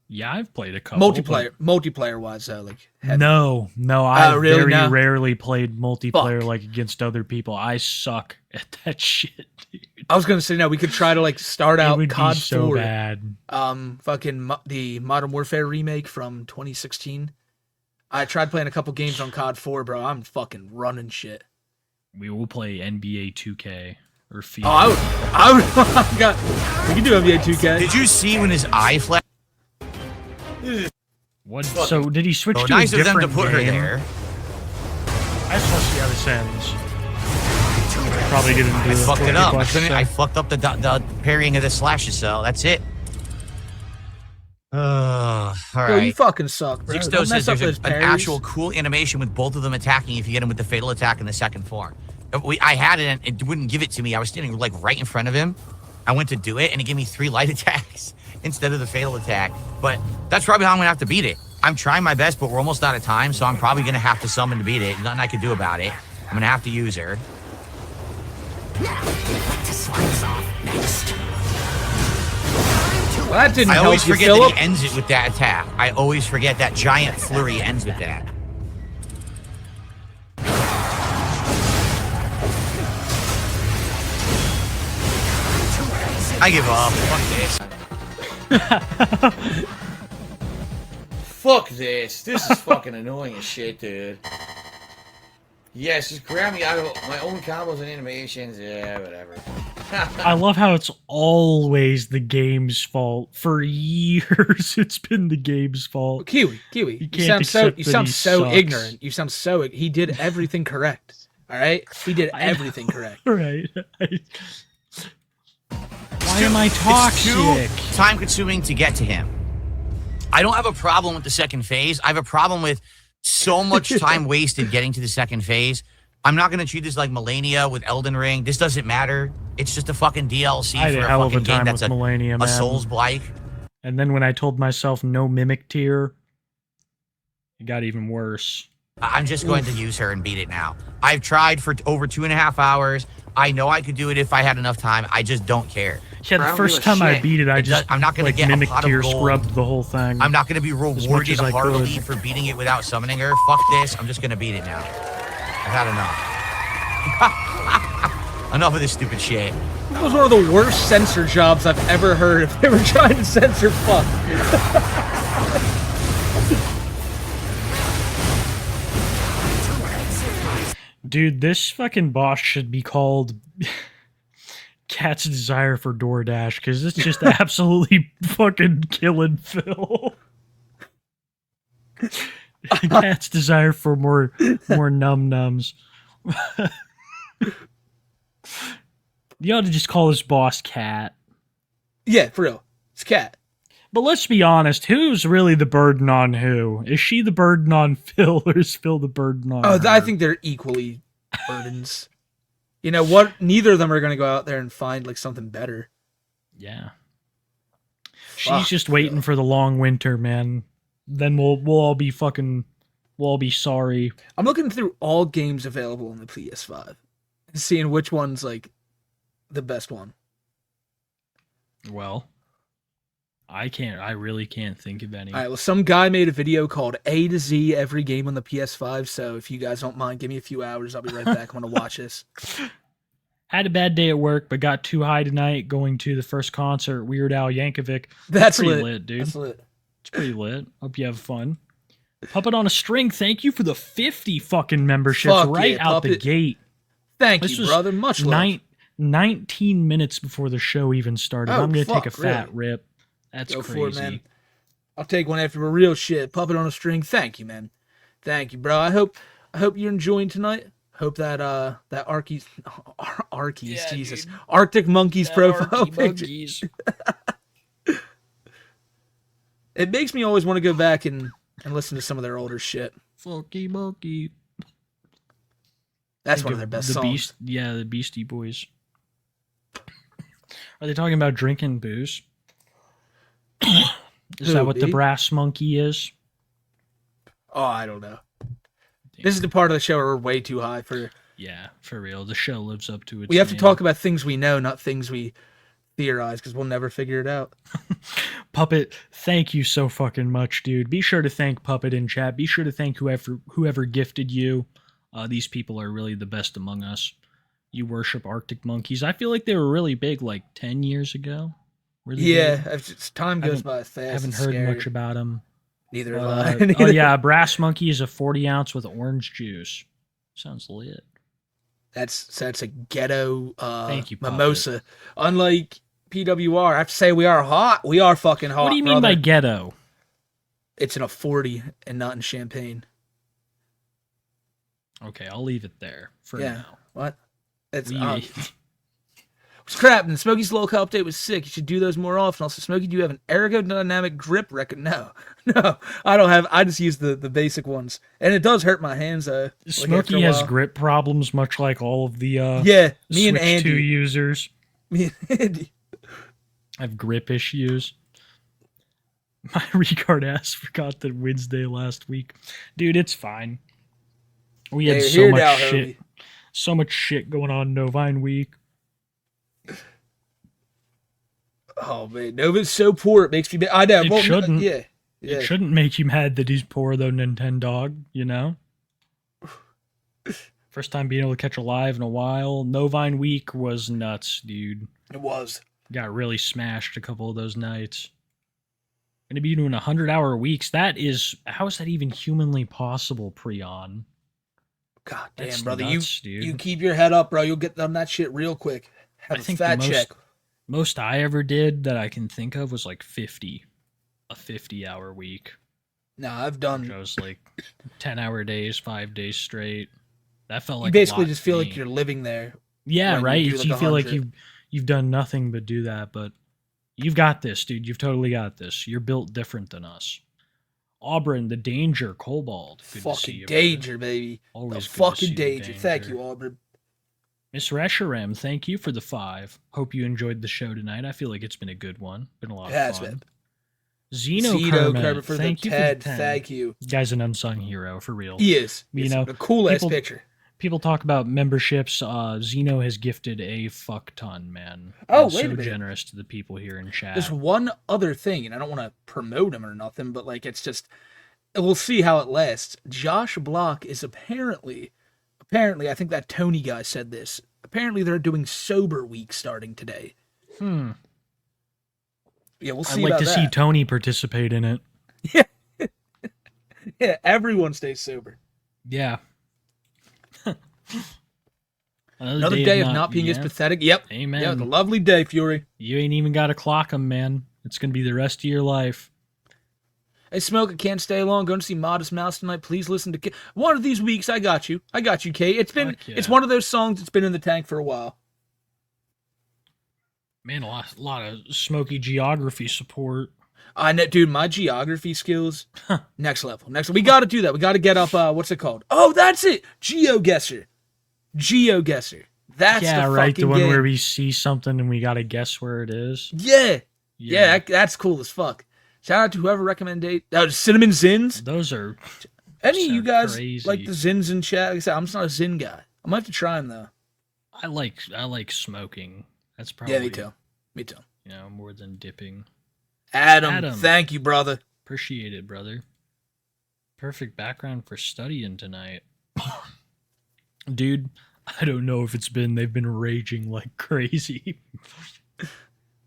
Yeah, I've played a couple. Multiplayer wise, though, like. No, I really? very No? rarely played multiplayer Fuck. like against other people. I suck at that shit, dude. I was gonna say no. We could try to like start It out would be COD so 4. bad. The Modern Warfare remake from 2016. I tried playing a couple games on COD 4, bro. I'm fucking running shit. We will play NBA 2K or FIFA. Oh, I would. We can do NBA 2K. Did you see when his eye flashed? What? So did he switch So to nice a of them different to put her game? there. I just want to see how this ends. Probably didn't do I it. fucked it 40 up. bucks, I fucked up the parrying of the slashes, so that's it. All Bro, you right. fucking suck, bro. Sixto Don't says mess up there's those an parries. actual cool animation with both of them attacking if you get them with the fatal attack in the second form. I had it and it wouldn't give it to me. I was standing like right in front of him. I went to do it and it gave me 3 light attacks instead of the fatal attack. But that's probably how I'm gonna have to beat it. I'm trying my best, but we're almost out of time, so I'm probably gonna have to summon to beat it. Nothing I can do about it. I'm gonna have to use her. Well, that didn't I help always you, forget Philip. that he ends it with that attack. I always forget that giant flurry ends with that. I give up. Fuck this. Fuck this. This is fucking annoying as shit, dude. Yes, just grab me out of my own combos and animations. Yeah, whatever. I love how it's always the game's fault. For years, it's been the game's fault. Kiwi, You can't accept you that sound he so sucks. ignorant. You sound so. He did everything correct. All right, he did everything correct. Right. Why am I toxic? It's too time-consuming to get to him. I don't have a problem with the second phase. I have a problem with so much time wasted getting to the second phase. I'm not going to treat this like Melania with Elden Ring. This doesn't matter. It's just a fucking DLC I had for a a hell of a fucking game time that's with Melania, a man. Souls-like. And then when I told myself no mimic tier, it got even worse. I'm just going to use her and beat it now. I've tried for over 2.5 hours. I know I could do it if I had enough time. I just don't care. Yeah, the first time I beat it, I'm not going to get mimic a pot tier of gold. scrubbed the whole thing. I'm not going to be much rewarded as I heartily could. for beating it without summoning her. Fuck this. I'm just going to beat it now. I've had enough. Enough of this stupid shit. That was one of the worst censor jobs I've ever heard. If they were trying to censor fuck. Dude, this fucking boss should be called Cat's Desire for DoorDash, because it's just absolutely fucking killing Phil. Cat's Desire for more num-nums. You ought to just call this boss Cat. Yeah, for real. It's Cat. But let's be honest, who's really the burden on who? Is she the burden on Phil, or is Phil the burden on her? I think they're equally burdens. You know what? Neither of them are going to go out there and find like something better. Yeah. She's just waiting for the long winter, man. Then we'll all be sorry. I'm looking through all games available on the PS5 and seeing which one's like the best one. Well, I really can't think of any. All right, well, some guy made a video called A to Z every game on the PS5, so if you guys don't mind, give me a few hours. I'll be right back. I'm going to watch this. Had a bad day at work, but got too high tonight going to the first concert, Weird Al Yankovic. That's pretty lit. lit, dude. That's lit. It's pretty lit. Hope you have fun. Puppet on a String, thank you for the 50 fucking memberships Fuck right yeah, out the Puppet. gate. Thank This you, was brother. Much love. 19 minutes before the show even started. Oh, I'm going to take a fuck, fat really? rip. That's Go crazy. for it, man. I'll take one after a real shit. Puppet on a String. Thank you, man. Thank you, bro. I hope you're enjoying tonight. Hope that that Arceus, Yeah, Jesus, dude. Arctic Monkeys That profile Archie picture. Monkeys. It makes me always want to go back and listen to some of their older shit. Funky Monkey. That's Think one of of their best the songs. The Beastie Boys. Are they talking about drinking booze? Is Who, that what the me? brass monkey is? Oh, I don't know. This is the part of the show where we're way too high for. Yeah, for real. The show lives up to its We have to name. talk about things we know, not things we theorize, because we'll never figure it out. Puppet, thank you so fucking much, dude. Be sure to thank Puppet in chat. Be sure to thank whoever gifted you. These people are really the best among us. You worship Arctic monkeys. I feel like they were really big like 10 years ago. Were they Yeah, big? time goes by fast. I haven't it's heard scary. much about them. Neither have I. Oh yeah, brass monkey is a 40 ounce with orange juice. Sounds lit. That's a ghetto Thank you, Puppet. mimosa. Unlike PWR, I have to say we are hot. We are fucking hot. What do you mean by ghetto? It's in a 40 and not in Champagne. Okay, I'll leave it there for Yeah. now. What? It's Leave it. What's crap? And Smokey's low cup update was sick. You should do those more often. Also, Smokey, do you have an ergodynamic grip record? No, I don't have. I just use the basic ones, and it does hurt my hands. Like Smokey after a has while. grip problems, much like all of the Yeah, me and Switch Andy. 2 users. Me and Andy. Have grip issues. My retard ass forgot that Wednesday last week. Dude, it's fine. We had Hey, so here much now, shit. homie. So much shit going on Novine week. Oh man, Nova's so poor it makes me. I know. It Well, shouldn't. Yeah. It shouldn't make you mad that he's poor though, Nintendo, you know? First time being able to catch a live in a while. Novine week was nuts, dude. It was. Got really smashed a couple of those nights. Going to be doing 100-hour weeks. How is that even humanly possible, Prion? God That's damn, brother. nuts, dude. You keep your head up, bro. You'll get on that shit real quick. Have a fat check. Most I ever did that I can think of was like 50. A 50-hour week. No, I've done. Which I was like 10-hour days, 5 days straight. That felt like You basically a lot just to feel me. like you're living there. Yeah, right. You, You feel like you've done nothing but do that, but you've got this, dude. You've totally got this. You're built different than us. Auburn, the Danger, Cobalt. Good fucking to see you, Danger, baby. Always the good to fucking see the Danger. Thank you, Auburn. Miss Resharem, thank you for the 5. Hope you enjoyed the show tonight. I feel like it's been a good one. Been a lot of fun. Zeno Kermit for thank the you TED. for the 10. Thank you. Guy's an unsung hero, for real. He is. You know, the coolest picture. People talk about memberships. Zeno has gifted a fuck ton, man. Oh, He's wait a so minute. generous to the people here in chat. There's one other thing, and I don't want to promote him or nothing, but like it's just we'll see how it lasts. Josh Block is apparently, I think that Tony guy said this. Apparently, they're doing sober week starting today. Yeah, we'll see. I'd like about to that. see Tony participate in it. Yeah, everyone stays sober. Yeah. Another day of not being as pathetic. Yep. Amen. Yeah, it was a lovely day, Fury. You ain't even got to clock him, man. It's going to be the rest of your life. Hey, Smoke, I can't stay long. Going to see Modest Mouse tonight. Please listen to one of these weeks. I got you. I got you, Kate. It's one of those songs that's been in the tank for a while. Man, a lot of Smoky geography support. I know, dude. My geography skills, next level. We got to do that. We got to get up. What's it called? Oh, that's it. GeoGuessr. That's right. The one game. where we see something and we got to guess where it is. Yeah. That's cool as fuck. Shout out to whoever recommended Cinnamon Zins. Those are any of you guys crazy. like the Zins in chat? Like I said, I'm just not a Zin guy. I might have to try them though. I like smoking. That's probably me too. You know, more than dipping. Adam, thank you, brother. Appreciate it, brother. Perfect background for studying tonight. Dude, I don't know if they've been raging like crazy.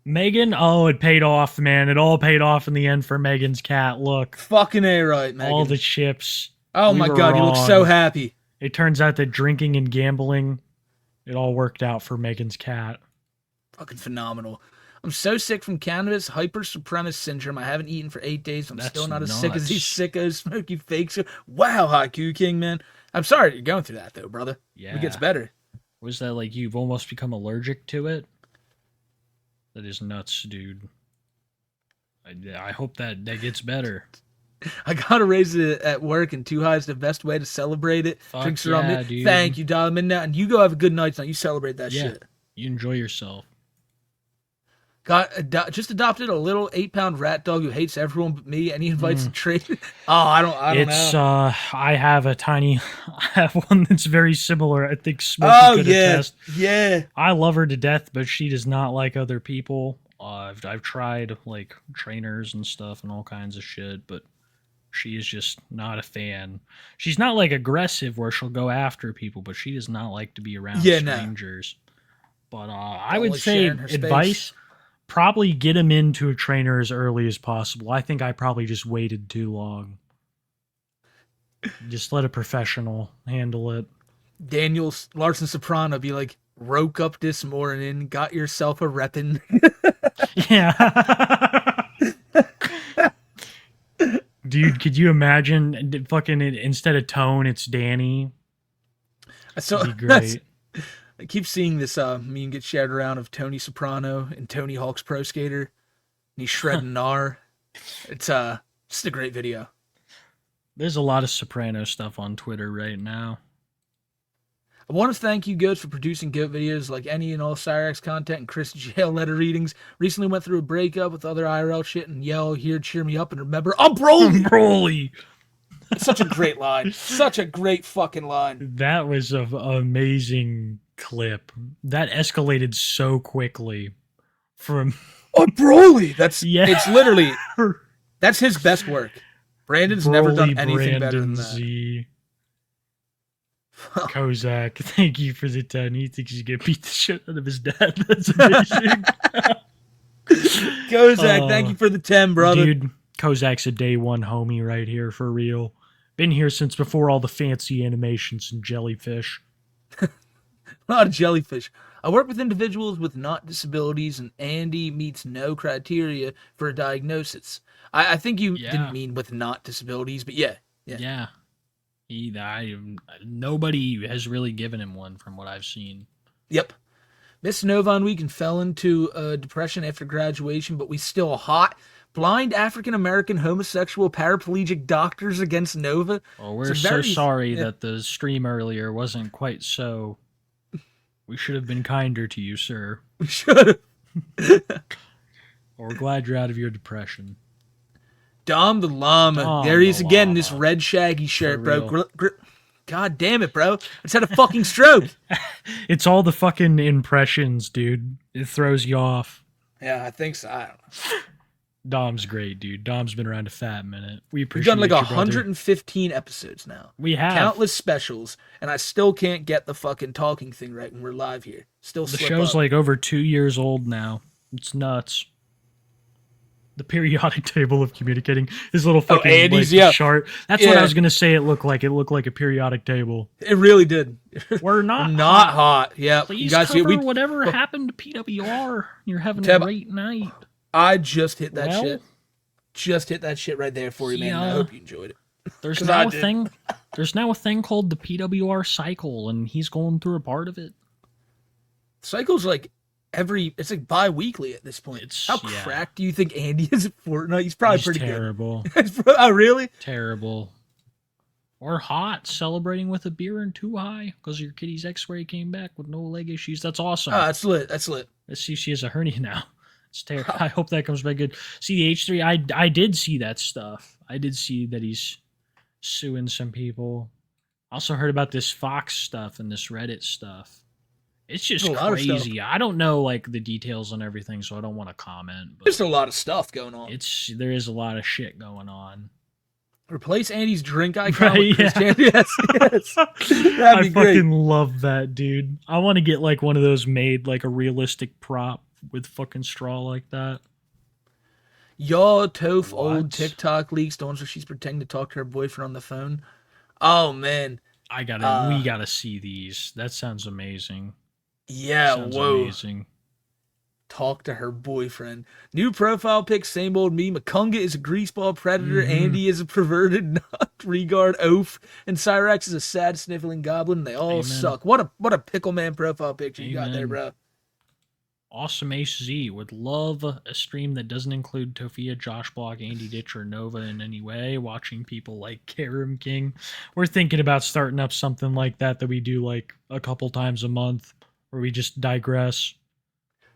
Megan, it paid off, man. It all paid off in the end for Megan's cat. Look. Fucking A right, Megan. All the chips. Oh my God, you look so happy. It turns out that drinking and gambling, it all worked out for Megan's cat. Fucking phenomenal. I'm so sick from cannabis, hyper supremacist syndrome. I haven't eaten for 8 days. I'm still not as sick as these sickos, Smoky Fakes. Wow, Haiku King, man. I'm sorry you're going through that, though, brother. Yeah. It gets better. Was that like you've almost become allergic to it? That is nuts, dude. I hope that gets better. I gotta raise it at work, and too high is the best way to celebrate it. Fuck Drinks are on me. dude. Thank you, Dial Midnight. And you go have a good night tonight. You celebrate that shit. You enjoy yourself. Just adopted a little 8-pound rat dog who hates everyone but me, and he invites to trade. I don't know. I have one that's very similar. I think Smokey could attest. Yeah. I love her to death, but she does not like other people. I've tried like trainers and stuff and all kinds of shit, but she is just not a fan. She's not like aggressive where she'll go after people, but she does not like to be around strangers. But I would say advice. Probably get him into a trainer as early as possible. I think I probably just waited too long. Just let a professional handle it. Daniel Larson Soprano be like, woke up this morning, got yourself a reppin'. Yeah. Dude, could you imagine fucking instead of Tone, it's Danny? That'd be great. I keep seeing this meme get shared around of Tony Soprano and Tony Hawk's Pro Skater. And he's shredding Gnar. It's just a great video. There's a lot of Soprano stuff on Twitter right now. I want to thank you, Goats, for producing GOAT videos like any and all Cyrax content and Chris jail letter readings. Recently went through a breakup with other IRL shit and yell here, cheer me up, and remember, I'm Broly! Broly! Such a great line. Such a great fucking line. That was an amazing clip. That escalated so quickly from... Oh, Broly! It's literally... That's his best work. Brandon's never done anything better than that. Z. Kozak, thank you for the 10. He thinks he's gonna beat the shit out of his dad. That's amazing. Kozak, thank you for the 10, brother. Dude, Kozak's a day one homie right here for real. Been here since before all the fancy animations and jellyfish. A lot of jellyfish. I work with individuals with not disabilities, and Andy meets no criteria for a diagnosis. I think you didn't mean with not disabilities, but yeah. Nobody has really given him one from what I've seen. Yep. Miss Nova on week and fell into depression after graduation, but we still hot. Blind African-American homosexual paraplegic doctors against Nova. Oh, we're so sorry that the stream earlier wasn't quite so... We should have been kinder to you, sir. We should have. We're glad you're out of your depression. Dom the llama. Dom there he is the again in llama. this red shaggy shirt, bro. real. God damn it, bro. I just had a fucking stroke. It's all the fucking impressions, dude. It throws you off. Yeah, I think so. I don't know. Dom's great, dude. Dom's been around a fat minute. We We've appreciate done like you, 115 episodes now. We have. Countless specials, and I still can't get the fucking talking thing right when we're live here. Still The slip show's up. like over 2 years old now. It's nuts. The periodic table of communicating. His little fucking Andy's, like, yeah. chart. That's what I was going to say it looked like. It looked like a periodic table. It really did. We're not hot. Yeah. Please you guys cover whatever happened to PWR. You're having Teb, a great night. I just hit that Well, shit. Just hit that shit right there for you, man. And I hope you enjoyed it. There's 'Cause now I a did. thing. There's now a thing called the PWR cycle, and he's going through a part of it. Cycle's like it's like bi-weekly at this point. How yeah. cracked do you think Andy is at Fortnite? He's probably He's pretty terrible. good. Oh, really? Terrible. Or hot, celebrating with a beer and too high because your kitty's x-ray came back with no leg issues. That's awesome. Oh, that's lit. That's lit. Let's see, she has a hernia now. It's terrible. I hope that comes back good. See, the H3, I did see that stuff. I did see that he's suing some people. Also heard about this Fox stuff and this Reddit stuff. It's just There's a lot of stuff. crazy. I don't know like the details on everything, so I don't want to comment. But There's a lot of stuff going on. there is a lot of shit going on. Replace Andy's drink icon Right, with Chris yeah. Chan- Yes, yes. That'd I be great. fucking love that, dude. I want to get like one of those made, like a realistic prop with fucking straw like that. Y'all Toph What? old TikTok leaks, the ones where she's pretending to talk to her boyfriend on the phone. Oh man. We gotta see these. That sounds amazing. Yeah, Sounds whoa. amazing. Talk to her boyfriend. New profile pic, same old me. Makunga is a greaseball predator. Mhm. Andy is a perverted not regard oaf. And Cyrax is a sad sniffling goblin. They all Amen. suck. What a pickle man profile picture you got there, Amen. bro. Awesome HZ would love a stream that doesn't include Tofia, Josh Block, Andy Ditch, or Nova in any way. Watching people like Karim King. We're thinking about starting up something like that we do like a couple times a month, where we just digress.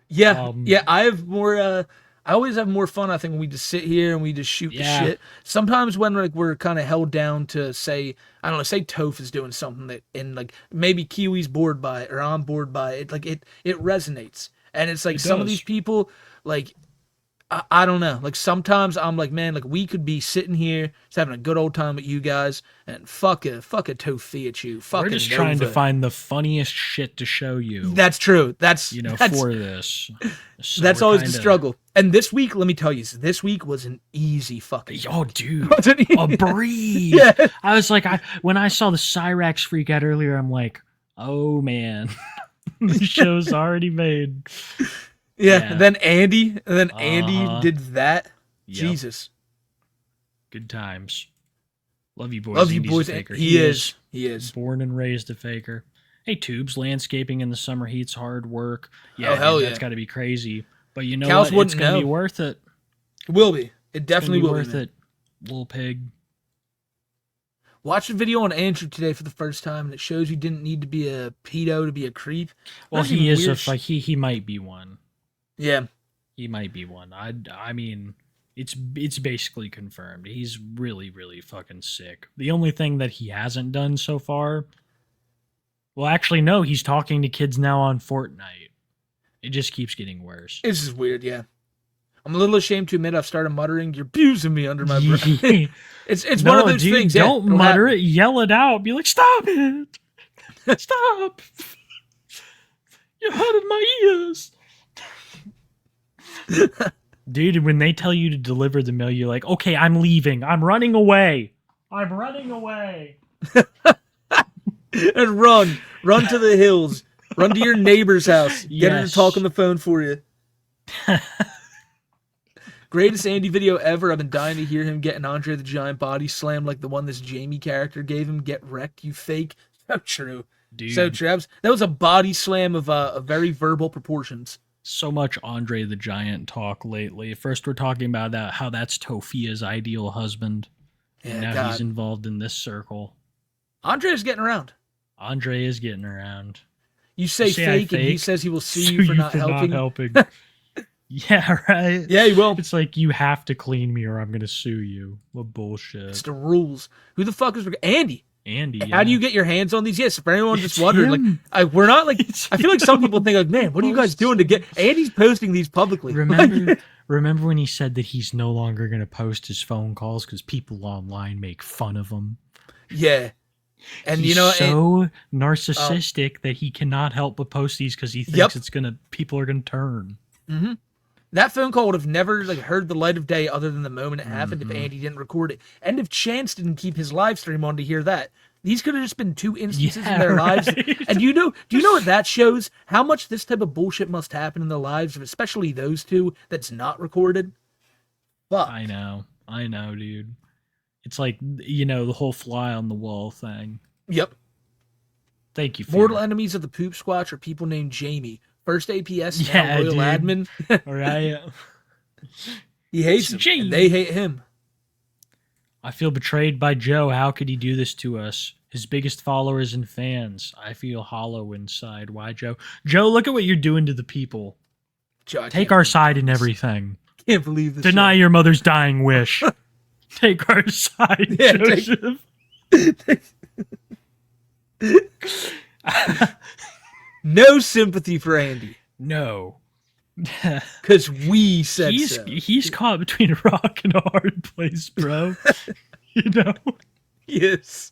Yeah, yeah. I have more. I always have more fun. I think when we just sit here and we just shoot Yeah. the shit. Sometimes when like we're kind of held down to say, I don't know, say Toph is doing something that, and like maybe Kiwi's bored by it or I'm bored by it. Like it resonates, and it's like It some of does. these people, like I don't know. Like sometimes I'm like, man, like we could be sitting here just having a good old time with you guys, and fuck a Tofia chew. Fucking We're just trying to Nova. find the funniest shit to show you. That's true. That's that's, for this. So that's we're always the kinda- struggle. And this week, let me tell you, this week was an easy fucking. Oh, dude, Was it a breeze. Yeah. I was like, when I saw the Cyrax freak out earlier, I'm like, oh man, the show's already made. Yeah. And then Andy, Uh-huh. did that. Yep. Jesus. Good times. Love you boys. Love you Andy's a boys. faker. He is. He is. Born and raised a faker. Hey, Tubes, landscaping in the summer heat's hard work. Yeah, Oh, hell dude, yeah. that's got to be crazy. But you know Cows what? It's wouldn't going to be know. worth it. It will be. It It's definitely gonna will be be. worth man. it. Little pig. Watched a video on Andrew today for the first time, and it shows you didn't need to be a pedo to be a creep. Well, There's he some is weird like he might be one. Yeah. He might be one. I mean, it's basically confirmed. He's really, really fucking sick. The only thing that he hasn't done so far, well, actually, no, he's talking to kids now on Fortnite. It just keeps getting worse. This is weird, yeah. I'm a little ashamed to admit I've started muttering, "You're abusing me" under my breath. it's No, one of those dude, things. Don't it'll mutter happen. it. Yell it out. Be like, stop it. Stop. You're hurting my ears. Dude, when they tell you to deliver the mail, you're like, okay, I'm leaving. I'm running away. I'm running away. And run to the hills, run to your neighbor's house, get her to talk on the phone for you. Greatest Andy video ever. I've been dying to hear him get an Andre the Giant body slam like the one this Jamie character gave him. Get wrecked, you fake. So true. Dude. So true. That was a body slam of very verbal proportions. So much Andre the Giant talk lately. First, we're talking about how that's Tofia's ideal husband. Yeah, and now God. he's involved in this circle. Andre's getting around. Andre is getting around. You say fake, and he says he will sue you for not helping. Yeah, right? Yeah, he will. It's like, you have to clean me or I'm going to sue you. What bullshit. It's the rules. Who the fuck is Andy? Andy, How do you get your hands on these? Yes, for anyone just wondering, like, we're not like. I feel like some people think like, man, what are you guys doing to get? Andy's posting these publicly. Remember when he said that he's no longer going to post his phone calls because people online make fun of him? Yeah, and he's so narcissistic that he cannot help but post these because he thinks people are gonna turn. Mm-hmm. That phone call would have never like heard the light of day other than the moment it happened if Andy didn't record it, and if Chance didn't keep his live stream on to hear that. These could have just been two instances in their lives, and do you know what that shows? How much this type of bullshit must happen in the lives of especially those two that's not recorded. Fuck. I know, dude. It's like, the whole fly on the wall thing. Yep. Thank you. Mortal enemies of the Poop Squatch are people named Jamie. First APS, now Royal dude. Admin. Right. He hates him, and they hate him. I feel betrayed by Joe. How could he do this to us? His biggest followers and fans. I feel hollow inside. Why, Joe? Joe, look at what you're doing to the people. Joe, take our side in everything. Can't believe this. Deny your mother's dying wish. Take our side, Joseph. No sympathy for Andy. No. Because we said so. He's caught between a rock and a hard place, bro. Yes.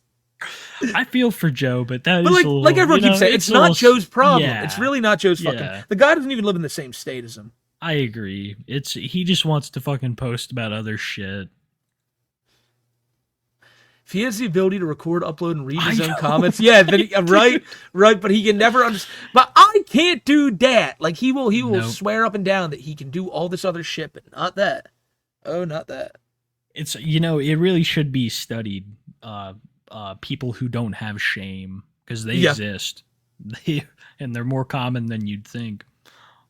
I feel for Joe, but that is like, a little, like everyone keeps saying, it's not Joe's problem. Yeah. It's really not Joe's fucking... The guy doesn't even live in the same state as him. I agree. He just wants to fucking post about other shit. If he has the ability to record, upload, and read his own comments, then right, but he can never understand. But I can't do that. Like he will swear up and down that he can do all this other shit, but not that. Oh, not that. It's it really should be studied. People who don't have shame, because they exist, and they're more common than you'd think.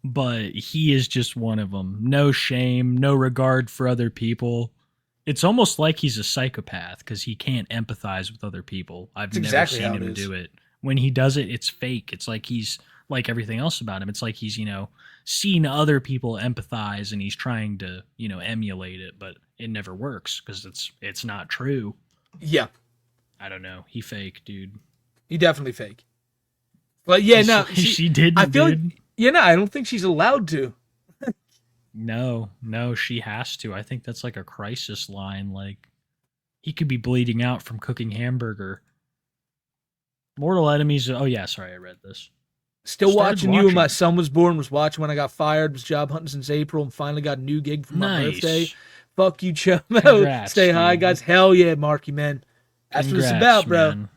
But he is just one of them. No shame, no regard for other people. It's almost like he's a psychopath because he can't empathize with other people. I've never seen him do it. When he does it, it's fake. It's like he's like everything else about him. It's like he's, seen other people empathize and he's trying to, emulate it, but it never works because it's not true. Yeah. I don't know. He fake, dude. He definitely fake. But yeah, no. She did. I feel like, I don't think she's allowed to. No, she has to. I think that's like a crisis line. Like, he could be bleeding out from cooking hamburger. Mortal enemies. Oh yeah, sorry, I read this. Still watching you when my son was born. Was watching when I got fired. Was job hunting since April and finally got a new gig for my birthday. Fuck you, Chomo. Congrats, Stay high, guys. Hell yeah, Marky man. That's what it's about, bro.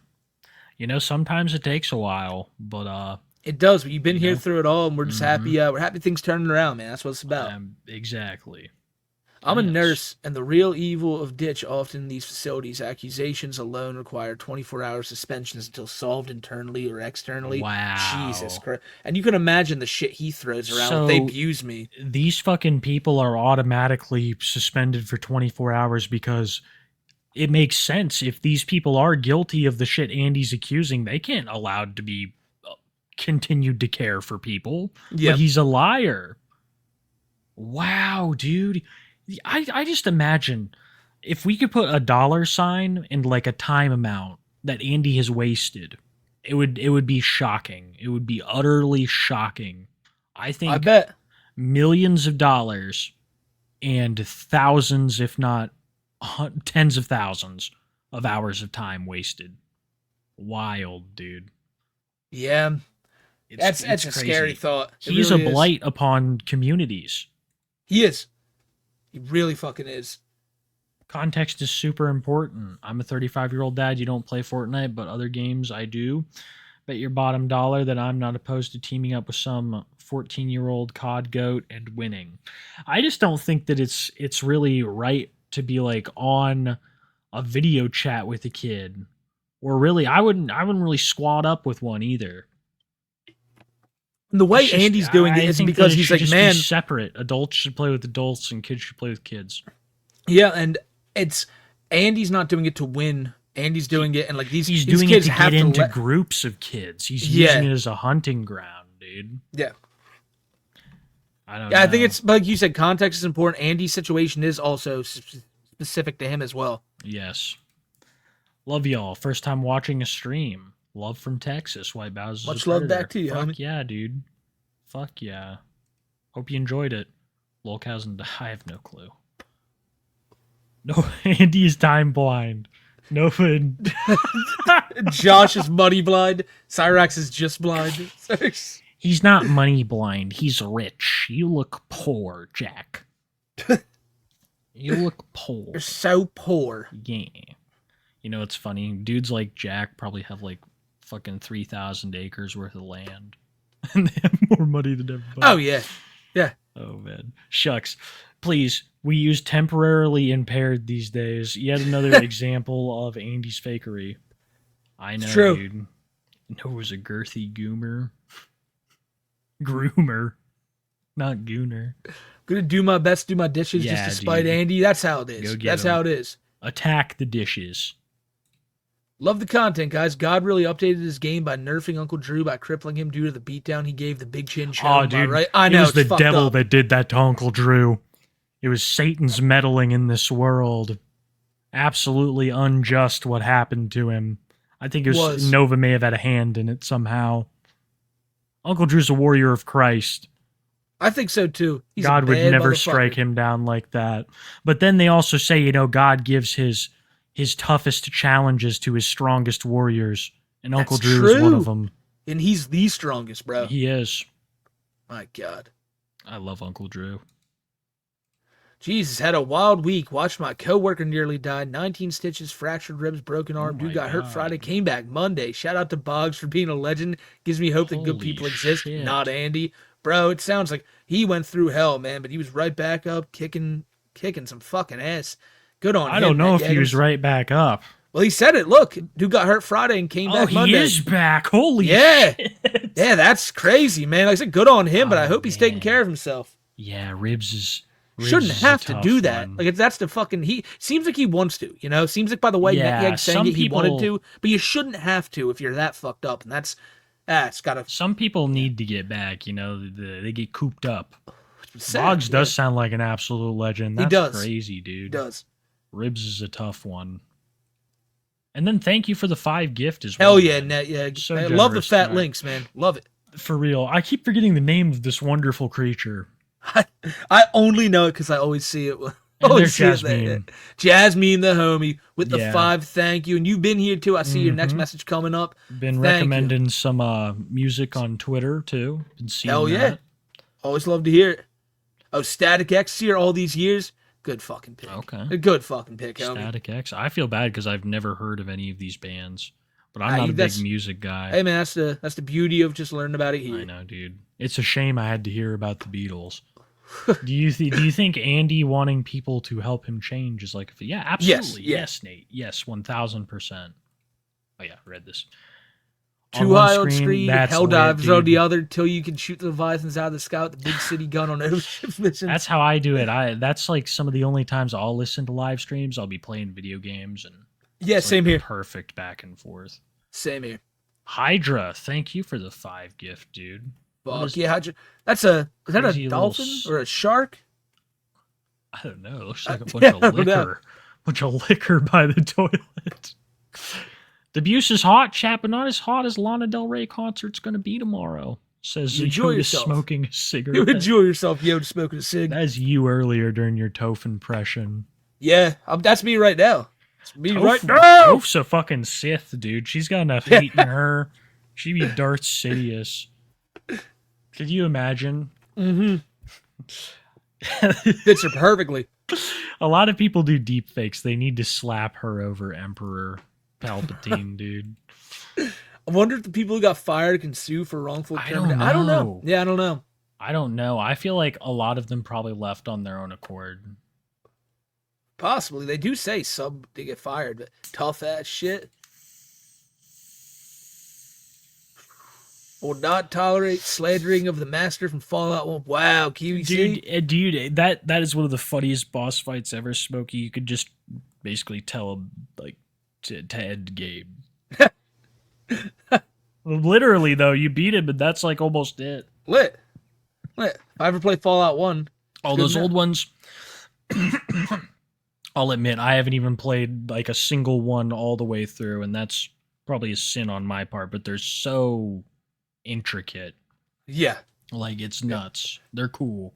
Man. Sometimes it takes a while, but it does. You've been here through it all, and we're just happy. We're happy things turning around, man. That's what it's about. Exactly. I'm a nurse, and the real evil of ditch often in these facilities. Accusations alone require 24-hour suspensions until solved internally or externally. Wow. Jesus Christ. And you can imagine the shit he throws around if they abuse me. These fucking people are automatically suspended for 24 hours because it makes sense. If these people are guilty of the shit Andy's accusing, they can't allowed to be continued to care for people. Yeah. But he's a liar. Wow, dude. I just imagine if we could put a $sign and like a time amount that Andy has wasted, it would be shocking. It would be utterly shocking. I bet millions of dollars and thousands, if not tens of thousands of hours of time wasted. Wild, dude. Yeah. That's a scary thought. He's really a blight upon communities. He is. He really fucking is. Context is super important. I'm a 35-year-old dad. You don't play Fortnite, but other games I do. Bet your bottom dollar that I'm not opposed to teaming up with some 14-year-old COD goat and winning. I just don't think that it's really right to be like on a video chat with a kid. Or really, I wouldn't really squad up with one either. The way It's just- Andy's doing it I is think because that it he's should like, just man, be separate. Adults should play with adults, and kids should play with kids. yeah, and it's Andy's not doing it to win. Andy's doing it, and like these He's these doing kids it to have get into let, groups of kids. He's Yeah. using it as a hunting ground, dude. yeah. I don't Yeah, know. I think it's like you said. Context is important. Andy's situation is also specific to him as well. Yes. Love y'all. First time watching a stream. Love from Texas. White Bowser's Much a love predator. back to you, Fuck homie. yeah, dude. Fuck yeah. Hope you enjoyed it. Lolcows I have no clue. No, Andy is time blind. No fun. Josh is money blind. Cyrax is just blind. He's not money blind. He's rich. You look poor, Jack. You look poor. You're so poor. Yeah. You know, it's funny. Dudes like Jack probably have like fucking 3,000 acres worth of land. And they have more money than everybody. Oh, yeah. Yeah. Oh, man. Shucks. Please, we use temporarily impaired these days. Yet another example of Andy's fakery. I know, true. dude. No, it was a girthy goomer. Groomer. Not gooner. Gonna do my best, do my dishes Yeah, just to spite dude. Andy. That's how it is. Go get That's 'em. how it is. Attack the dishes. Love the content, guys. God really updated his game by nerfing Uncle Drew by crippling him due to the beatdown he gave the Big Chin show. Oh, dude. Right? I know. It was it's the fucked devil up. that did that to Uncle Drew. It was Satan's meddling in this world. Absolutely unjust what happened to him. I think it was Nova may have had a hand in it somehow. Uncle Drew's a warrior of Christ. I think so too. He's God a would bad never motherfucker. strike him down like that. But then they also say, you know, God gives his toughest challenges to his strongest warriors. And Uncle That's Drew is one true. of them. And he's the strongest, bro. He is. My God. I love Uncle Drew. Jesus, had a wild week. Watched my coworker nearly die. 19 stitches, fractured ribs, broken arm. Oh my Dude got hurt God. Friday, came back Monday. Shout out to Boggs for being a legend. Gives me hope that good Holy people exist. shit. Not Andy. Bro, it sounds like he went through hell, man, but he was right back up, kicking some fucking ass. Good on him. I don't know Matt if he was Gaggers. right back up. Well, he said it. Look, dude got hurt Friday and came Oh, back Monday. he is back. Holy Yeah. shit. Yeah, that's crazy, man. Like I said, good on him, but I Oh, hope he's taking man. care of himself. Yeah, Ribs Shouldn't is a have to tough do that. one. Like that's the fucking he seems like he wants to, you know? Seems like by the way Yeah, Yeg's saying some it, he wanted people- to, but you shouldn't have to if you're that fucked up. And it's gotta Some people need to get back, you know, they get cooped up. sad, Boggs yeah. does sound like an absolute legend. He That's does. crazy, He dude. does. Ribs is a tough one. And then thank you for the 5 gift as well. Hell yeah, man. Net, yeah. So I love the generous fat tonight. links, man. Love it. For real. I keep forgetting the name of this wonderful creature. I only know it because I always see it. And Always there's see it there. Jasmine. Jasmine, the homie, with the Yeah. 5 thank you. And you've been here too. I see your next Mhm. message coming up. Been Thank you. recommending some music on Twitter too. Been seeing Hell yeah. that. Always love to hear it. Oh, Static X here all these years. Good fucking pick. Okay. A good fucking pick, homie. Static X. I feel bad because I've never heard of any of these bands, but I'm Ah, not a big that's- music guy. Hey man, that's the beauty of just learning about it here. I know, dude. It's a shame I had to hear about the Beatles. do you think Andy wanting people to help him change is like, yeah, absolutely, yeah. yes, Nate, yes, 1000%. Oh yeah, read this. Too one high on screen, that's hell lit, dives on dude. the other till you can shoot the Leviathans out of the sky with the big city gun on overship missions. That's how I do it. That's like some of the only times I'll listen to live streams. I'll be playing video games and Yeah, it's same like here. Perfect back and forth. Same here. Hydra, thank you for the 5 gift, dude. What Fuck is- yeah, is that crazy a little dolphin or a shark? I don't know. It looks like a bunch Yeah, of I don't know. liquor. Bunch of liquor by the toilet. Debuse is hot, chat, but not as hot as Lana Del Rey concert's gonna be tomorrow. Says You enjoy Yoda yourself. smoking a You cigarette. enjoy yourself, yo, smoking a cig. That's you earlier during your Toph impression. Yeah, that's me right now. It's me Toph, right now. Toph's a fucking Sith, dude. She's got enough hate in her. She'd be Darth Sidious. Could you imagine? Mm-hmm. Fits her perfectly. A lot of people do deep fakes. They need to slap her over Emperor Palpatine, dude. I wonder if the people who got fired can sue for wrongful termination. know. I don't know. Yeah, I don't know. I don't know. I feel like a lot of them probably left on their own accord. Possibly. They do say some they get fired, but tough ass shit. Will not tolerate slandering of the master from Fallout 1. Wow, QVC. Dude, that is one of the funniest boss fights ever, Smokey. You could just basically tell him, like, to end game. Literally, though, you beat him, and that's, like, almost it. Lit. If I ever play Fallout 1. All those old ones. I'll admit, I haven't even played, like, a single one all the way through, and that's probably a sin on my part, but they're so intricate. Yeah. Like, it's nuts. They're cool.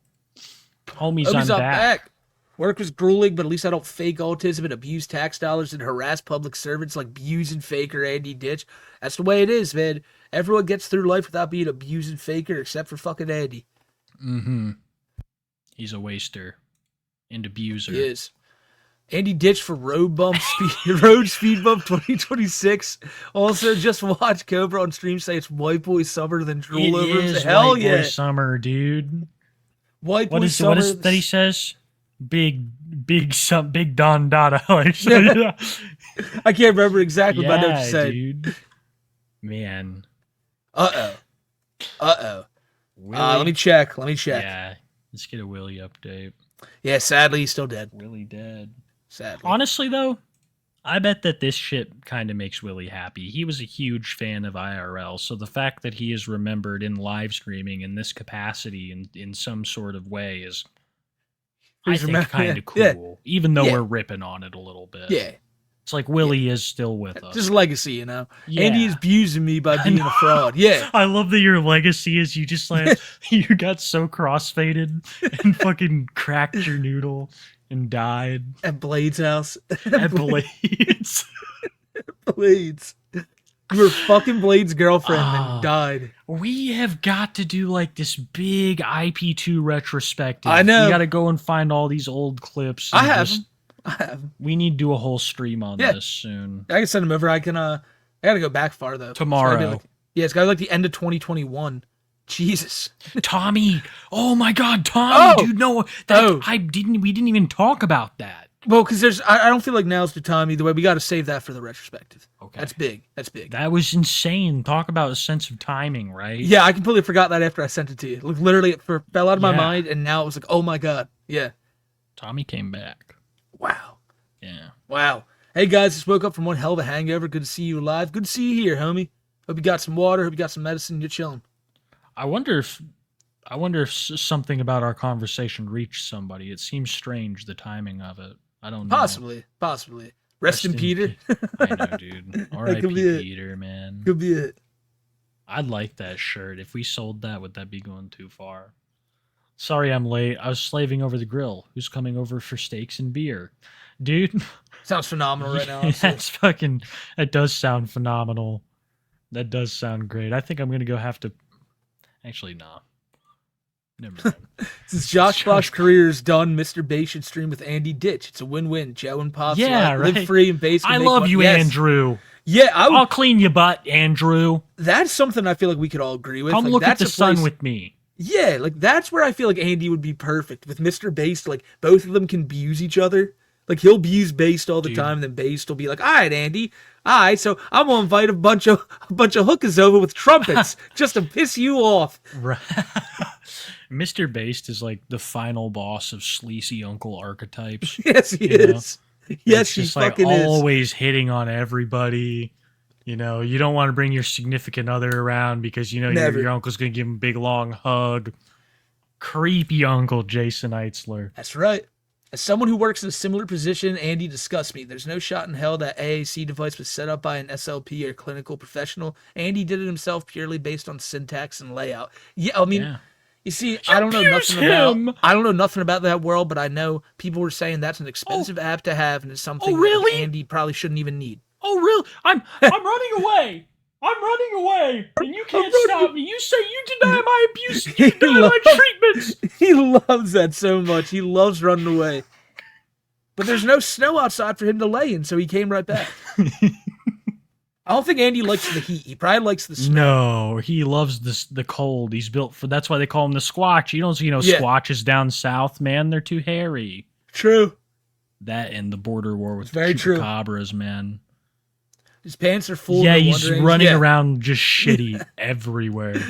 Homies, I'm I'm back. Work was grueling, but at least I don't fake autism and abuse tax dollars and harass public servants like abusing Faker Andy Ditch. That's the way it is, man. Everyone gets through life without being abusing Faker except for fucking Andy. Mm-hmm. He's a waster and abuser. He is. Andy Ditch for Road Speed Bump 2026. Also, just watch Cobra on stream say it's White Boy Summer, then drool over him. Hell White yeah. Boy Summer, dude. White Boy Summer. What is it that he says? Big Don Dada. I can't remember exactly, but I know what you said. Dude. Man. Uh-oh. Let me check. Yeah. Let's get a Willie update. Yeah, sadly, he's still dead. Willie dead. Sadly. Honestly, though, I bet that this shit kind of makes Willie happy. He was a huge fan of IRL, so the fact that he is remembered in live streaming in this capacity in some sort of way is, I think, kind of cool. Yeah. Even though we're ripping on it a little bit. Yeah. It's like Willie is still with us. Just legacy, you know? Yeah. Andy is abusing me by being a fraud. Yeah. I love that your legacy is you just like, you got so crossfaded and fucking cracked your noodle and died. At Blade's house. At Blade's. Blades. You were fucking Blade's girlfriend and died. We have got to do like this big IP2 retrospective. I know. We got to go and find all these old clips. I have. We need to do a whole stream on this soon. I can send them over. I gotta go back far though. Tomorrow. It's gotta be like the end of 2021. Jesus. Tommy. Oh my God, Tommy, dude, no. We didn't even talk about that. Well, because I don't feel like now's the time either way. We got to save that for the retrospective. Okay. That's big. That was insane. Talk about a sense of timing, right? Yeah, I completely forgot that after I sent it to you. Like, literally, it fell out of my mind, and now it was like, oh my God. Yeah. Tommy came back. Wow. Yeah. Wow. Hey, guys, just woke up from one hell of a hangover. Good to see you alive. Good to see you here, homie. Hope you got some water. Hope you got some medicine. You're chilling. I wonder if something about our conversation reached somebody. It seems strange, the timing of it. I don't know. Possibly. Rest in Peter. I know, dude. R.I.P. Peter, man. Could be it. I'd like that shirt. If we sold that, would that be going too far? Sorry I'm late. I was slaving over the grill. Who's coming over for steaks and beer? Dude. Sounds phenomenal right now. That does sound phenomenal. That does sound great. I think I'm going to go have to... Actually, nah. Never mind. Since Josh Block's career is done, Mr. Bay should stream with Andy Ditch. It's a win-win. Joe and Pops live free and base. I love you, Andrew. Yeah, I'll clean your butt, Andrew. That's something I feel like we could all agree with. Come look at the sun with me. Yeah, like that's where I feel like Andy would be perfect with Mr. Based. Like both of them can abuse each other. Like he'll abuse Based all the time, and then Based will be like, "All right, Andy, all right, so I'm gonna invite a bunch of hookers over with trumpets just to piss you off." Right. Mr. Based is like the final boss of sleazy uncle archetypes. Yes, he is. Yes, he fucking is. Always hitting on everybody. You know, you don't want to bring your significant other around because you know your uncle's gonna give him a big long hug. Creepy Uncle Jason Eitzler. That's right. As someone who works in a similar position, Andy disgusts me. There's no shot in hell that AAC device was set up by an SLP or clinical professional. Andy did it himself purely based on syntax and layout. Yeah, I mean, you see, I don't know nothing about that world, but I know people were saying that's an expensive app to have, and it's something that Andy probably shouldn't even need. Oh, really? I'm running away. I'm running away, and you can't stop me. You say you deny my abuse, you deny my treatments. He loves that so much. He loves running away. But there's no snow outside for him to lay in, so he came right back. I don't think Andy likes the heat. He probably likes the snow. No, he loves the cold. He's built for. That's why they call him the Squatch. You don't see Squatches down south, man. They're too hairy. True. That and the border war with very true. Chupacabras, man. His pants are full. Yeah, he's running around just shitty everywhere.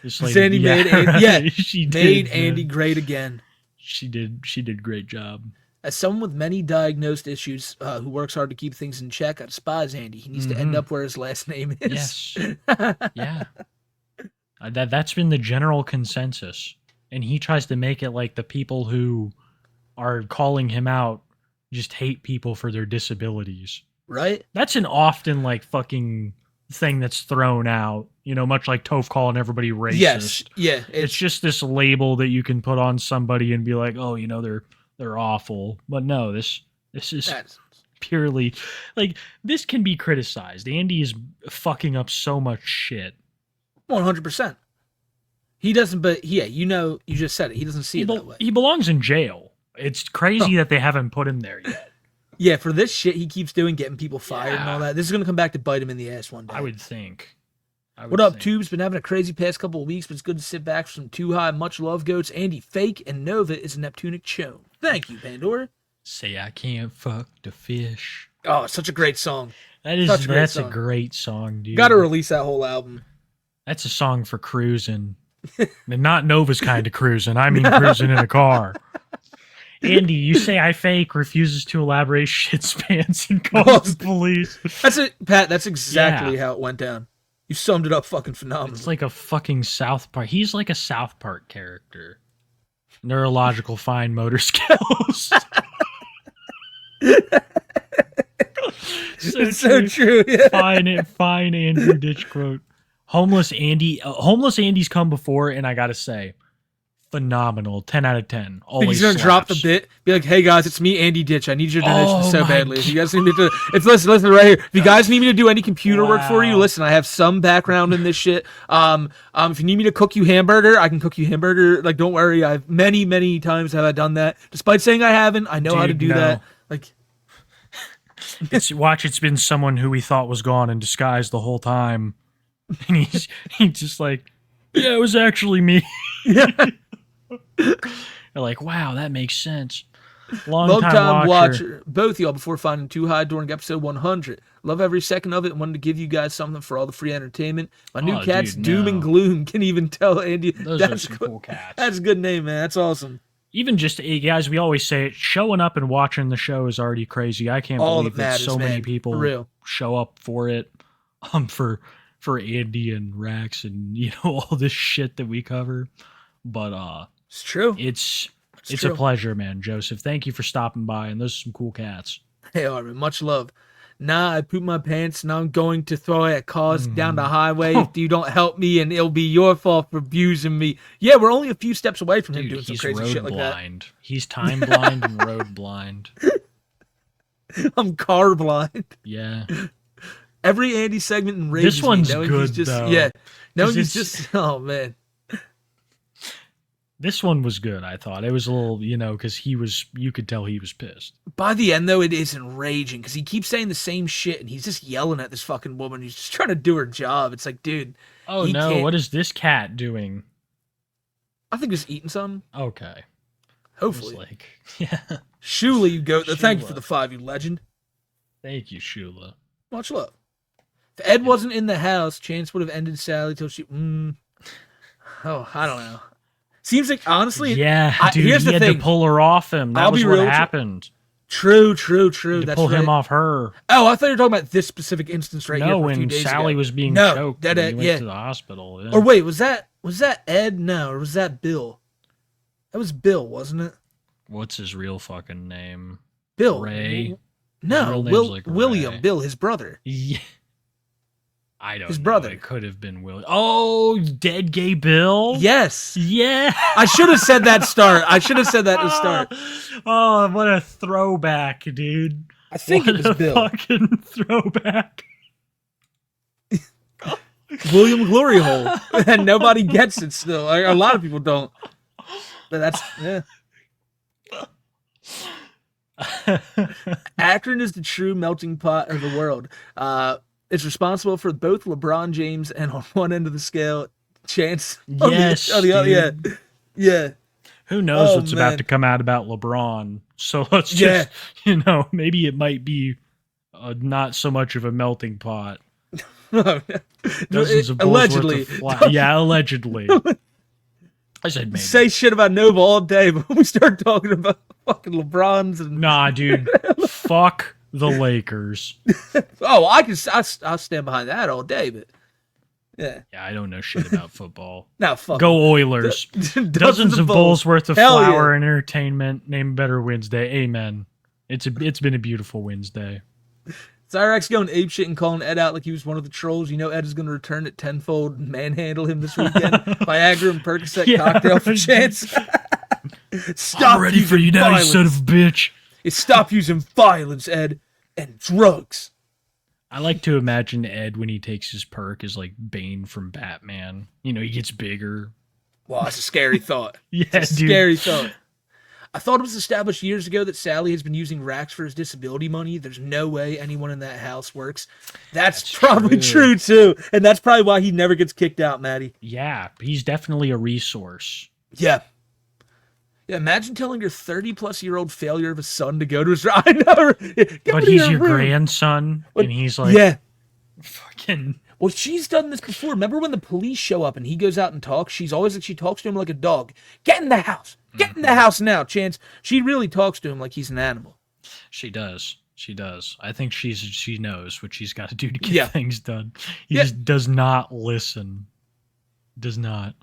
Just like, Sandy made Andy, she made did, Andy great again. She did a great job. As someone with many diagnosed issues who works hard to keep things in check, I despise Andy. He needs to end up where his last name is. Yes. Yeah. That's been the general consensus. And he tries to make it like the people who are calling him out just hate people for their disabilities. Right? That's an often like fucking thing that's thrown out, much like Toph calling everybody racist. Yes. Yeah. It's just this label that you can put on somebody and be like, oh, they're awful. But no, this is purely like this can be criticized. Andy is fucking up so much shit. 100%. He doesn't, but yeah, you just said it. He doesn't see it that way. He belongs in jail. It's crazy that they haven't put him there yet. Yeah, for this shit he keeps doing, getting people fired and all that. This is going to come back to bite him in the ass one day. I would think. What up, Tubes? Been having a crazy past couple of weeks, but it's good to sit back for some Too High. Much love, goats. Andy Fake and Nova is a Neptunic chone. Thank you, Pandora. Say I can't fuck the fish. Oh, it's such a great song. That's a great song, dude. Got to release that whole album. That's a song for cruising. And not Nova's kind of cruising. I mean cruising in a car. Andy, you say I fake, refuses to elaborate, shits pants, and calls the police. That's it, Pat. That's exactly how it went down. You summed it up fucking phenomenally. It's like a fucking South Park. He's like a South Park character. Neurological fine motor skills. so true. Yeah. Fine Andrew Ditch quote. Homeless Andy's come before, and I gotta say, phenomenal. 10 out of 10. Always he's gonna drop the bit, be like, hey guys, it's me, Andy Ditch. I need your donation so badly. If you guys need me to listen right here. If you guys need me to do any computer work for you, listen, I have some background in this shit. If you need me to cook you hamburger, I can cook you hamburger. Like, don't worry, I've many times have I done that. Despite saying I haven't, I know how to do that. Like it's been someone who we thought was gone in disguise the whole time. And he's just like, yeah, it was actually me. Yeah. You're like, wow, that makes sense. Long time watcher. Both y'all before finding Too High during episode 100. Love every second of it and wanted to give you guys something for all the free entertainment. My new cat's Doom and Gloom can even tell Andy. Those are some cool cats. That's a good name, man. That's awesome. Even just, guys, we always say it, showing up and watching the show is already crazy. I can't believe that so many people show up for it. For Andy and Rax and all this shit that we cover. But it's true. It's a pleasure, man. Joseph, thank you for stopping by, and those are some cool cats. Hey, Armin, much love. Nah, I pooped my pants and I'm going to throw it at cars down the highway if you don't help me, and it'll be your fault for abusing me. Yeah, we're only a few steps away from him doing some crazy shit like that. He's time blind and road blind. I'm car blind. Yeah. Every Andy segment enrages this one's me. Good, though. Yeah. No, he's just, oh, man. This one was good, I thought. It was a little, because you could tell he was pissed. By the end, though, it is enraging, because he keeps saying the same shit, and he's just yelling at this fucking woman. He's just trying to do her job. It's like, dude. Oh, no, what is this cat doing? I think he's eating something. Okay. Hopefully. Yeah. Shula, you goat. Thank you for the 5, you legend. Thank you, Shula. Much love. If Ed wasn't in the house, Chance would have ended Sally till she... Oh, I don't know. Seems like, honestly... Yeah, dude, here's he the had thing. to pull her off him. That was what happened. True. To pull him off her. Oh, I thought you were talking about this specific instance right here. No, when Sally was being choked when he went to the hospital. Yeah. Or wait, was that Ed? No, or was that Bill? That was Bill, wasn't it? What's his real fucking name? Bill. Ray? No, William. Ray. Bill, his brother. Yeah. I don't know. His brother. It could have been William. Oh, dead gay Bill? Yes. Yeah. I should have said that start. I should have said that to start. Oh, what a throwback, dude. I think it was Bill. Fucking throwback. William Glory Hole. And nobody gets it still. A lot of people don't. But that's, yeah. Akron is the true melting pot of the world. It's responsible for both LeBron James and on one end of the scale, Chance Yes, on the other. Yeah, dude. yeah. Who knows Oh, what's about man. to come out about LeBron? So let's Yeah. just, maybe it might be not so much of a melting pot. Dozens of bulls Allegedly. worth of fly. Yeah, allegedly. I said maybe. Say shit about Nova all day, but when we start talking about fucking LeBrons and Nah, dude. Fuck the Lakers. oh, I'll stand behind that all day, but yeah. Yeah, I don't know shit about football. Now fuck. Go Oilers. Dozens of bulls worth of Hell flour yeah. and entertainment. Name a better Wednesday. Amen. It's been a beautiful Wednesday. Cyrax going apeshit and calling Ed out like he was one of the trolls. You know Ed is going to return it tenfold and manhandle him this weekend. Viagra and Percocet cocktail for Chance. Stop I'm ready for you now, you son of a bitch. Stop using violence, Ed, and drugs. I like to imagine Ed when he takes his perk is like Bane from Batman. He gets bigger. Wow, that's a scary thought. Yeah, it's a dude. scary thought. I thought it was established years ago that Sally has been using Rax for his disability money. There's no way anyone in that house works. That's probably true, too. And that's probably why he never gets kicked out, Maddie. Yeah, he's definitely a resource. Yeah. Yeah, imagine telling your 30-plus-year-old failure of a son to go to his... I know. But he's your grandson, and he's like... Yeah. Fucking... Well, she's done this before. Remember when the police show up and he goes out and talks? She's always like, she talks to him like a dog. Get in the house. Get in the house now, Chance. She really talks to him like he's an animal. She does. She does. I think she knows what she's got to do to get things done. He just does not listen. Does not.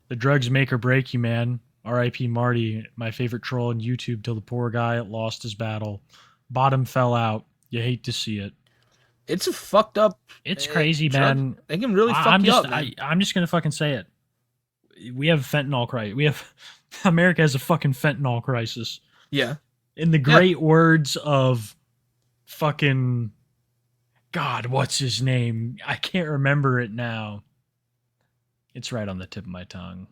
The drugs make or break you, man. R.I.P. Marty, my favorite troll on YouTube till the poor guy lost his battle. Bottom fell out. You hate to see it. It's a fucked up. It's crazy, man. They can really fuck you up, man. I'm just gonna fucking say it. We have a fentanyl crisis. America has a fucking fentanyl crisis. Yeah. In the great words of fucking God, what's his name? I can't remember it now. It's right on the tip of my tongue.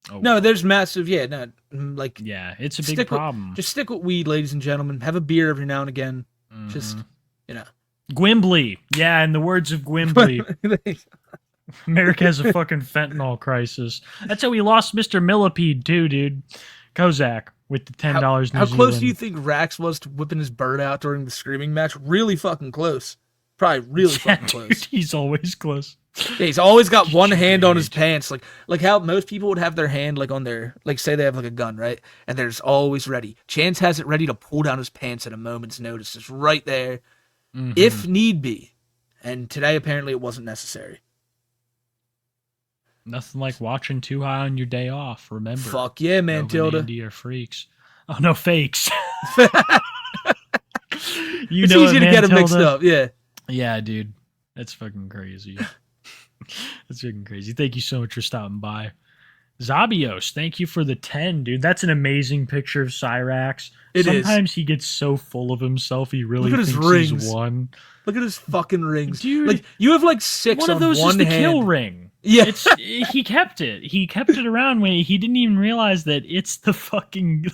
Oh, no, there's massive. Yeah, it's a big problem. Just stick with weed, ladies and gentlemen. Have a beer every now and again. Just Gwimbly. Yeah, in the words of Gwimbly. America has a fucking fentanyl crisis. That's how we lost Mr. Millipede too, dude. Kozak with the $10 New Zealand. How close do you think Rax was to whipping his bird out during the screaming match? Really fucking close. Probably really fucking close. Dude, he's always close. Yeah, he's always got one hand on his pants, like how most people would have their hand like on their, like say they have like a gun, right? And there's always ready. Chance has it ready to pull down his pants at a moment's notice. It's right there, if need be. And today apparently it wasn't necessary. Nothing like watching Too High on your day off. Remember? Fuck yeah, man, Nova Tilda. And Andy are freaks. Oh no, fakes. It's easy to get them mixed up. Yeah. Yeah, dude. That's fucking crazy. That's fucking crazy. Thank you so much for stopping by. Zabios, thank you for the 10, dude. That's an amazing picture of Cyrax. Sometimes he gets so full of himself, he really thinks he's won. Look at his fucking rings. Dude. Like, you have like 6 one on of those one is the hand. kill ring. Yeah. He kept it. He kept it around when he didn't even realize that it's the fucking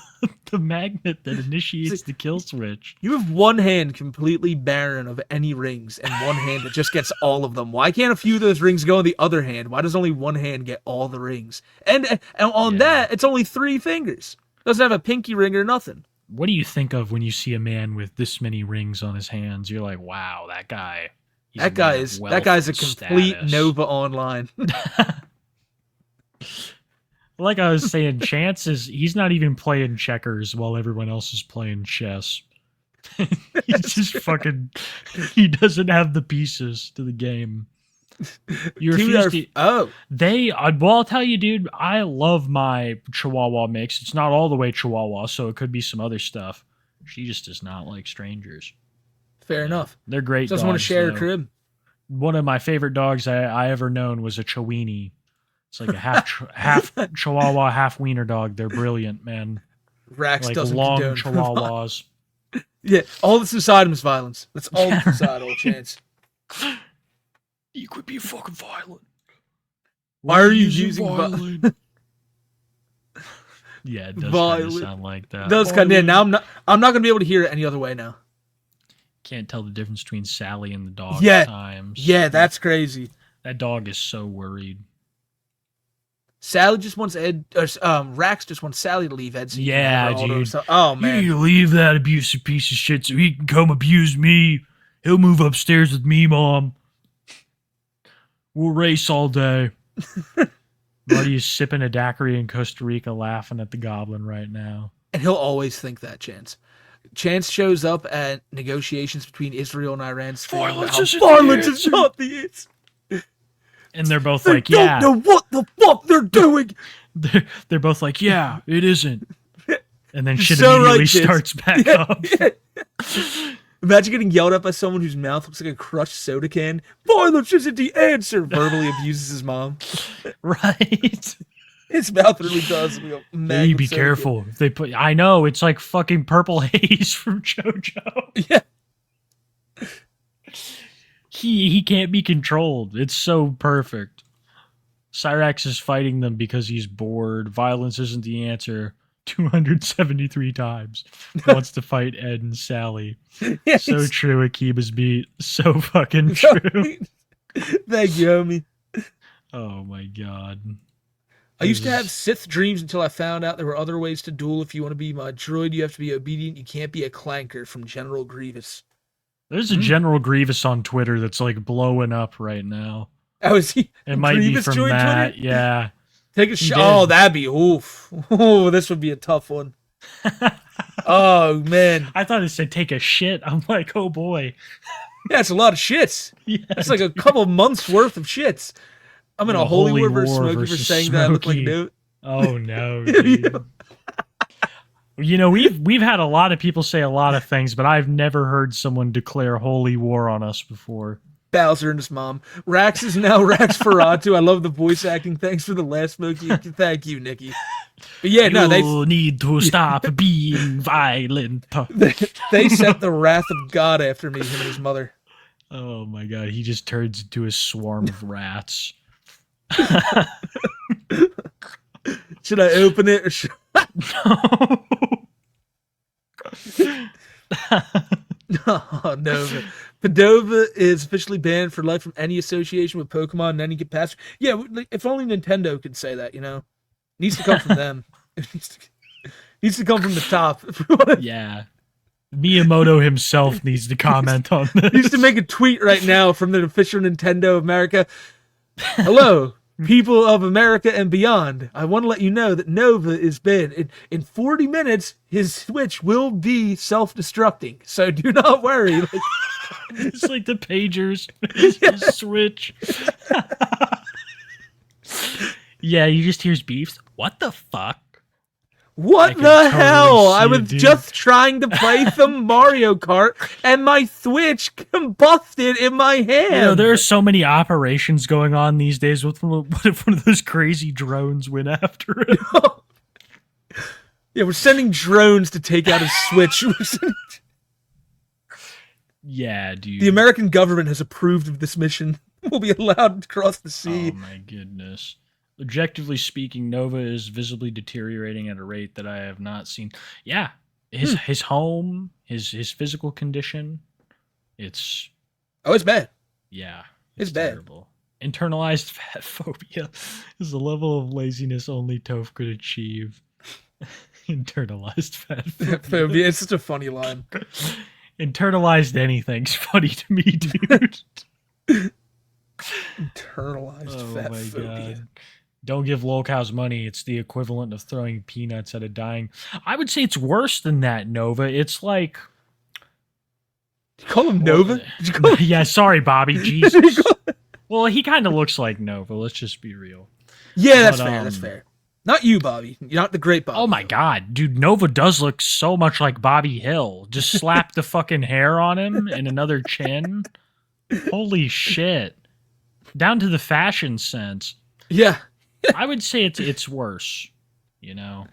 the magnet that initiates the kill switch. You have one hand completely barren of any rings and one hand that just gets all of them. Why can't a few of those rings go in the other hand? Why does only one hand get all the rings? And on that, it's only 3 fingers. Doesn't have a pinky ring or nothing. What do you think of when you see a man with this many rings on his hands? You're like, wow, that guy. That guy's a complete Nova Online. Like I was saying, he's not even playing checkers while everyone else is playing chess. He's just fucking, he doesn't have the pieces to the game. You refuse to, well, I'll tell you, dude, I love my Chihuahua mix. It's not all the way Chihuahua, so it could be some other stuff. She just does not like strangers. Fair enough. They're great doesn't dogs, want to share though. a crib. One of my favorite dogs I ever known was a Chiweenie. It's like a half Chihuahua, half wiener dog. They're brilliant, man. Rax like doesn't long condone Chihuahuas. Yeah, all that's inside him is violence. That's all that's inside, old Chance. You could be fucking violent. Why are you using violence? Yeah, it does kind of Violent. sound like that. Does kind of. Now I'm not gonna be able to hear it any other way now. Can't tell the difference between Sally and the dog Yeah. at times. Yeah, that's crazy. That dog is so worried. Sally just wants Ed, or Rax just wants Sally to leave Ed. So Yeah, dude. Oh man, You need to leave that abusive piece of shit so he can come abuse me. He'll move upstairs with me, Mom. We'll race all day. Marty is sipping a daiquiri in Costa Rica, laughing at the goblin right now. and he'll always think that Chance. Chance shows up at negotiations between Israel and Iran. Violence is not the answer. And they're both They like, yeah. don't know what the fuck they're doing. They're both like, yeah, it isn't. And then shit So immediately right, kids. starts back up. Imagine getting yelled at by someone whose mouth looks like a crushed soda can. Violence isn't the answer. Verbally abuses his mom. Right. His mouth really does. Hey, be careful. If they put, I know, it's like fucking Purple Haze from JoJo. Yeah. He can't be controlled. It's so perfect. Cyrax is fighting them because he's bored. Violence isn't the answer. 273 times. Wants to fight Ed and Sally. Yeah, So true, Akiba's beat. So fucking true. Thank you, homie. Oh my god. I used to have Sith dreams until I found out there were other ways to duel. If you want to be my droid, you have to be obedient. You can't be a clanker. From General Grievous. There's a General Grievous on Twitter that's like blowing up right now. Oh, is he? It might Grievous be from joined that. Twitter? Yeah. Take a He shot. did. Oh, that'd be oof. Oh, this would be a tough one. Oh man, I thought it said take a shit. I'm like, oh boy. yeah, it's a lot of shits. Yeah, It's like a couple months worth of shits. I'm in a holy war versus Smokey for versus saying that I look like Smokey. no. Oh no, dude. You know, we've had a lot of people say a lot of things, but I've never heard someone declare holy war on us before. Bowser and his mom. Rax is now Rax Ferratu. I love the voice acting. Thanks for the last Smokey. Thank you, Nikki. But yeah, no, You need to stop being violent. they set the wrath of God after me, him and his mother. Oh my god, he just turns into a swarm of rats. Should I open it or should Oh, Nova. Padova is officially banned for life from any association with Pokemon and any capacity. Yeah, like, if only Nintendo could say that, you know? Needs to come from them. It needs to come from the top. Yeah. Miyamoto himself needs to comment on this. Needs to make a tweet right now from the official Nintendo of America. Hello, people of America and beyond. I want to let you know that Nova is banned. In 40 minutes, his Switch will be self-destructing. So do not worry. Like, It's like the pagers. His Switch. Yeah, you just hears beefs. What the fuck? what can the totally hell? see I it, was dude. just trying to play some Mario Kart, and my Switch combusted in my hand. You know, there are so many operations going on these days. What if one of those crazy drones went after it? Yeah, we're sending drones to take out his Switch. Yeah, dude. The American government has approved of this mission. We'll be allowed to cross the sea. Oh my goodness. Objectively speaking, Nova is visibly deteriorating at a rate that I have not seen. Yeah, his home, his physical condition, it's It's bad. yeah, It's bad. terrible. Internalized fat phobia is a level of laziness only Toph could achieve. Internalized fat phobia. It's such a funny line. Internalized anything's funny to me, dude. Internalized Oh fat my phobia. god. Don't give lolcows money. It's the equivalent of throwing peanuts at a dying. I would say it's worse than that, Nova. It's like. Did you call him Nova? Did you call him? Yeah, sorry, Bobby. Did you Jesus. call- Well, he kind of looks like Nova. Let's just be real. Yeah, that's But, fair. That's fair. Not you, Bobby. You're not the great Bobby. Oh my god, dude, Nova does look so much like Bobby Hill. Just slap the fucking hair on him and another chin. Holy shit. Down to the fashion sense. Yeah. I would say it's worse. You know,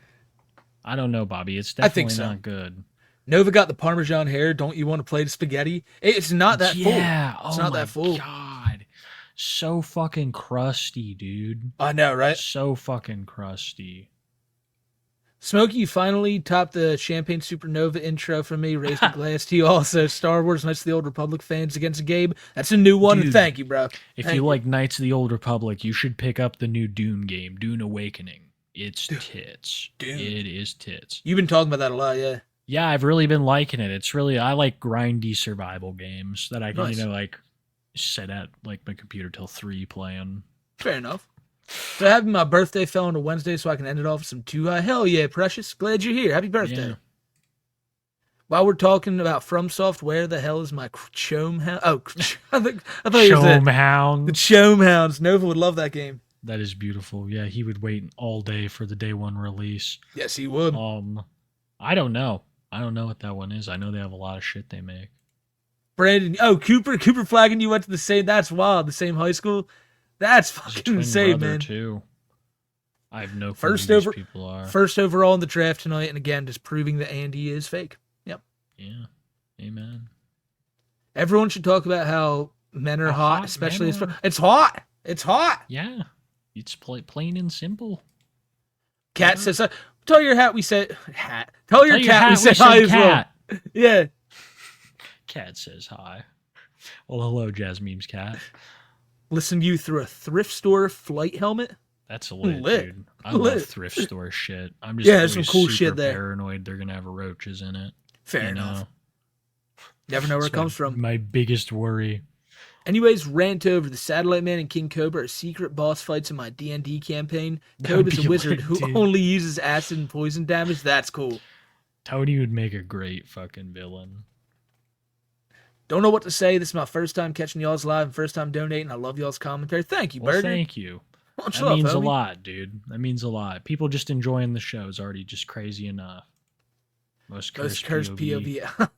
I don't know, Bobby. It's I definitely think so. not good. Nova got the Parmesan hair. Don't you want to play the spaghetti? It's not that full. Yeah, It's oh not my that full. God, so fucking crusty, dude. I know, right? So fucking crusty. Smokey, you finally topped the Champagne Supernova intro for me. Raised a glass to you also. Star Wars Knights of the Old Republic fans against Gabe. That's a new one. Dude, And thank you, bro. If you like Knights of the Old Republic, you should pick up the new Dune game, Dune Awakening. It's tits. Dune. It is tits. You've been talking about that a lot, yeah. Yeah, I've really been liking it. It's really, I like grindy survival games that I can, Nice. like sit at like my computer till 3 playing. Fair enough. So having my birthday fell on a Wednesday so I can end it off with some Too High. Hell yeah, Precious. Glad you're here. Happy birthday. Yeah. While we're talking about FromSoft, where the hell is my Chome Hound? Oh, I thought it was the Hound. Chome Hounds. Nova would love that game. That is beautiful. Yeah, he would wait all day for the day one release. Yes, he would. I don't know. I don't know what that one is. I know they have a lot of shit they make. Brandon, Cooper flagging you went to the same, that's wild, the same high school. That's fucking insane, man. Too. I have no clue First who these people are. First overall in the draft tonight, and again, just proving that Andy is fake. Yep. Yeah. Amen. Everyone should talk about how men are hot, especially it's hot. It's hot. Yeah. It's plain and simple. Cat says, tell your hat we said hat. Tell your cat we said hi as well. Yeah. Cat says hi. Well, hello, Jasmine's cat. Listen to you through a thrift store flight helmet. That's lit, dude. I love thrift store shit. I'm just there's some cool shit there. Paranoid they're gonna have roaches in it. Fair enough. Never know where it comes from. My biggest worry. Anyways, rant over the Satellite Man and King Cobra are secret boss fights in my D&D campaign. Cobra's a wizard who only uses acid and poison damage. That's cool. Tony would make a great fucking villain. Don't know what to say. This is my first time catching y'all's live and first time donating. I love y'all's commentary. Thank you, Bird. Thank you. That means a lot, dude. That means a lot. People just enjoying the show is already just crazy enough. Most cursed POV.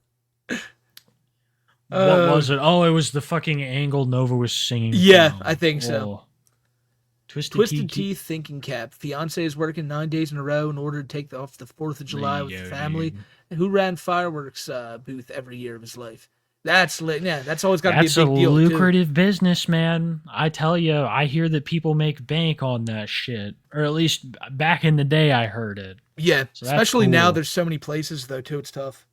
What was it? Oh, it was the fucking angle Nova was singing. Yeah, from. I think so. Twisted Teeth thinking cap. Fiance is working 9 days in a row in order to take off the 4th of July with the family. And who ran fireworks booth every year of his life. That's lit. Yeah, that's always got to be a big deal. That's a lucrative business, man. I tell you, I hear that people make bank on that shit. Or at least back in the day, I heard it. Yeah, so especially now there's so many places, though, too. It's tough.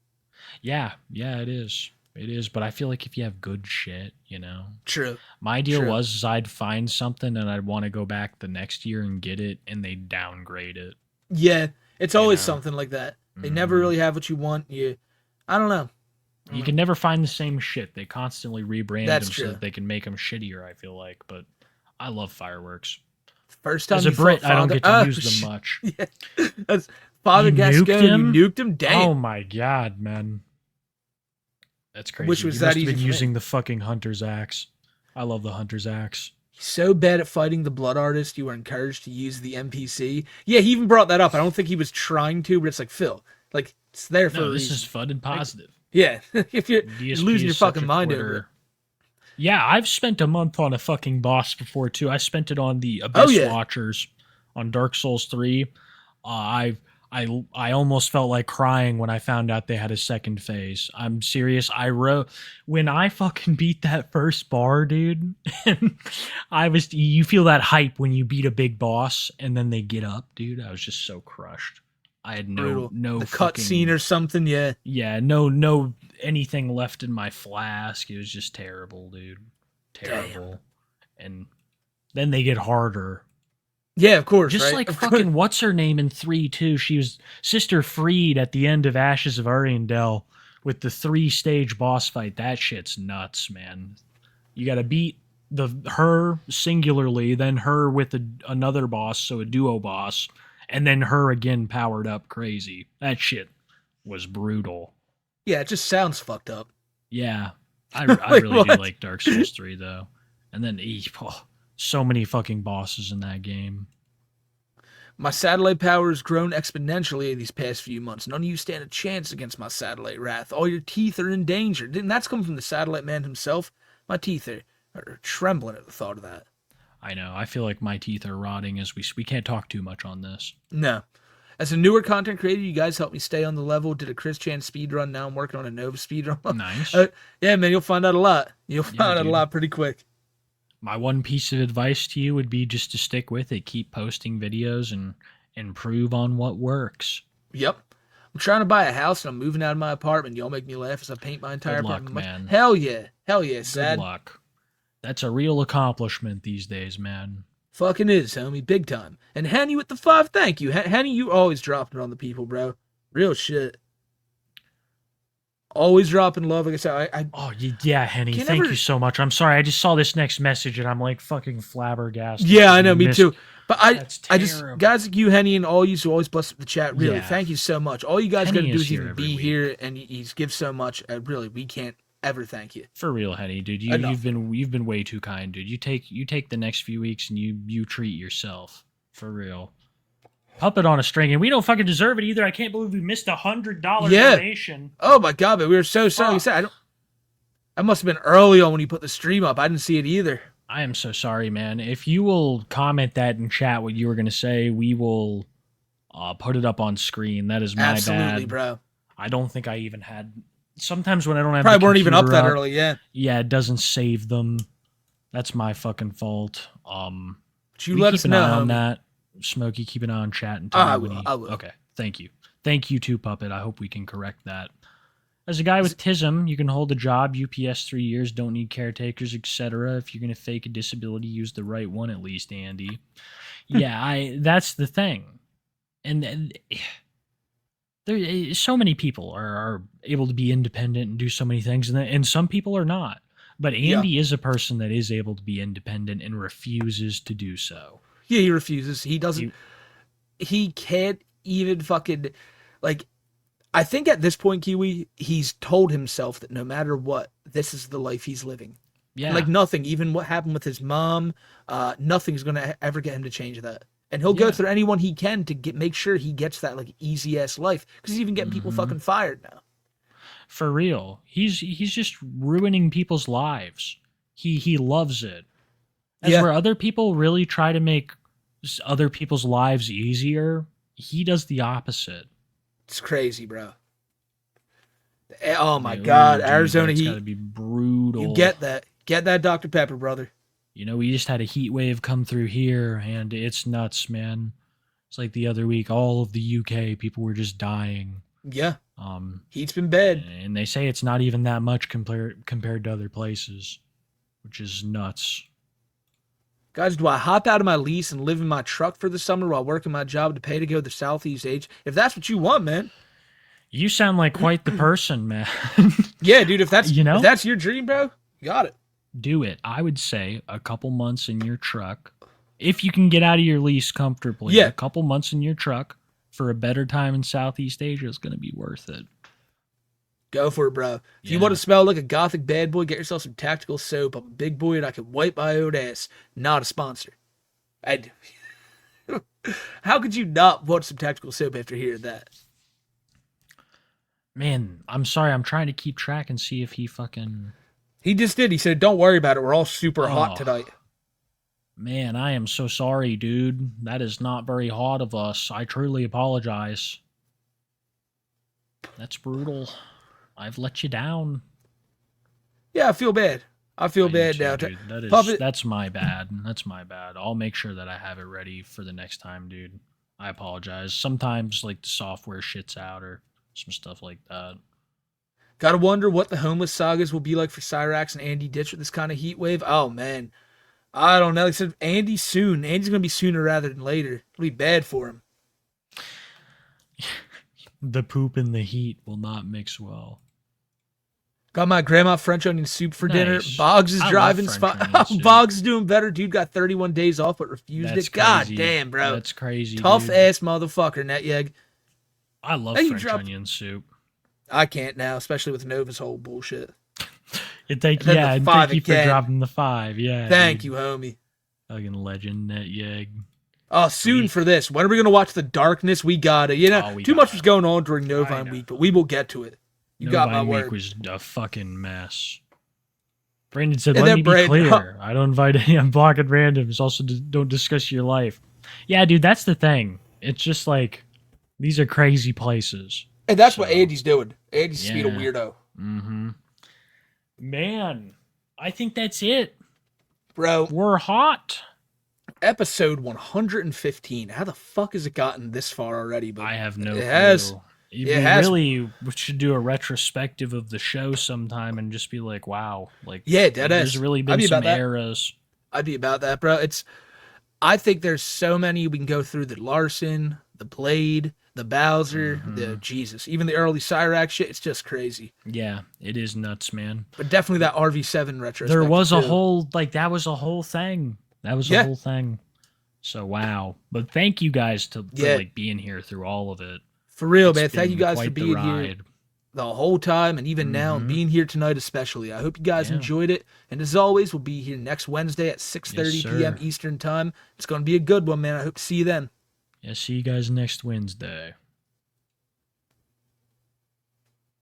Yeah, it is. It is, but I feel like if you have good shit, you know. True. My deal was I'd find something and I'd want to go back the next year and get it, and they downgrade it. Yeah, it's always something like that. They never really have what you want. I don't know. You can never find the same shit. They constantly rebrand them true. so that they can make them shittier, I feel like. But I love fireworks. First time as a Brit, I don't get to use them much. Yeah. As Father Gascon, you nuked him? Damn. Oh my god, man. That's crazy. Which was you that must easy have been for using me. the fucking Hunter's Axe. I love the Hunter's Axe. He's so bad at fighting the Blood Artist, you were encouraged to use the NPC. Yeah, he even brought that up. I don't think he was trying to, but it's like, Phil, like, it's there for a this reason. is fun and positive. Like, yeah, if you're DSP losing your is such fucking a mind quitter. over it. Yeah, I've spent a month on a fucking boss before, too. I spent it on the Abyss Watchers on Dark Souls 3. I almost felt like crying when I found out they had a second phase. I'm serious. When I fucking beat that first bar, dude, you feel that hype when you beat a big boss and then they get up, dude. I was just so crushed. I had no the cutscene or something, yeah. Yeah, no anything left in my flask. It was just terrible, dude. Terrible. Damn. And then they get harder. Yeah, of course. Just right? like fucking what's her name in 3 too. She was Sister Freed at the end of Ashes of Ariandel with the 3-stage boss fight. That shit's nuts, man. You got to beat her singularly, then her with another boss, so a duo boss, and then her again powered up crazy. That shit was brutal. Yeah, it just sounds fucked up. Yeah, I really do like Dark Souls 3 though. And then so many fucking bosses in that game. My satellite power has grown exponentially these past few months. None of you stand a chance against my satellite wrath. All your teeth are in danger. Didn't that's come from the satellite man himself? My teeth are trembling at the thought of that. I know. I feel like my teeth are rotting as we can't talk too much on this. No. As a newer content creator, you guys helped me stay on the level. Did a Chris Chan speed run. Now I'm working on a Nova speed run. Nice. Yeah, man, you'll find out a lot. You'll find out a lot pretty quick. My one piece of advice to you would be just to stick with it. Keep posting videos and Improve on what works. Yep. I'm trying to buy a house and I'm moving out of my apartment. Y'all make me laugh as I paint my entire Good luck, apartment. man. Hell yeah. Hell yeah, Good sad. luck. That's a real accomplishment these days, man. Fucking is, homie. Big time. And Henny with the 5, thank you. Henny, you always dropping it on the people, bro. Real shit. Always dropping love. Like I said, Oh, yeah, Henny. Thank you so much. I'm sorry. I just saw this next message and I'm like fucking flabbergasted. Yeah, I know. Me too. But I just, terrible. guys like you, Henny, and all you who always bless up the chat, really, Yeah. thank you so much. All you guys got to Henny do is is here even every be week. here, and you give so much. Really, we can't ever thank you. For real, Henny, dude. You've been way too kind, dude. You take the next few weeks and you treat yourself. For real. Puppet on a string, and we don't fucking deserve it either. I can't believe we missed $100 donation. Oh my god, but we were so sorry. Like I said, I must have been early on when you put the stream up. I didn't see it either. I am so sorry, man. If you will comment that in chat what you were going to say, we will put it up on screen. That is my bad. Absolutely, bro. I don't think I even had... Sometimes when I don't have Probably the weren't even up computer that early, yeah. Yeah, it doesn't save them. That's my fucking fault. But you let us know, Keep an eye on homie. that. Smokey, keep an eye on chat. And tell me I when will, you... I will. Okay, thank you. Thank you too, Puppet. I hope we can correct that. As a guy with TISM, you can hold a job, UPS 3 years, don't need caretakers, etc. If you're going to fake a disability, use the right one at least, Andy. Yeah, that's the thing. And there, so many people are able to be independent and do so many things, and some people are not. But Andy is a person that is able to be independent and refuses to do so. Yeah, he refuses. He doesn't. He can't even fucking, like, I think at this point, Kiwi, he's told himself that no matter what, this is the life he's living. Yeah. Like nothing, even what happened with his mom, nothing's going to ever get him to change that. And he'll go through anyone he can to make sure he gets that like easy ass life. Because he's even getting people fucking fired now. For real. He's just ruining people's lives. He loves it. As where other people really try to make other people's lives easier, he does the opposite. It's crazy, bro. Oh my God, dude, Arizona that's heat. gotta be brutal. You get that Dr. Pepper, brother. You know, we just had a heat wave come through here, and it's nuts, man. It's like the other week, all of the UK people were just dying. Yeah. Heat's been bad. And they say it's not even that much compared to other places, which is nuts. Guys, do I hop out of my lease and live in my truck for the summer while working my job to pay to go to the Southeast Age? If that's what you want, man. You sound like quite the person, man. Yeah, dude, if that's if that's your dream, bro, you got it. Do it. I would say a couple months in your truck. If you can get out of your lease comfortably, Yeah. a couple months in your truck for a better time in Southeast Asia is going to be worth it. Go for it, bro. If you want to smell like a gothic bad boy, get yourself some tactical soap. I'm a big boy and I can wipe my own ass. Not a sponsor. How could you not want some tactical soap after hearing that? Man, I'm sorry. I'm trying to keep track and see if he fucking... He just did. He said, don't worry about it. We're all super hot tonight. Man, I am so sorry, dude. That is not very hot of us. I truly apologize. That's brutal. I've let you down. Yeah, I feel bad. I feel bad now. Dude. That's my bad. That's my bad. I'll make sure that I have it ready for the next time, dude. I apologize. Sometimes, like, the software shits out or some stuff like that. Gotta wonder what the homeless sagas will be like for Cyrax and Andy Ditch with this kind of heat wave. Oh, man. I don't know. Like I said, Andy soon. Andy's going to be sooner rather than later. It'll be bad for him. The poop and the heat will not mix well. Got my grandma French onion soup for dinner. Nice. Boggs is I love driving French spot. onion soup. Boggs is doing better. Dude got 31 days off but refused That's it. God crazy. damn, bro. That's crazy. Tough dude. ass motherfucker, Netyeg. I love Hey, you French dropped- onion soup. I can't now, especially with Nova's whole bullshit. Thank And then the and 5 thank you for again. dropping the 5. Yeah. Thank dude. you, homie. Fucking legend, Netyeg. Oh, soon for this. When are we going to watch The Darkness? We got it. You know, too much was going on during Novine Week, but we will get to it. You got my Novine word. Week was a fucking mess. Brandon said, And let then me be Brandon- clear. I don't invite any unblocked randoms. Also, don't discuss your life. Yeah, dude, that's the thing. It's just like, these are crazy places. And that's what Andy's doing. Andy's just being a Yeah. weirdo. Mm-hmm. Man, I think that's it. Bro. We're hot. episode 115. How the fuck has it gotten this far already? But I have no it clue. has. We It has. really should do a retrospective of the show sometime and just be like, wow, like Yeah, there's deadass. really I'd been be some about that. eras. I'd be about that, bro. I think there's so many we can go through: the Larson, the Blade, the Bowser, the Jesus, even the early Cyrax shit. It's just crazy. Yeah, it is nuts, man. But definitely that RV7 retrospective. There was a too. whole that was a whole thing. That was a whole thing. So wow. But thank you guys for like being here through all of it. For real, It's man. Thank you been guys for quite the being here ride. the whole time and even now and being here tonight especially. I hope you guys enjoyed it. And as always, we'll be here next Wednesday at 6:30 p.m. Eastern time. It's going to be a good one, man. I hope to see you then. Yeah, see you guys next Wednesday.